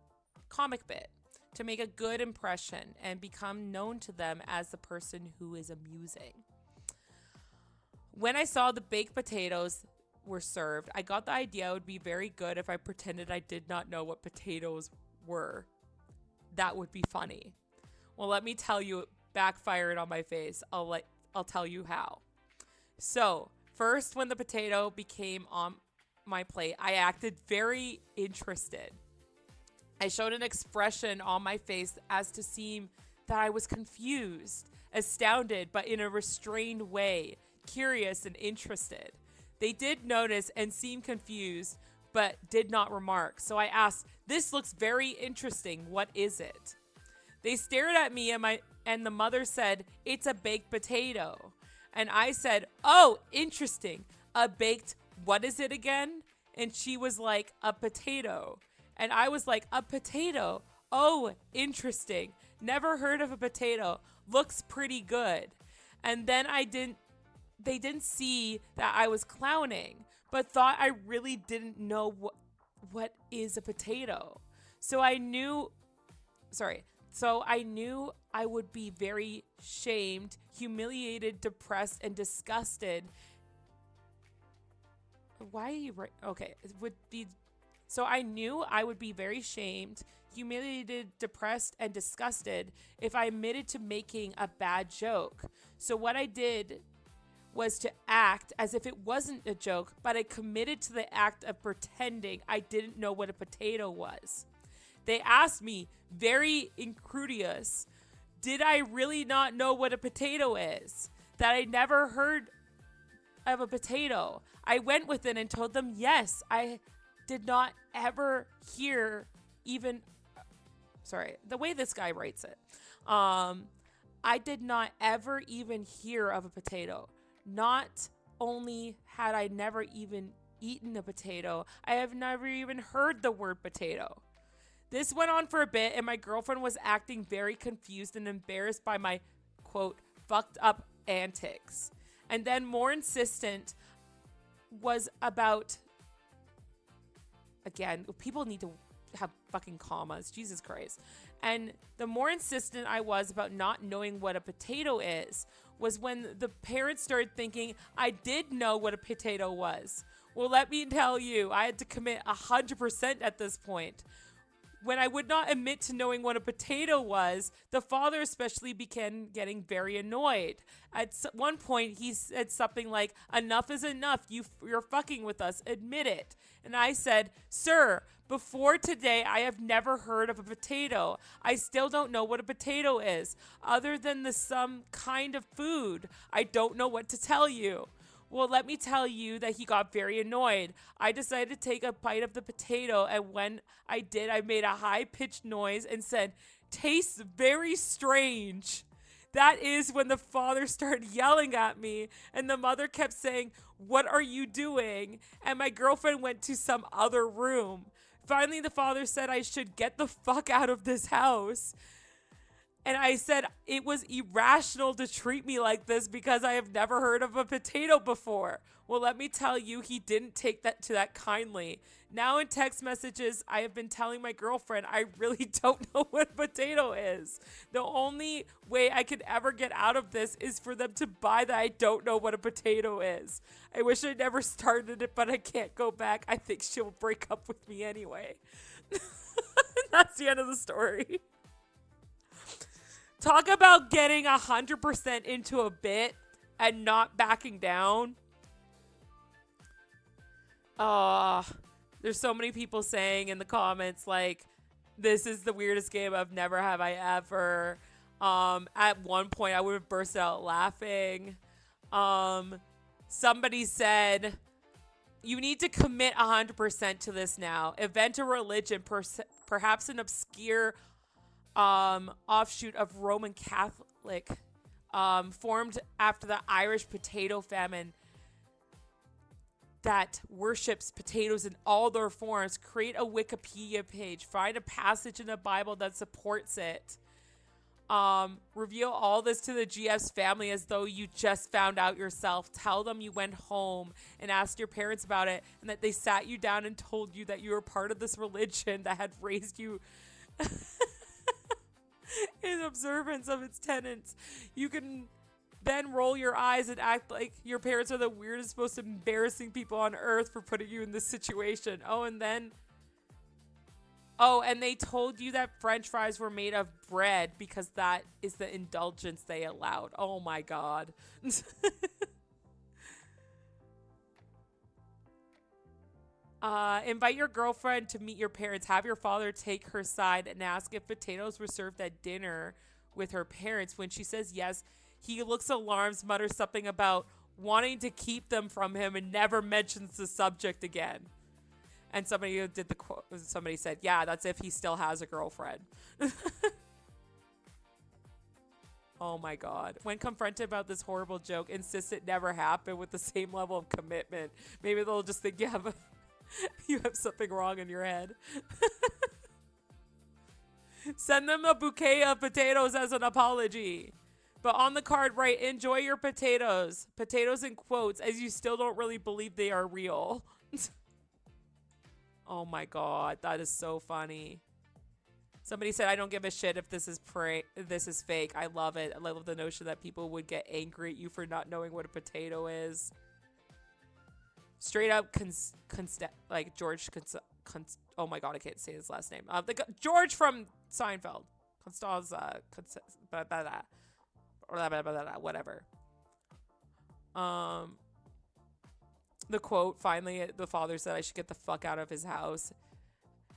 comic bit to make a good impression and become known to them as the person who is amusing. When I saw the baked potatoes were served, I got the idea it would be very good if I pretended I did not know what potatoes were. That would be funny. Well, let me tell you, it backfired on my face. I'll tell you how. So, first, when the potato became on my plate, I acted very interested. I showed an expression on my face as to seem that I was confused, astounded, but in a restrained way, curious and interested. They did notice and seemed confused, but did not remark. So I asked, "This looks very interesting. What is it?" They stared at me and the mother said, "It's a baked potato." And I said, "Oh, interesting. A baked, what is it again?" And she was like, "A potato." And I was like, "A potato? Oh, interesting. Never heard of a potato. Looks pretty good." And then they didn't see that I was clowning, but thought I really didn't know what is a potato. So I knew I would be very shamed, humiliated, depressed, and disgusted. Why are you right? Okay, it would be. So I knew I would be very shamed, humiliated, depressed, and disgusted if I admitted to making a bad joke. So what I did was to act as if it wasn't a joke, but I committed to the act of pretending I didn't know what a potato was. They asked me, very incredulous, did I really not know what a potato is? That I never heard of a potato. I went with it and told them, yes, I did not ever hear even sorry, the way this guy writes it. I did not ever even hear of a potato. Not only had I never even eaten a potato, I have never even heard the word potato. This went on for a bit, and my girlfriend was acting very confused and embarrassed by my, quote, fucked up antics. And then more insistent was about, again, people need to have fucking commas, Jesus Christ. And the more insistent I was about not knowing what a potato is, was when the parents started thinking I did know what a potato was. Well, let me tell you, I had to commit 100% at this point. When I would not admit to knowing what a potato was, the father especially began getting very annoyed. At one point, he said something like, "Enough is enough. You're fucking with us. Admit it." And I said, "Sir, before today, I have never heard of a potato. I still don't know what a potato is. Other than some kind of food, I don't know what to tell you." Well, let me tell you that he got very annoyed. I decided to take a bite of the potato, and when I did, I made a high-pitched noise and said, "Tastes very strange." That is when the father started yelling at me, and the mother kept saying, "What are you doing?" And my girlfriend went to some other room. Finally, the father said I should get the fuck out of this house. And I said it was irrational to treat me like this because I have never heard of a potato before. Well, let me tell you, he didn't take that kindly. Now in text messages, I have been telling my girlfriend I really don't know what a potato is. The only way I could ever get out of this is for them to buy that I don't know what a potato is. I wish I never started it, but I can't go back. I think she'll break up with me anyway. That's the end of the story. Talk about getting 100% into a bit and not backing down. There's so many people saying in the comments, like, this is the weirdest game I've never have I ever. At one point, I would have burst out laughing. Somebody said, you need to commit 100% to this now. Invent a religion, perhaps an obscure offshoot of Roman Catholic, formed after the Irish potato famine that worships potatoes in all their forms. Create a Wikipedia page. Find a passage in the Bible that supports it. Reveal all this to the GF's family as though you just found out yourself. Tell them you went home and asked your parents about it, and that they sat you down and told you that you were part of this religion that had raised you in observance of its tenets. You can then roll your eyes and act like your parents are the weirdest, most embarrassing people on earth for putting you in this situation. And they told you that French fries were made of bread because that is the indulgence they allowed. Oh my God. Invite your girlfriend to meet your parents. Have your father take her side and ask if potatoes were served at dinner with her parents. When she says yes, he looks alarmed, mutters something about wanting to keep them from him, and never mentions the subject again. And somebody did the quote. Somebody said, "Yeah, that's if he still has a girlfriend." Oh my God. When confronted about this horrible joke, insist it never happened with the same level of commitment. Maybe they'll just think you have something wrong in your head. Send them a bouquet of potatoes as an apology. But on the card, write, "Enjoy your potatoes." Potatoes in quotes, as you still don't really believe they are real. Oh my God, that is so funny. Somebody said, "I don't give a shit if this is fake." I love it. I love the notion that people would get angry at you for not knowing what a potato is. Straight up, like George, oh my God, I can't say his last name. George from Seinfeld. Whatever. The quote, finally, the father said I should get the fuck out of his house.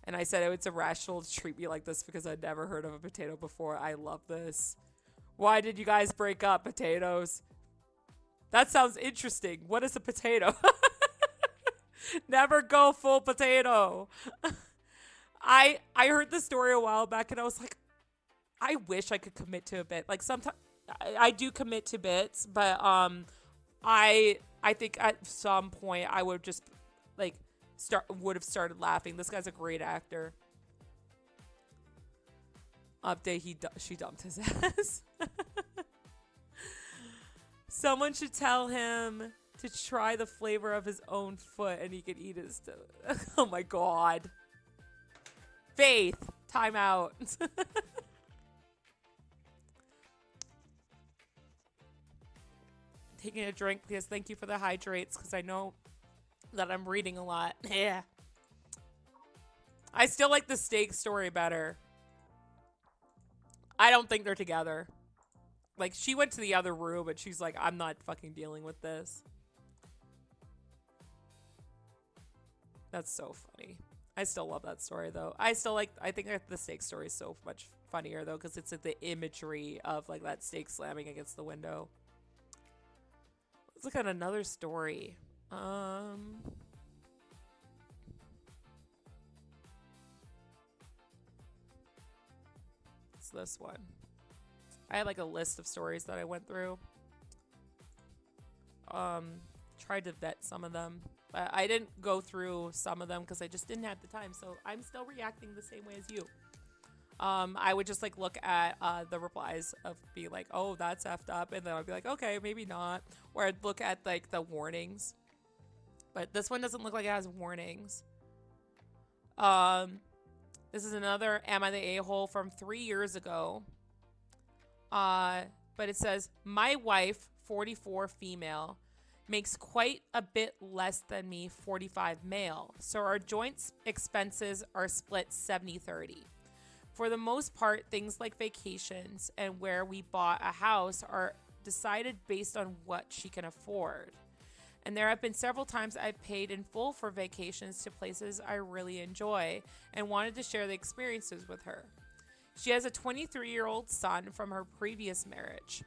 And I said, it's irrational to treat me like this because I'd never heard of a potato before. I love this. Why did you guys break up, potatoes? That sounds interesting. What is a potato? Never go full potato. I heard the story a while back and I was like, I wish I could commit to a bit. Like sometimes I do commit to bits, but I think at some point I would just like would have started laughing. This guy's a great actor. Update: she dumped his ass. Someone should tell him to try the flavor of his own foot and he could eat his. Oh my god. Faith, time out. Taking a drink because thank you for the hydrates because I know that I'm reading a lot. Yeah. I still like the steak story better. I don't think they're together. Like, she went to the other room and she's like, I'm not fucking dealing with this. That's so funny. I still love that story, though. I think the steak story is so much funnier, though, because it's like the imagery of, like, that steak slamming against the window. Let's look at another story. It's this one. I had like a list of stories that I went through. Tried to vet some of them, but I didn't go through some of them because I just didn't have the time. So I'm still reacting the same way as you. I would just like look at the replies of being like, oh, that's effed up, and then I'd be like, okay, maybe not. Or I'd look at like the warnings, but this one doesn't look like it has warnings. This is another Am I the A-hole from 3 years ago. But it says, my wife, 44 female, makes quite a bit less than me, 45 male. So our joint expenses are split 70-30. For the most part, things like vacations and where we bought a house are decided based on what she can afford. And there have been several times I've paid in full for vacations to places I really enjoy and wanted to share the experiences with her. She has a 23-year-old son from her previous marriage.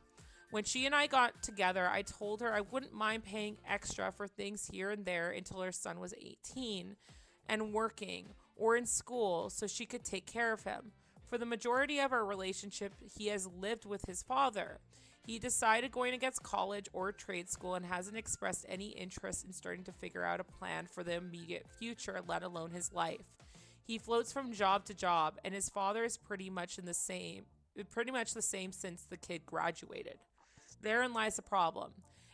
When she and I got together, I told her I wouldn't mind paying extra for things here and there until her son was 18 and working or in school so she could take care of him. For the majority of our relationship, he has lived with his father. He decided going against college or trade school and hasn't expressed any interest in starting to figure out a plan for the immediate future, let alone his life. He floats from job to job, and his father is pretty much the same since the kid graduated. Therein lies the problem.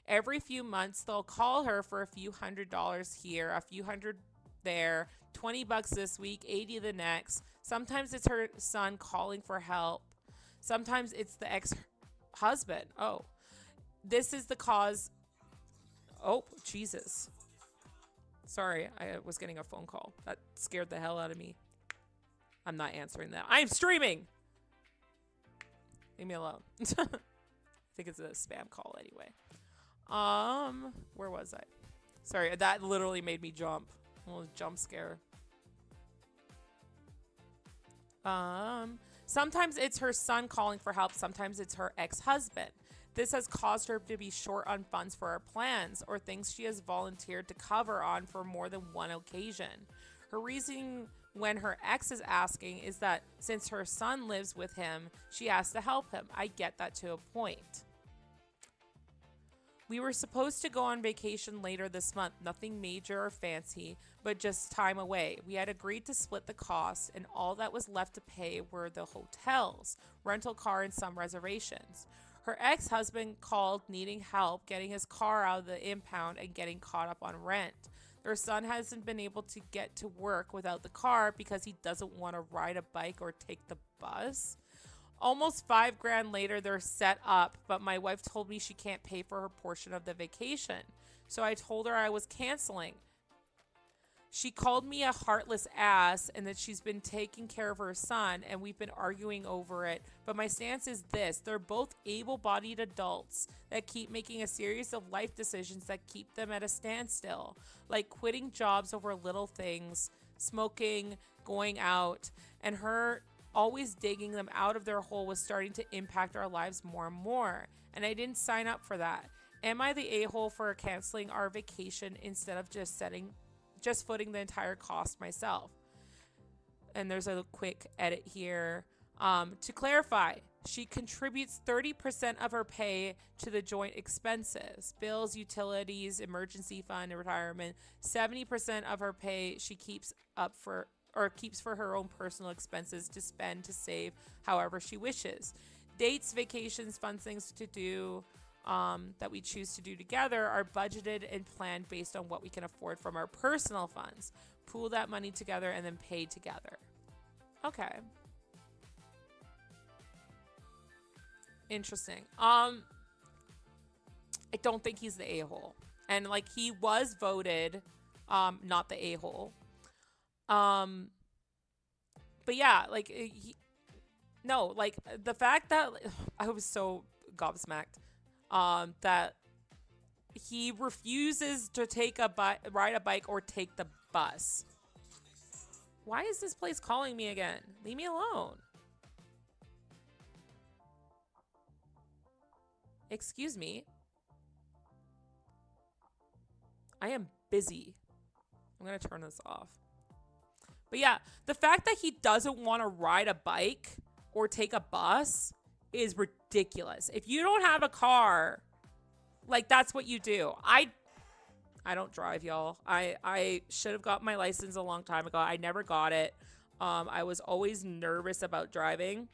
Every few months, they'll call her for a few $100s here, a few hundred there, $20 this week, 80 the next. Sometimes it's her son calling for help. Sometimes it's the ex-husband. Oh, this is the cause. Oh, Jesus. Sorry, I was getting a phone call. That scared the hell out of me. I'm not answering that. I'm streaming! Leave me alone. I think it's a spam call anyway. Where was I? Sorry, that literally made me jump. A little jump scare. Sometimes it's her son calling for help. Sometimes it's her ex-husband. This has caused her to be short on funds for her plans or things she has volunteered to cover on for more than one occasion. Her reasoning when her ex is asking is that since her son lives with him, she has to help him. I get that to a point. We were supposed to go on vacation later this month, nothing major or fancy, but just time away. We had agreed to split the cost, and all that was left to pay were the hotels, rental car, and some reservations. Her ex-husband called needing help getting his car out of the impound and getting caught up on rent. Their son hasn't been able to get to work without the car because he doesn't want to ride a bike or take the bus. Almost $5,000 later, they're set up, but my wife told me she can't pay for her portion of the vacation. So I told her I was canceling. She called me a heartless ass and that she's been taking care of her son and we've been arguing over it. But my stance is this. They're both able-bodied adults that keep making a series of life decisions that keep them at a standstill. Like quitting jobs over little things, smoking, going out, and her always digging them out of their hole was starting to impact our lives more and more. And I didn't sign up for that. Am I the a-hole for canceling our vacation instead of just footing the entire cost myself? and there's a quick edit here. To clarify, she contributes 30% of her pay to the joint expenses, bills, utilities, emergency fund, and retirement. 70% of her pay she keeps up for or keeps for her own personal expenses to spend to save however she wishes. Dates, vacations, fun things to do that we choose to do together are budgeted and planned based on what we can afford from our personal funds. Pool that money together and then pay together. Okay. Interesting. I don't think he's the a-hole. And like he was voted not the a-hole. But yeah, like no, like the fact that I was so gobsmacked that he refuses to take ride a bike or take the bus. Why is this place calling me again? Leave me alone. Excuse me. I am busy. I'm going to turn this off. But yeah, the fact that he doesn't want to ride a bike or take a bus is ridiculous. If you don't have a car, like that's what you do. I don't drive, y'all. I should have got my license a long time ago. I never got it. I was always nervous about driving.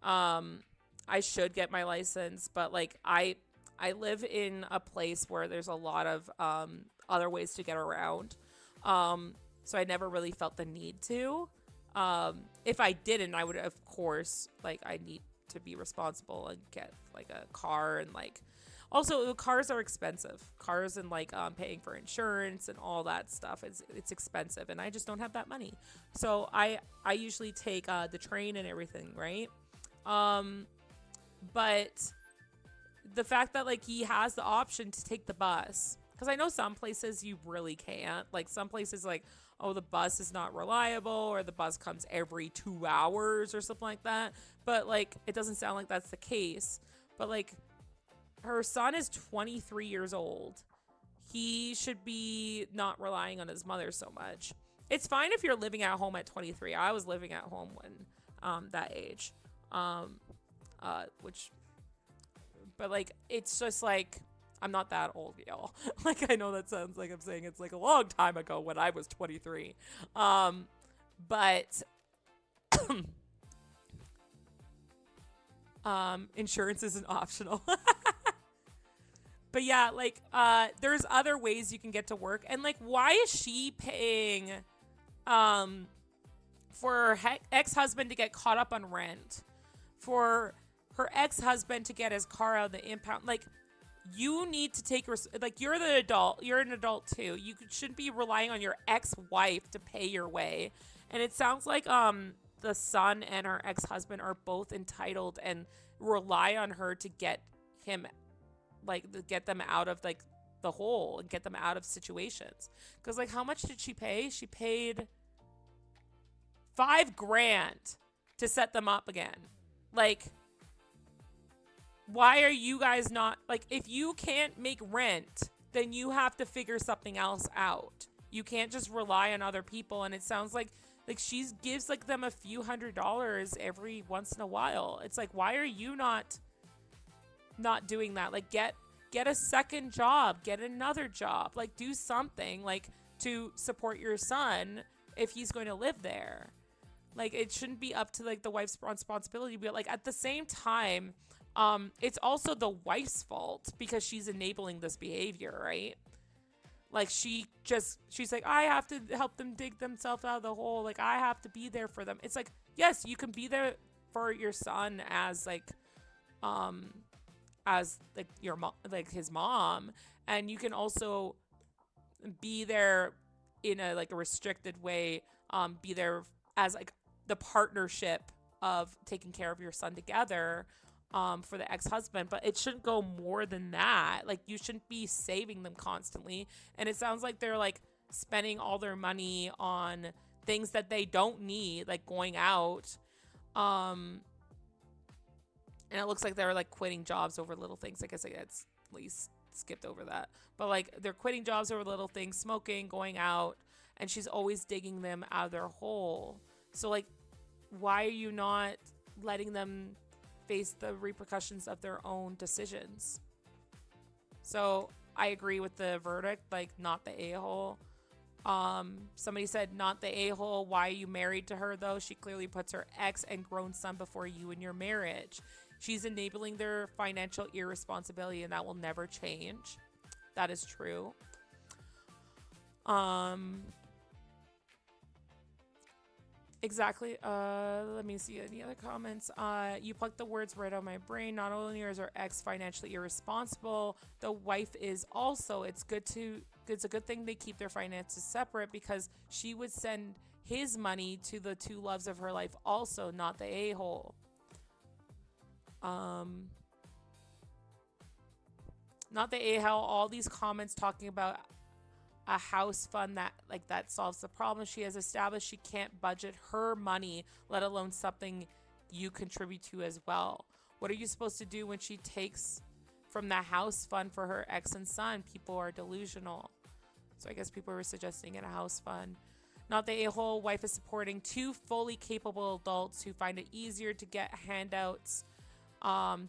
I should get my license, but like I live in a place where there's a lot of other ways to get around. So I never really felt the need to. If I didn't, I would, of course, like I need to be responsible and get like a car and like also cars are expensive. Cars and like paying for insurance and all that stuff it's expensive, and I just don't have that money. So I usually take the train and everything, right? But the fact that like he has the option to take the bus, because I know some places you really can't. Like some places like, oh, the bus is not reliable or the bus comes every 2 hours or something like that. But like it doesn't sound like that's the case. But like her son is 23 years old. He should be not relying on his mother so much. It's fine if you're living at home at 23. I was living at home when that age. But like it's just like I'm not that old, y'all. Like I know that sounds like I'm saying it's like a long time ago when I was 23. But insurance isn't optional. But yeah, like there's other ways you can get to work, and like why is she paying for her ex-husband to get caught up on rent, for her ex-husband to get his car out of the impound? Like you need to take like you're the adult, you're an adult too. You shouldn't be relying on your ex-wife to pay your way. And it sounds like the son and her ex-husband are both entitled and rely on her to get him, like get them out of like the hole and get them out of situations. Because like how much did she pay? She paid $5,000 to set them up again. Like why are you guys not, like, if you can't make rent, then you have to figure something else out. You can't just rely on other people. And it sounds like she gives like them a few $100s every once in a while. It's like, why are you not doing that? Like get a second job, get another job, like do something like to support your son if he's going to live there. Like it shouldn't be up to like the wife's responsibility, but like at the same time, it's also the wife's fault because she's enabling this behavior, right? Like she's like, I have to help them dig themselves out of the hole. Like I have to be there for them. It's like, yes, you can be there for your son as like your mom, like his mom, and you can also be there in a like a restricted way, be there as like the partnership of taking care of your son together. For the ex-husband, but it shouldn't go more than that. Like you shouldn't be saving them constantly. And it sounds like they're like spending all their money on things that they don't need, like going out. And it looks like they're like quitting jobs over little things. I guess at least skipped over that. But like they're quitting jobs over little things, smoking, going out, and she's always digging them out of their hole. So, like, why are you not letting them face the repercussions of their own decisions? So, I agree with the verdict, like, not the a-hole. Somebody said, not the a-hole. Why are you married to her, though? She clearly puts her ex and grown son before you in your marriage. She's enabling their financial irresponsibility, and that will never change. That is true. Exactly. Let me see any other comments. You plucked the words right out of my brain. Not only is her ex financially irresponsible, the wife is also. It's a good thing they keep their finances separate, because she would send his money to the two loves of her life also, not the a-hole. Not the a-hole. All these comments talking about a house fund that solves the problem she has established. She can't budget her money, let alone something you contribute to as well. What are you supposed to do when she takes from the house fund for her ex and son? People are delusional. So I guess people were suggesting in a house fund. Not the a-hole. Wife is supporting two fully capable adults who find it easier to get handouts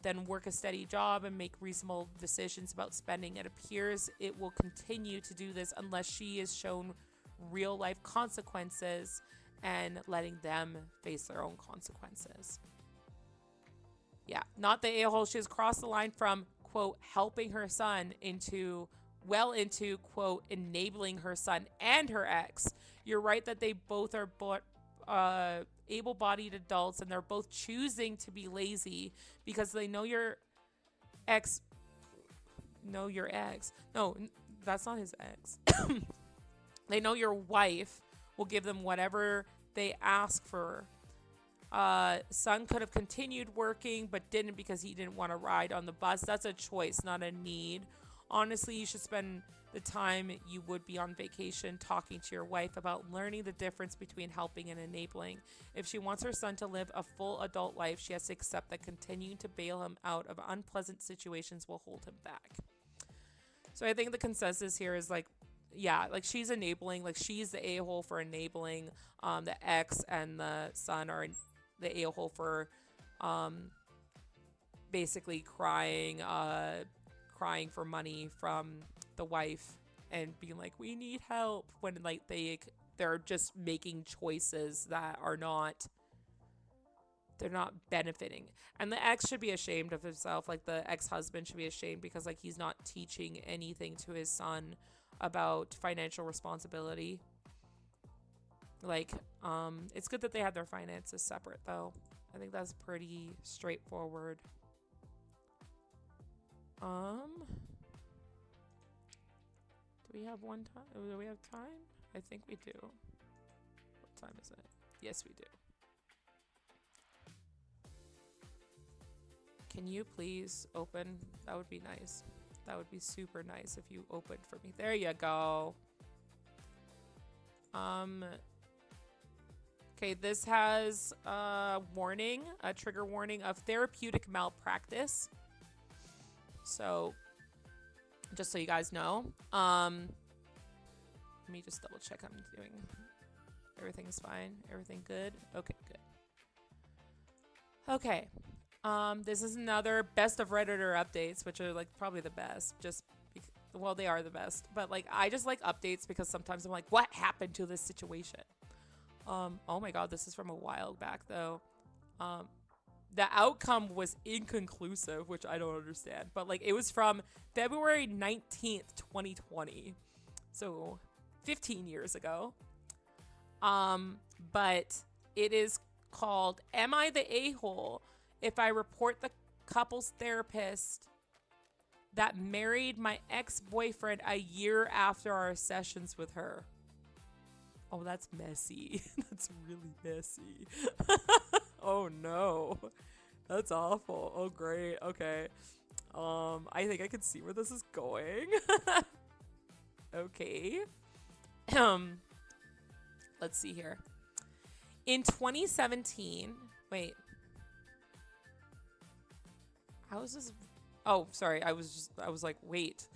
then work a steady job and make reasonable decisions about spending. It appears it will continue to do this unless she is shown real life consequences and letting them face their own consequences. Yeah, not the a-hole. She has crossed the line from, quote, helping her son into, quote, enabling her son and her ex. You're right that they both are able-bodied adults, and they're both choosing to be lazy because they know your ex. No, that's not his ex. They know your wife will give them whatever they ask for. Son could have continued working but didn't because he didn't want to ride on the bus. That's a choice, not a need. Honestly, you should spend the time you would be on vacation talking to your wife about learning the difference between helping and enabling. If she wants her son to live a full adult life, she has to accept that continuing to bail him out of unpleasant situations will hold him back. So I think the consensus here is like, yeah, like she's enabling, like she's the a-hole for enabling. The ex and the son are the a-hole for basically crying for money from the wife and being like, we need help, when like they're just making choices that are not, they're not benefiting. And the ex should be ashamed of himself. Like the ex-husband should be ashamed because like he's not teaching anything to his son about financial responsibility. Like it's good that they have their finances separate though. I think that's pretty straightforward. Do we have one time? Do we have time? I think we do. What time is it? Yes, we do. Can you please open? That would be nice. That would be super nice if you opened for me. There you go. Okay, this has a warning, a trigger warning of therapeutic malpractice. So, just so you guys know, let me just double check I'm doing, everything's fine, everything good? Okay, good. Okay, this is another best of Redditor updates, which are like probably the best, well, they are the best, but like, I just like updates because sometimes I'm like, what happened to this situation? Oh my god, this is from a while back though. The outcome was inconclusive, which I don't understand, but like it was from February 19th, 2020. So 15 years ago. But it is called, Am I the A-hole if I report the couple's therapist that married my ex-boyfriend a year after our sessions with her? Oh, that's messy. That's really messy. Oh no. That's awful. Oh great. Okay. I think I can see where this is going. Okay. Let's see here. In 2017, wait. How is this? Oh, sorry. I was like, wait.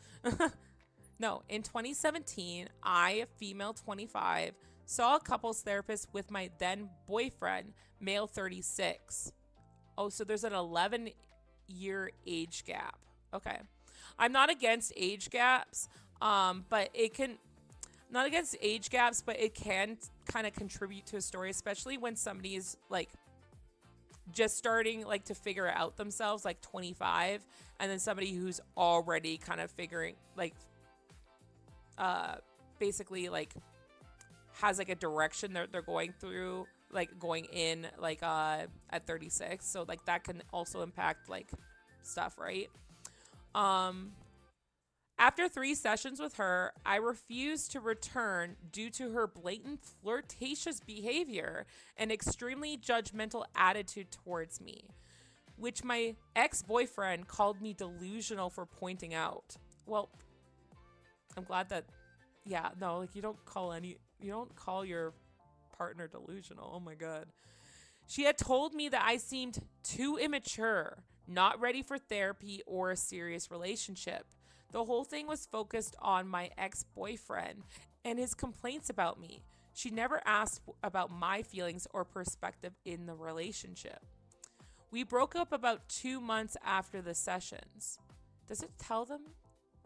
No, in 2017, I, a female 25, Saw a couples therapist with my then boyfriend, male 36. Oh, so there's an 11-year age gap. Okay. I'm not against age gaps, but it can not against age gaps, but it can kind of contribute to a story, especially when somebody is like just starting like to figure it out themselves, like 25, and then somebody who's already kind of figuring like uh basically like has like a direction they're going through, like going in like at 36. So like that can also impact like stuff, right? um After 3 sessions with her, I refused to return due to her blatant flirtatious behavior and extremely judgmental attitude towards me, which my ex boyfriend called me delusional for pointing out. Well, I'm glad that, yeah, no, like you don't call your partner delusional. Oh my God. She had told me that I seemed too immature, not ready for therapy or a serious relationship. The whole thing was focused on my ex boyfriend and his complaints about me. She never asked about my feelings or perspective in the relationship. We broke up about 2 months after the sessions. Does it tell them?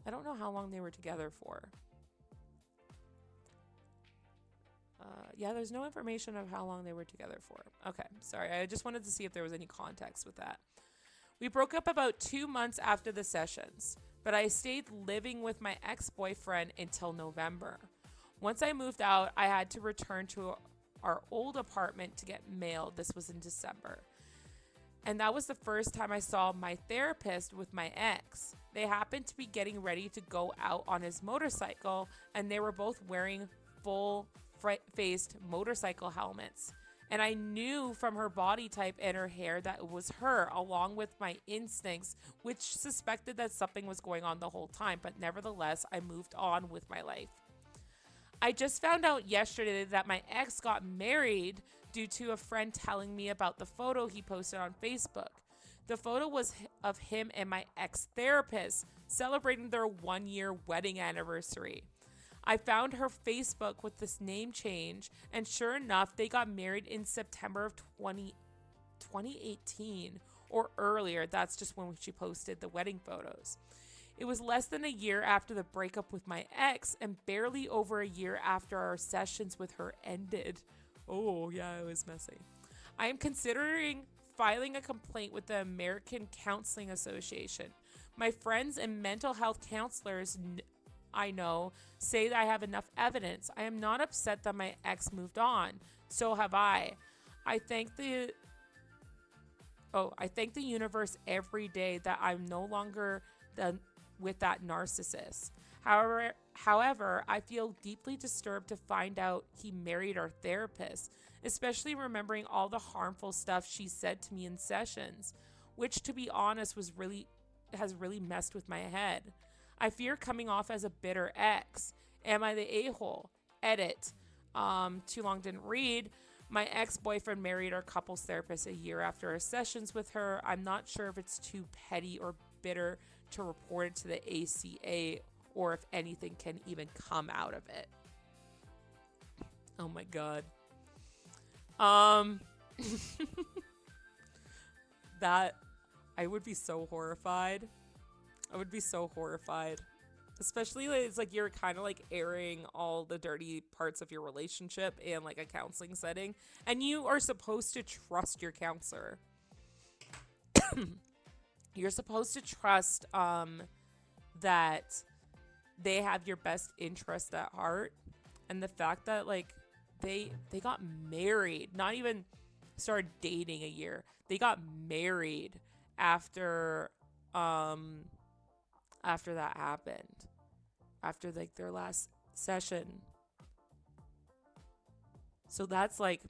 I don't know how long they were together for. Yeah, there's no information of how long they were together for. Okay, sorry. I just wanted to see if there was any context with that. We broke up about 2 months after the sessions, but I stayed living with my ex boyfriend until November. Once I moved out, I had to return to our old apartment to get mail. This was in December. And that was the first time I saw my therapist with my ex. They happened to be getting ready to go out on his motorcycle, and they were both wearing full faced motorcycle helmets. And I knew from her body type and her hair that it was her, along with my instincts, which suspected that something was going on the whole time. But nevertheless, I moved on with my life. I just found out yesterday that my ex got married due to a friend telling me about the photo he posted on Facebook. The photo was of him and my ex therapist celebrating their 1 year wedding anniversary. I found her Facebook with this name change, and sure enough, they got married in September of 2018 or earlier. That's just when she posted the wedding photos. It was less than a year after the breakup with my ex and barely over a year after our sessions with her ended. Oh, yeah, it was messy. I am considering filing a complaint with the American Counseling Association. My friends and mental health counselors I know say that I have enough evidence. I am not upset that my ex moved on. So have I. I thank the universe every day that I'm no longer with that narcissist. However, I feel deeply disturbed to find out he married our therapist, especially remembering all the harmful stuff she said to me in sessions, which to be honest has really messed with my head. I fear coming off as a bitter ex. Am I the a-hole? Edit. Too long didn't read. My ex-boyfriend married our couples therapist a year after our sessions with her. I'm not sure if it's too petty or bitter to report it to the ACA or if anything can even come out of it. Oh my God. That I would be so horrified. I would be so horrified. Especially it's like you're kind of like airing all the dirty parts of your relationship in like a counseling setting, and you are supposed to trust your counselor. You're supposed to trust that they have your best interest at heart, and the fact that like they got married, not even started dating a year. They got married after that happened, after like their last session. So that's like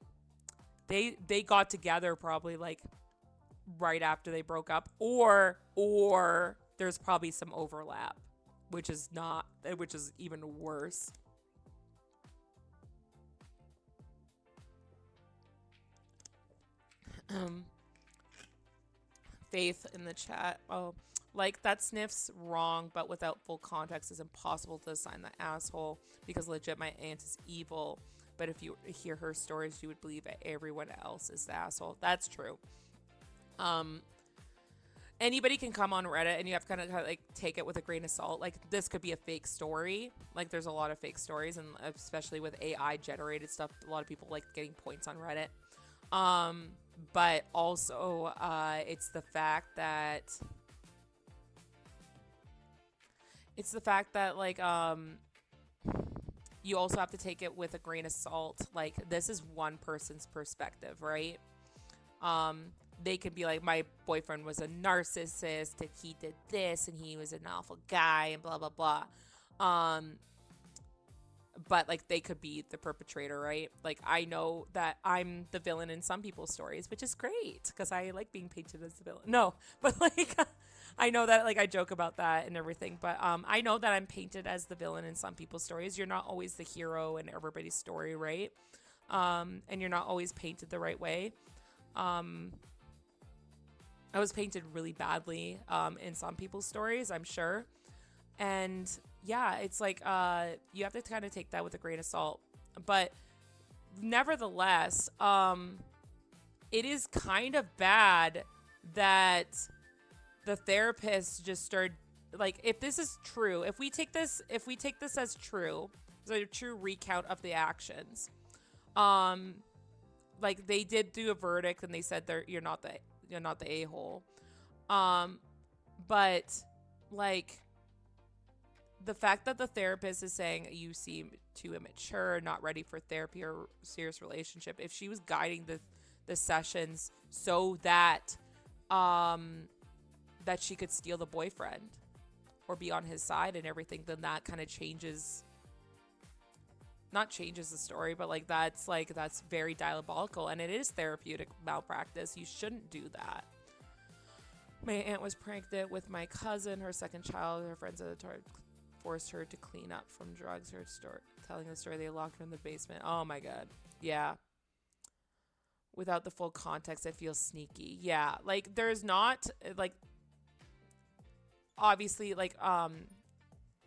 they got together probably like right after they broke up, or there's probably some overlap, which is even worse. Faith in the chat. Oh, like that sniff's wrong, but without full context, it's impossible to assign the asshole because legit my aunt is evil. But if you hear her stories, you would believe that everyone else is the asshole. That's true. Um, Anybody can come on Reddit, and you have to kind of like take it with a grain of salt. Like, this could be a fake story. Like, there's a lot of fake stories, and especially with AI generated stuff, a lot of people like getting points on Reddit. But also, it's the fact that like you also have to take it with a grain of salt. Like, this is one person's perspective, right? Um, they could be like, my boyfriend was a narcissist and he did this and he was an awful guy and blah blah blah. Um, but like, they could be the perpetrator, right? Like, I know that I'm the villain in some people's stories, which is great because I like being painted as the villain. No, but like I know that, like, I joke about that and everything, but I know that I'm painted as the villain in some people's stories. You're not always the hero in everybody's story, right? And you're not always painted the right way. Um, I was painted really badly in some people's stories, I'm sure. And yeah, it's like you have to kind of take that with a grain of salt. But nevertheless, it is kind of bad that the therapist just started, like, if this is true, if we take this as true, so a true recount of the actions, um like, they did do a verdict and they said you're not the a-hole. But like, the fact that the therapist is saying you seem too immature, not ready for therapy or serious relationship, if she was guiding the sessions so that that she could steal the boyfriend or be on his side and everything, then that kind of not changes the story, but like, that's very diabolical, and it is therapeutic malpractice. You shouldn't do that. My aunt was pregnant with my cousin, her second child. Her friends at the time forced her to clean up from drugs. Her story, telling the story, they locked her in the basement. Oh my god. Yeah. Without the full context, it feels sneaky. Yeah. Like, there's not, like, obviously, like,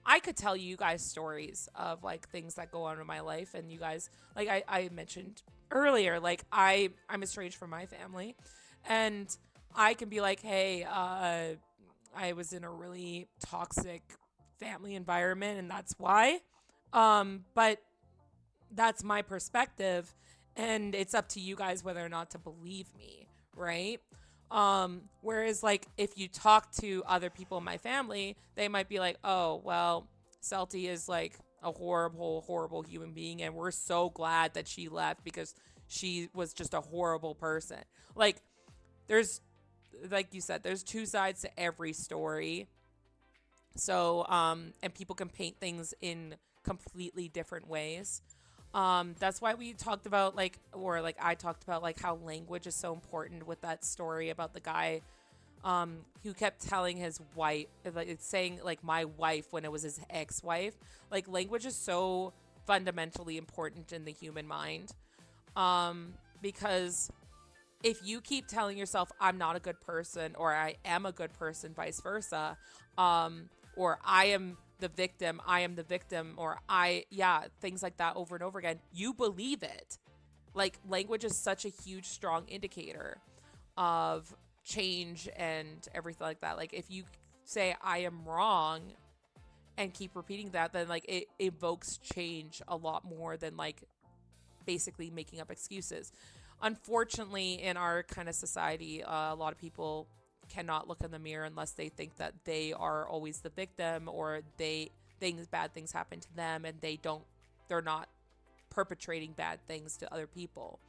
I could tell you guys stories of like things that go on in my life, and you guys, like, I mentioned earlier, like, I'm estranged from my family, and I can be like, hey, I was in a really toxic family environment and that's why. But that's my perspective, and it's up to you guys whether or not to believe me, right? Whereas, like, if you talk to other people in my family, they might be like, oh, well, Celty is like a horrible, horrible human being, and we're so glad that she left because she was just a horrible person. Like, there's, like you said, there's two sides to every story. So, and people can paint things in completely different ways. That's why we talked about, like, or like I talked about, like, how language is so important with that story about the guy who kept telling his wife, like, saying like my wife when it was his ex-wife. Like, language is so fundamentally important in the human mind. Because if you keep telling yourself I'm not a good person, or I am a good person, vice versa, or I am the victim, or things like that over and over again, you believe it. Like, language is such a huge, strong indicator of change and everything like that. Like, if you say I am wrong and keep repeating that, then like it evokes change a lot more than like basically making up excuses. Unfortunately, in our kind of society, a lot of people cannot look in the mirror unless they think that they are always the victim, or bad things happen to them and they're not perpetrating bad things to other people.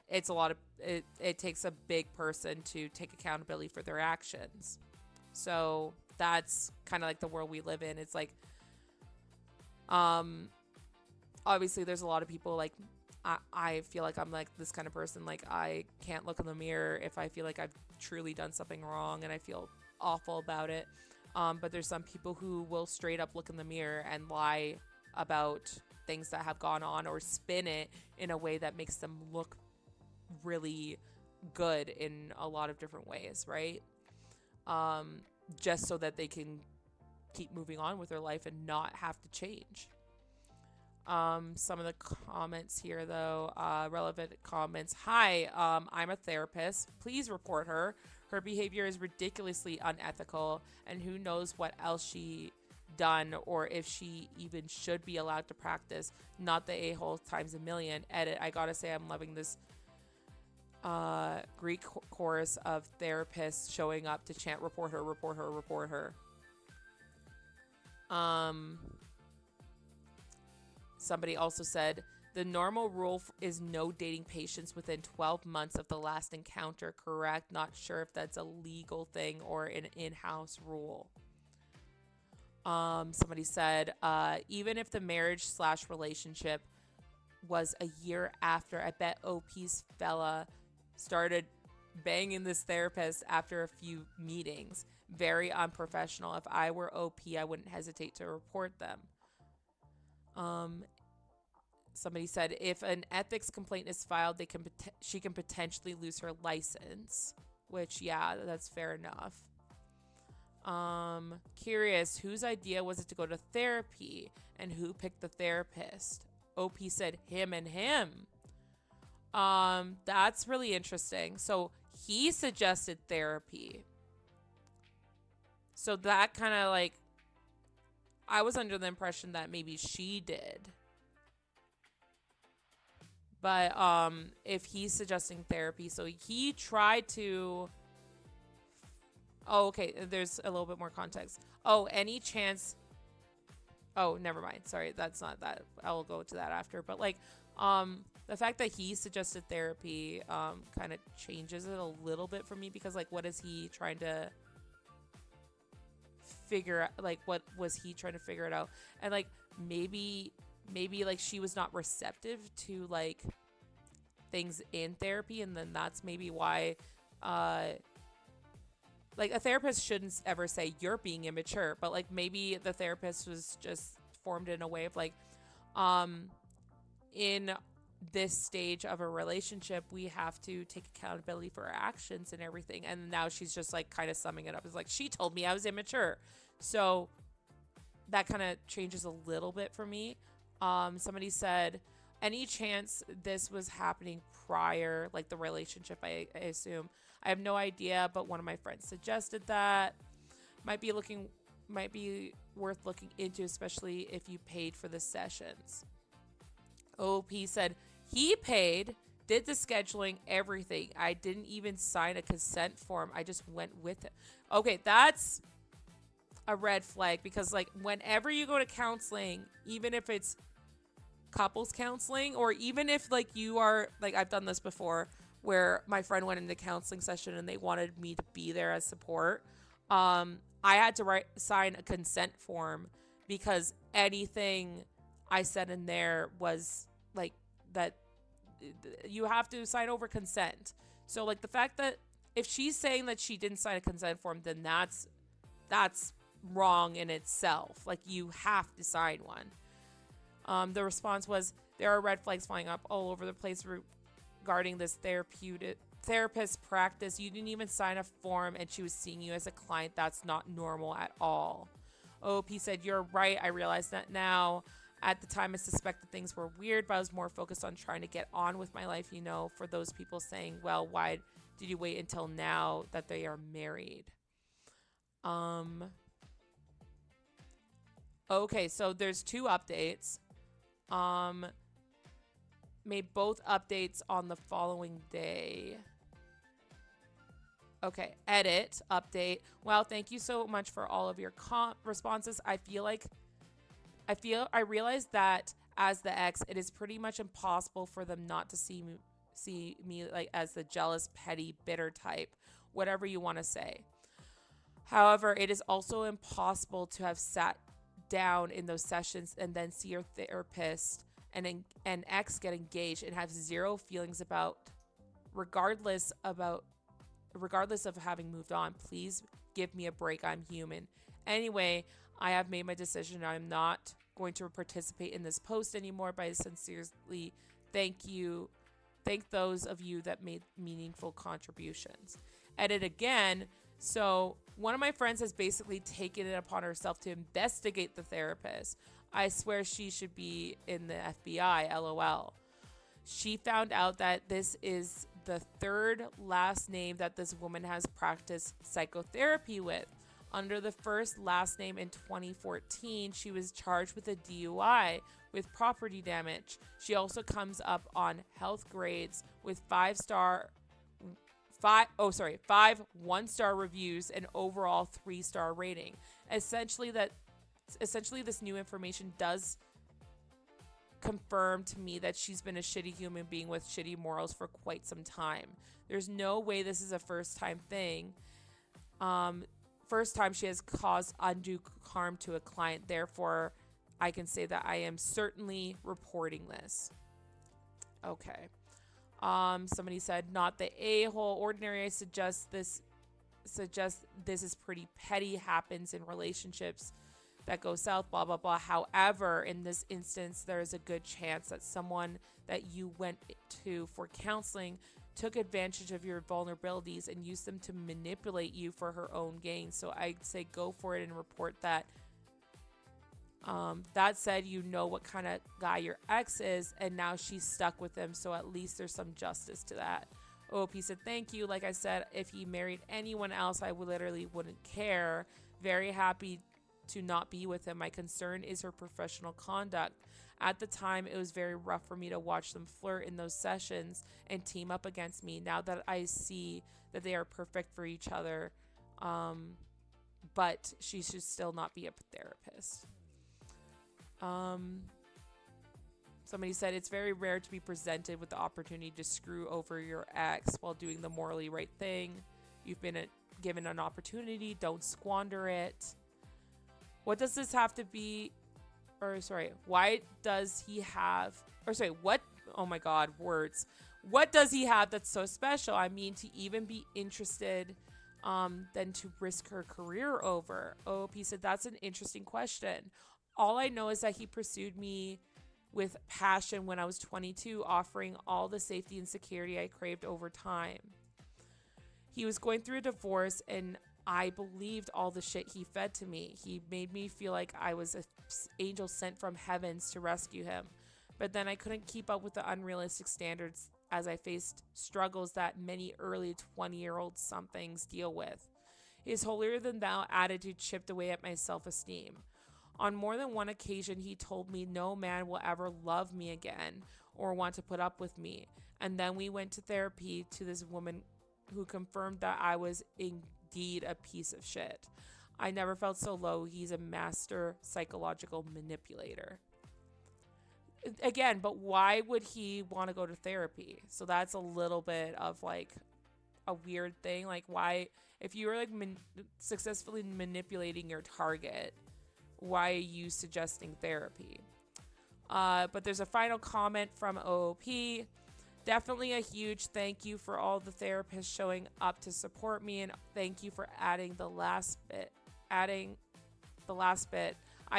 It's a lot of it takes a big person to take accountability for their actions. So that's kind of like the world we live in. It's like, obviously there's a lot of people, like, I feel like I'm like this kind of person. Like, I can't look in the mirror if I feel like I've truly done something wrong and I feel awful about it. But there's some people who will straight up look in the mirror and lie about things that have gone on, or spin it in a way that makes them look really good in a lot of different ways, right? Just so that they can keep moving on with their life and not have to change. some of the comments here, though, relevant comments. Hi, I'm a therapist. Please report her. Her behavior is ridiculously unethical, and who knows what else she done or if she even should be allowed to practice. Not the a-hole times a million. Edit. I gotta say, I'm loving this Greek chorus of therapists showing up to chant, report her, report her, report her. Somebody also said, the normal rule is no dating patients within 12 months of the last encounter, correct? Not sure if that's a legal thing or an in-house rule. Somebody said, even if the marriage/relationship was a year after, I bet OP's fella started banging this therapist after a few meetings. Very unprofessional. If I were OP, I wouldn't hesitate to report them. Somebody said, if an ethics complaint is filed, she can potentially lose her license. Which, yeah, that's fair enough. Curious, whose idea was it to go to therapy, and who picked the therapist? OP said him and him. That's really interesting. So he suggested therapy. So that kind of like, I was under the impression that maybe she did. But if he's suggesting therapy, so he tried to. Oh, okay. There's a little bit more context. Oh, any chance? Oh, never mind. Sorry, that's not that. I'll go to that after. But like, the fact that he suggested therapy, kind of changes it a little bit for me, because like, what is he trying to figure out? Like, what was he trying to figure it out? And like, maybe like she was not receptive to like things in therapy, and then that's maybe why like a therapist shouldn't ever say you're being immature, but like maybe the therapist was just formed in a way of like, in this stage of a relationship, we have to take accountability for our actions and everything. And now she's just like kind of summing it up. It's like, she told me I was immature. So that kind of changes a little bit for me. Somebody said, any chance this was happening prior, like the relationship, I assume. I have no idea, but one of my friends suggested that. Might be worth looking into, especially if you paid for the sessions. OP said he paid, did the scheduling, everything. I didn't even sign a consent form. I just went with it. Okay, that's a red flag, because like whenever you go to counseling, even if it's couples counseling, or even if like you are like, I've done this before where my friend went into counseling session and they wanted me to be there as support. I had to sign a consent form, because anything I said in there was like that you have to sign over consent. So like the fact that if she's saying that she didn't sign a consent form, then that's wrong in itself. Like you have to sign one. The response was, there are red flags flying up all over the place regarding this therapist practice. You didn't even sign a form and she was seeing you as a client. That's not normal at all. OP said, you're right. I realize that now. At the time, I suspected things were weird, but I was more focused on trying to get on with my life, for those people saying, well, why did you wait until now that they are married? Okay, so there's two updates. Made both updates on the following day. Okay, edit, update. Wow, thank you so much for all of your responses. I realized that as the ex, it is pretty much impossible for them not to see me like as the jealous, petty, bitter type, whatever you want to say. However, it is also impossible to have sat down in those sessions and then see your therapist and ex get engaged and have zero feelings about, regardless of having moved on. Please give me a break. I'm human. Anyway, I have made my decision. I'm not going to participate in this post anymore, but I sincerely thank those of you that made meaningful contributions. Edit again. So one of my friends has basically taken it upon herself to investigate the therapist. I swear she should be in the FBI, lol. She found out that this is the third last name that this woman has practiced psychotherapy with. Under the first last name in 2014, she was charged with a DUI with property damage. She also comes up on health grades with five 1-star reviews and overall 3-star rating. Essentially this new information does confirm to me that she's been a shitty human being with shitty morals for quite some time. There's no way this is a first time thing. First time she has caused undue harm to a client. Therefore, I can say that I am certainly reporting this. Okay. Somebody said, not the a-hole. Ordinary, I suggest this is pretty petty, happens in relationships that go south, blah, blah, blah. However, in this instance, there is a good chance that someone that you went to for counseling took advantage of your vulnerabilities and used them to manipulate you for her own gain. So I'd say go for it and report that. That said, you know what kind of guy your ex is, and now she's stuck with him, so at least there's some justice to that. OP said, thank you. Like I said, if he married anyone else, I literally wouldn't care. Very happy to not be with him. My concern is her professional conduct. At the time, it was very rough for me to watch them flirt in those sessions and team up against me. Now that I see that they are perfect for each other, but she should still not be a therapist. Somebody said it's very rare to be presented with the opportunity to screw over your ex while doing the morally right thing. You've been given an opportunity. Don't squander it. What does this have to be? Why does he have? What? Oh my God, words. What does he have that's so special? I mean, to even be interested, than to risk her career over. OP said that's an interesting question. All I know is that he pursued me with passion when I was 22, offering all the safety and security I craved over time. He was going through a divorce, and I believed all the shit he fed to me. He made me feel like I was an angel sent from heavens to rescue him. But then I couldn't keep up with the unrealistic standards as I faced struggles that many early 20-year-old somethings deal with. His holier-than-thou attitude chipped away at my self-esteem. On more than one occasion, he told me no man will ever love me again or want to put up with me. And then we went to therapy to this woman who confirmed that I was indeed a piece of shit. I never felt so low. He's a master psychological manipulator. Again, but why would he want to go to therapy? So that's a little bit of like a weird thing. Like, why, if you were like successfully manipulating your target, why are you suggesting therapy? But there's a final comment from OOP. Definitely a huge thank you for all the therapists showing up to support me, and thank you for adding the last bit. I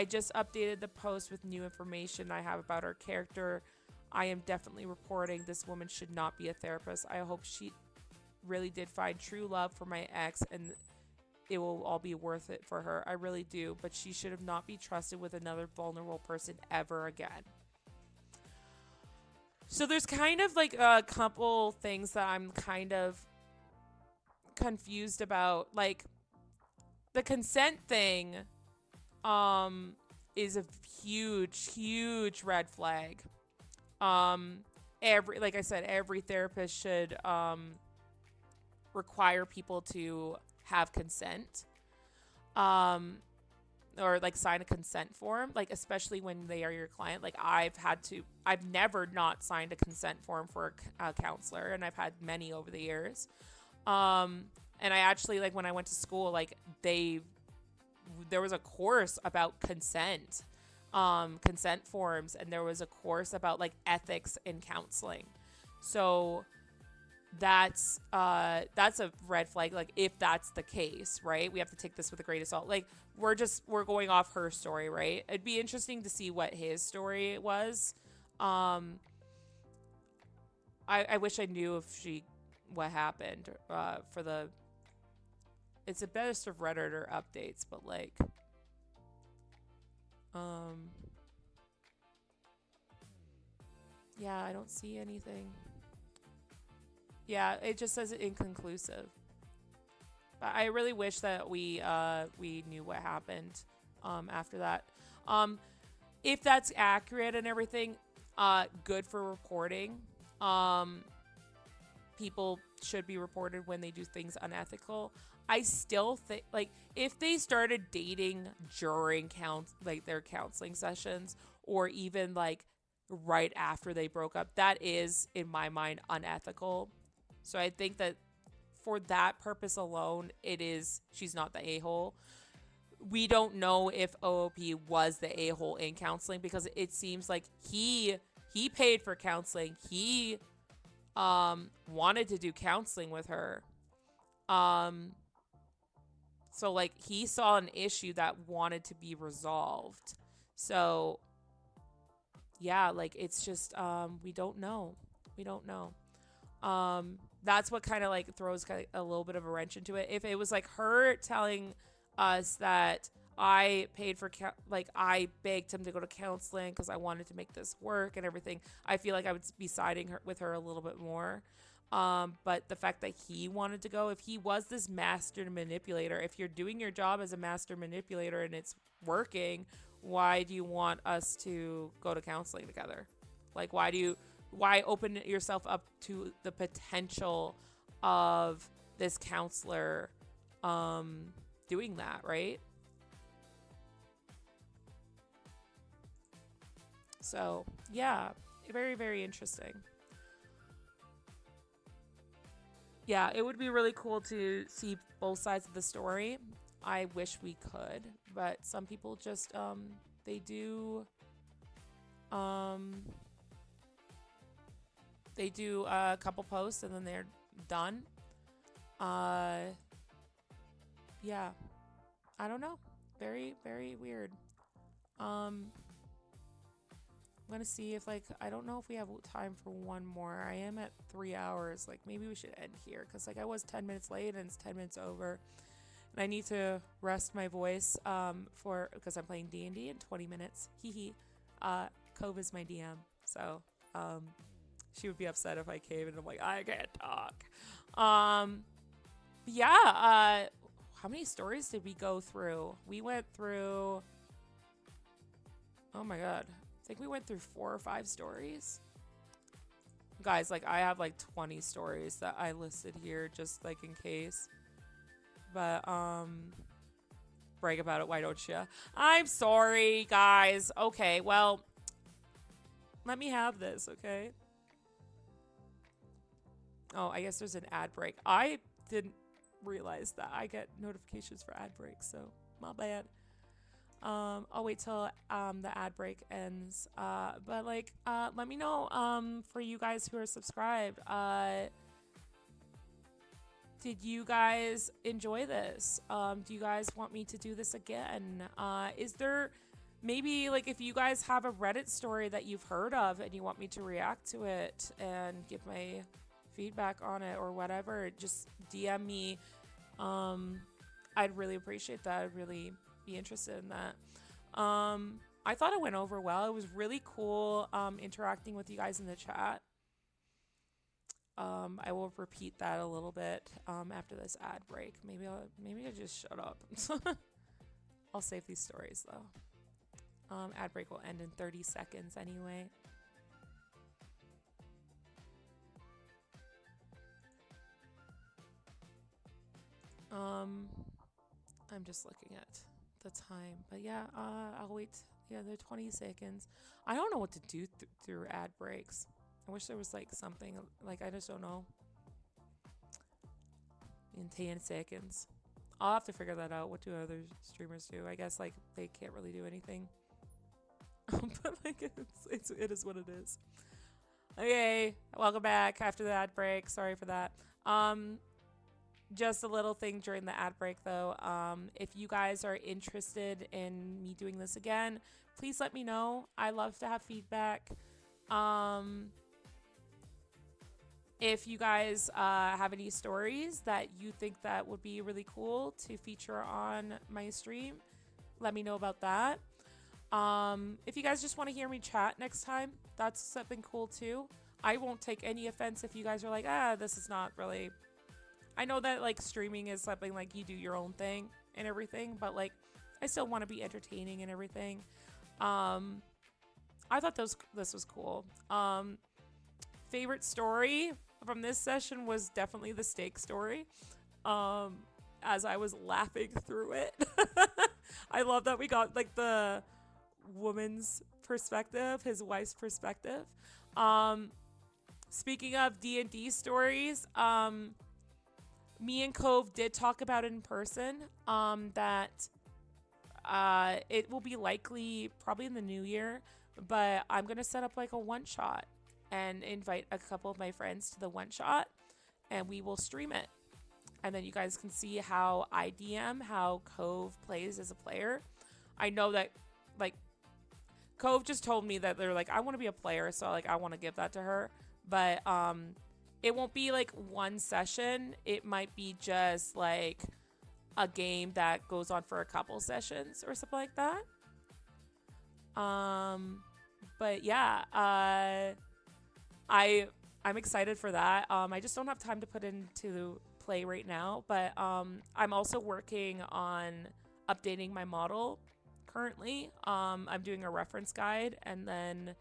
just updated the post with new information I have about her character. I am definitely reporting this woman should not be a therapist. I hope she really did find true love for my ex, and it will all be worth it for her. I really do, but she should have not be trusted with another vulnerable person ever again. So there's kind of like a couple things that I'm kind of confused about. Like, the consent thing is a huge red flag. Like I said, every therapist should require people to have consent, or like sign a consent form, like especially when they are your client. Like I've never not signed a consent form for a counselor, and I've had many over the years. And I actually, like when I went to school, like there was a course about consent forms, and there was a course about like ethics in counseling. So that's a red flag. Like, if that's the case, right, we have to take this with a grain of salt. Like, we're going off her story, right? It'd be interesting to see what his story was. I wish I knew what happened for the. It's a best of Redditor updates, but like, Yeah, I don't see anything. Yeah, it just says inconclusive. But I really wish that we knew what happened after that. Um, if that's accurate and everything, good for reporting. Um, People should be reported when they do things unethical. I still think like if they started dating during their counseling sessions or even like right after they broke up, that is in my mind unethical. So I think that for that purpose alone, she's not the a-hole. We don't know if OOP was the a-hole in counseling because it seems like he paid for counseling. He wanted to do counseling with her. Um so like he saw an issue that wanted to be resolved. So yeah, like it's just we don't know. We don't know. That's what kind of like throws a little bit of a wrench into it. If it was like her telling us that I paid for like I begged him to go to counseling because I wanted to make this work and everything, I feel like I would be siding with her a little bit more. But the fact that he wanted to go, if he was this master manipulator, if you're doing your job as a master manipulator and it's working, why do you want us to go to counseling together? Like, why open yourself up to the potential of this counselor doing that, right? So, yeah, very, very interesting. Yeah, it would be really cool to see both sides of the story. I wish we could, but some people just they do um they do a couple posts and then they're done. Uh yeah, I don't know. Very, very weird. Um I'm gonna see if like I don't know if we have time for one more. I am at 3 hours. Like maybe we should end here because like I was 10 minutes late and it's 10 minutes over, and I need to rest my voice for because I'm playing D&D in 20 minutes. Hee hee. Cove is my DM, so um she would be upset if I came and I'm like I can't talk. Yeah. How many stories did we go through? We went through. Oh my god. I think we went through 4 or 5 stories. Guys, like I have like 20 stories that I listed here just like in case. But brag about it, why don't you? I'm sorry, guys. Okay, well, let me have this, okay? Oh, I guess there's an ad break. I didn't realize that I get notifications for ad breaks, so my bad. I'll wait till the ad break ends. But like let me know for you guys who are subscribed. Did you guys enjoy this? Do you guys want me to do this again? Is there maybe like if you guys have a Reddit story that you've heard of and you want me to react to it and give my feedback on it or whatever, just DM me. I'd really appreciate that. I'd really be interested in that. I thought it went over well. It was really cool interacting with you guys in the chat. I will repeat that a little bit after this ad break. Maybe I'll just shut up. I'll save these stories though. Ad break will end in 30 seconds anyway. I'm just looking at the time, but yeah, I'll wait. Yeah, they're 20 seconds. I don't know what to do through ad breaks. I wish there was like something like I just don't know. In 10 seconds. I'll have to figure that out. What do other streamers do? I guess like they can't really do anything. But like it is what it is. Okay, welcome back after the ad break. Sorry for that. Just a little thing during the ad break though. If you guys are interested in me doing this again, please let me know. I love to have feedback. If you guys have any stories that you think that would be really cool to feature on my stream, let me know about that. If you guys just want to hear me chat next time, that's something cool too. I won't take any offense if you guys are like, this is not really. I know that like streaming is something like you do your own thing and everything, but like I still want to be entertaining and everything. I thought this was cool. Favorite story from this session was definitely the steak story. As I was laughing through it. I love that we got like the woman's perspective, his wife's perspective. Speaking of D&D stories, me and Cove did talk about it in person, that it will be likely probably in the new year, but I'm going to set up like a one shot and invite a couple of my friends to the one shot and we will stream it. And then you guys can see how I DM, how Cove plays as a player. I know that like Cove just told me that they're like, I want to be a player, so like I want to give that to her. But it won't be like one session. It might be just like a game that goes on for a couple sessions or something like that. But yeah, I'm excited for that. I just don't have time to put into play right now, but I'm also working on updating my model currently. I'm doing a reference guide, and then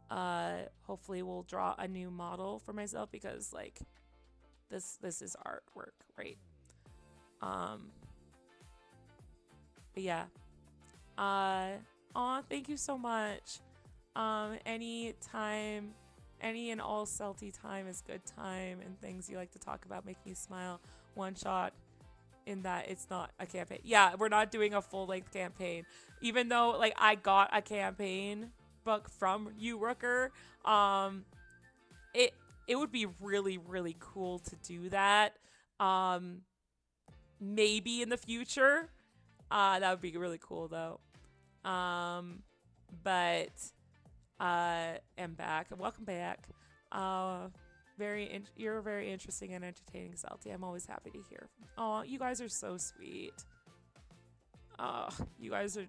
hopefully we'll draw a new model for myself because like this is artwork, right? But yeah. Thank you so much. Any time, any and all salty time is good time, and things you like to talk about make me smile. One shot in that it's not a campaign. Yeah, we're not doing a full length campaign. Even though like I got a campaign book from you, Rooker. It would be really, really cool to do that. Maybe in the future. That would be really cool though. But am back. Welcome back. You're very interesting and entertaining, Salty. I'm always happy to hear. Oh, you guys are so sweet. You guys are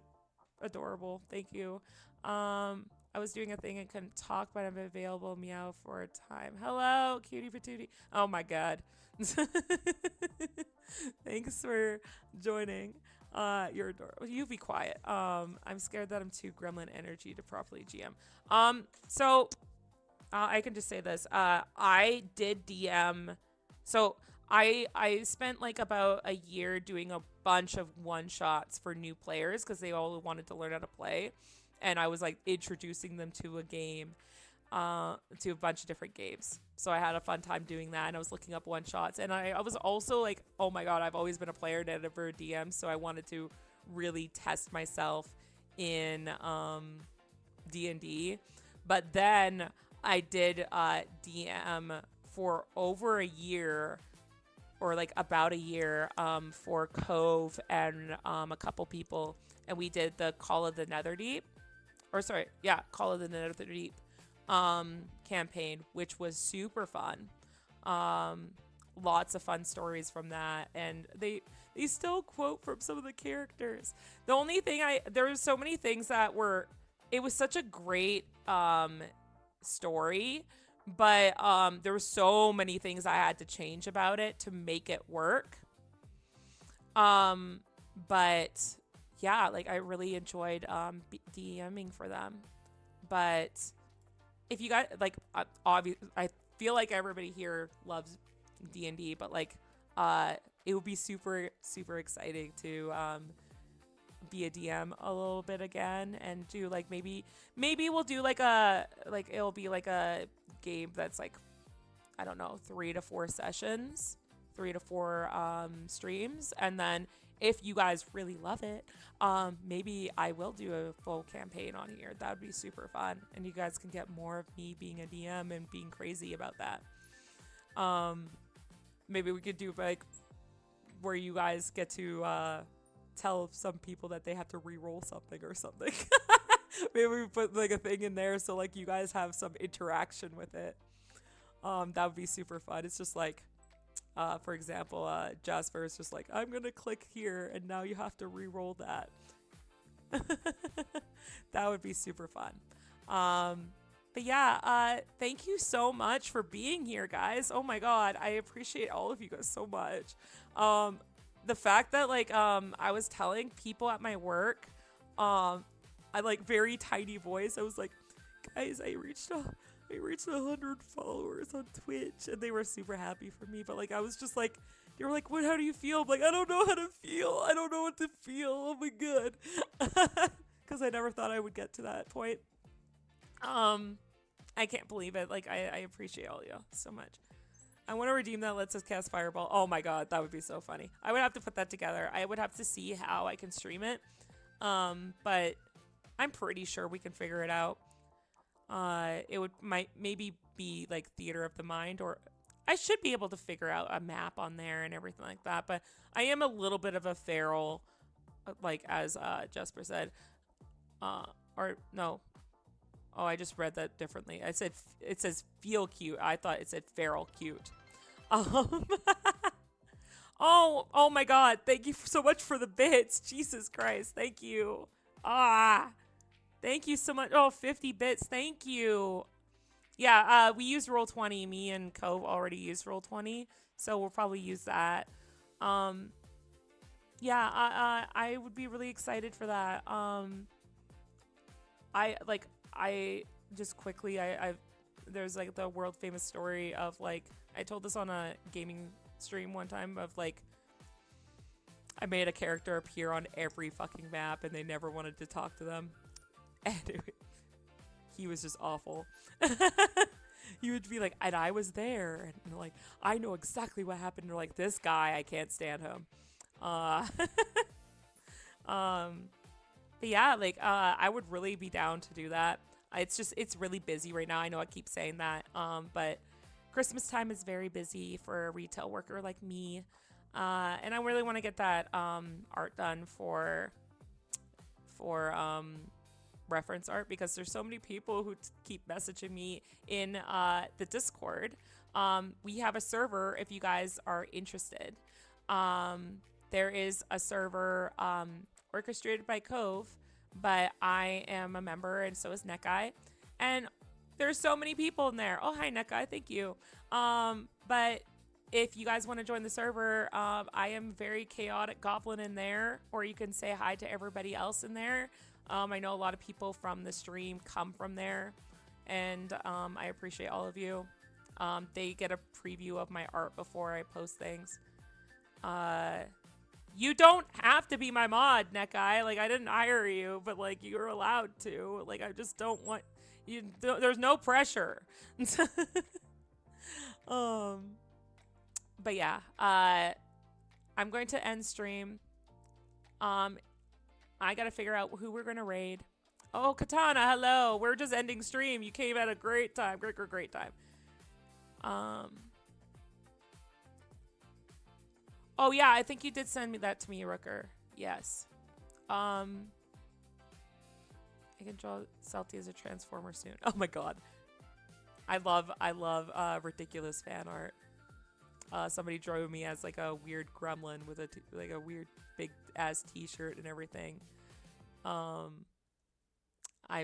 adorable. Thank you. I was doing a thing and couldn't talk, but I'm available. Meow for a time. Hello, cutie patootie. Oh my god. Thanks for joining. You're adorable. You be quiet. I'm scared that I'm too gremlin energy to properly GM. So I can just say this. I did DM. So I spent like about a year doing a bunch of one shots for new players because they all wanted to learn how to play, and I was like introducing them to a game, to a bunch of different games. So I had a fun time doing that, and I was looking up one shots, and I was also like, oh my god, I've always been a player, never a DM, so I wanted to really test myself in D&D. But then I did DM for over a year, or like about a year, for Cove and a couple people, and we did the Call of the Netherdeep, Call of the Netherdeep campaign, which was super fun. Lots of fun stories from that, and they still quote from some of the characters. The only thing there were so many things that were, it was such a great story, but there were so many things I had to change about it to make it work. But yeah, like I really enjoyed DMing for them. But if you guys like, obviously, I feel like everybody here loves D&D, but like, it would be super, super exciting to be a DM a little bit again and do like maybe we'll do like it'll be like a game that's like, I don't know, 3 to 4 sessions, 3 to 4 streams, and then if you guys really love it, maybe I will do a full campaign on here. That would be super fun, and you guys can get more of me being a DM and being crazy about that. Maybe we could do like where you guys get to tell some people that they have to re-roll something or something. Maybe we put like a thing in there so like you guys have some interaction with it. That would be super fun. It's just like, for example, Jasper is just like, I'm gonna click here and now you have to re-roll that. That would be super fun. But yeah, thank you so much for being here, guys. Oh my god, I appreciate all of you guys so much. The fact that like I was telling people at my work, I like very tiny voice. I was like, guys, I reached 100 followers on Twitch, and they were super happy for me. But like I was just like, they were like, "What? How do you feel?" I'm like, "I don't know how to feel. I don't know what to feel. Oh my god," because I never thought I would get to that point. I can't believe it. Like I appreciate all you so much. I want to redeem that lets us cast Fireball. Oh my god, that would be so funny. I would have to put that together. I would have to see how I can stream it. But I'm pretty sure we can figure it out. It would might maybe be like Theater of the Mind, or I should be able to figure out a map on there and everything like that. But I am a little bit of a feral, like as Jesper said. Or no. Oh, I just read that differently. I said it says feel cute. I thought it said feral cute. Um, oh my god. Thank you so much for the bits. Jesus Christ. Thank you. Thank you so much. Oh, 50 bits. Thank you. Yeah, we used Roll20. Me and Cove already used Roll20, so we'll probably use that. Yeah, I would be really excited for that. I just quickly, I've there's like the world famous story of like, I told this on a gaming stream one time of like, I made a character appear on every fucking map and they never wanted to talk to them. And he was just awful. He would be like, and I was there. And like, I know exactly what happened. And like, this guy, I can't stand him. But yeah, like, I would really be down to do that. It's really busy right now. I know I keep saying that. But Christmas time is very busy for a retail worker like me. And I really want to get that, art done for reference art, because there's so many people who keep messaging me in, the Discord. We have a server if you guys are interested. There is a server, orchestrated by Cove, but I am a member and so is Neckeye. And there's so many people in there. Oh, hi Neckeye, thank you. But if you guys want to join the server, I am very chaotic goblin in there, or you can say hi to everybody else in there. I know a lot of people from the stream come from there, and I appreciate all of you. They get a preview of my art before I post things. You don't have to be my mod, Neckeye. Like, I didn't hire you, but like, you're allowed to. Like, I just don't want you. There's no pressure. But yeah, I'm going to end stream. I gotta figure out who we're gonna raid. Oh, Katana, hello. We're just ending stream. You came at a great time. Great time. Oh yeah, I think you did send me that to me, Rooker. Yes. I can draw Salty as a transformer soon. Oh my god. I love ridiculous fan art. Somebody drew me as like a weird gremlin with like a weird big ass t-shirt and everything. I'm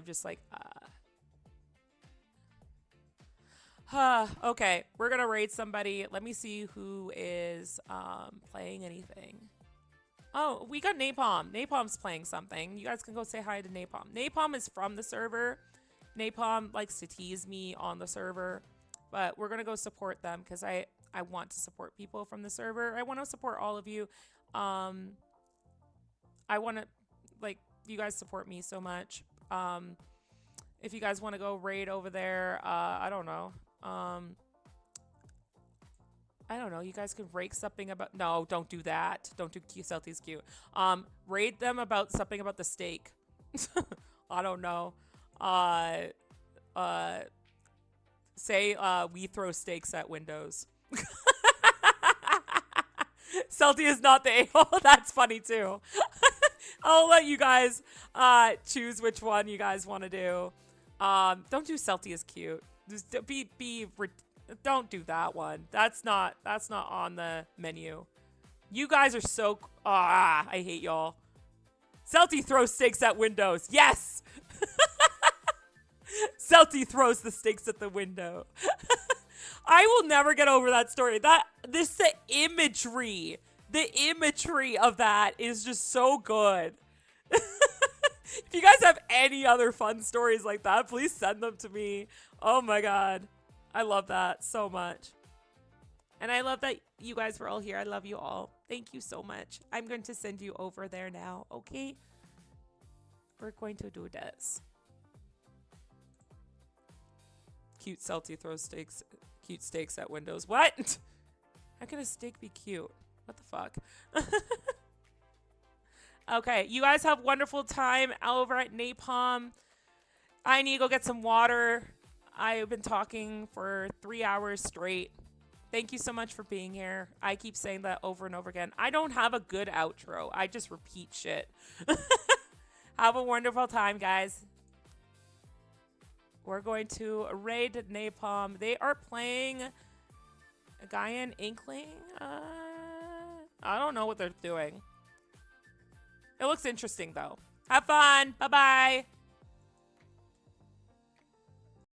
just like, okay, we're gonna raid somebody. Let me see who is playing anything. Oh, we got Napalm. Napalm's playing something. You guys can go say hi to Napalm. Napalm is from the server. Napalm likes to tease me on the server, but we're gonna go support them because I want to support people from the server. I want to support all of you. I want to, like, you guys support me so much. If you guys want to go raid over there, I don't know. I don't know. You guys could rake something about. No, don't do that. Don't do Celti's cute. Raid them about something about the steak. I don't know. Say we throw steaks at windows. Celti is not the a-hole. That's funny too. I'll let you guys choose which one you guys want to do. Don't do Celti is cute. Just don't do that one. That's not on the menu. You guys are so I hate y'all. Celty throws steaks at windows. Yes. Celty throws the steaks at the window. I will never get over that story. The imagery of that is just so good. If you guys have any other fun stories like that, please send them to me. Oh my God. I love that so much. And I love that you guys were all here. I love you all. Thank you so much. I'm going to send you over there now, okay? We're going to do this. Cute Celty throws cute steaks at windows. What? How can a steak be cute? What the fuck? Okay, you guys have wonderful time over at Napalm. I need to go get some water. I've been talking for 3 hours straight. Thank you so much for being here. I keep saying that over and over again. I don't have a good outro. I just repeat shit. Have a wonderful time, guys. We're going to raid Napalm. They are playing a Gaian Inkling. I don't know what they're doing. It looks interesting, though. Have fun. Bye-bye.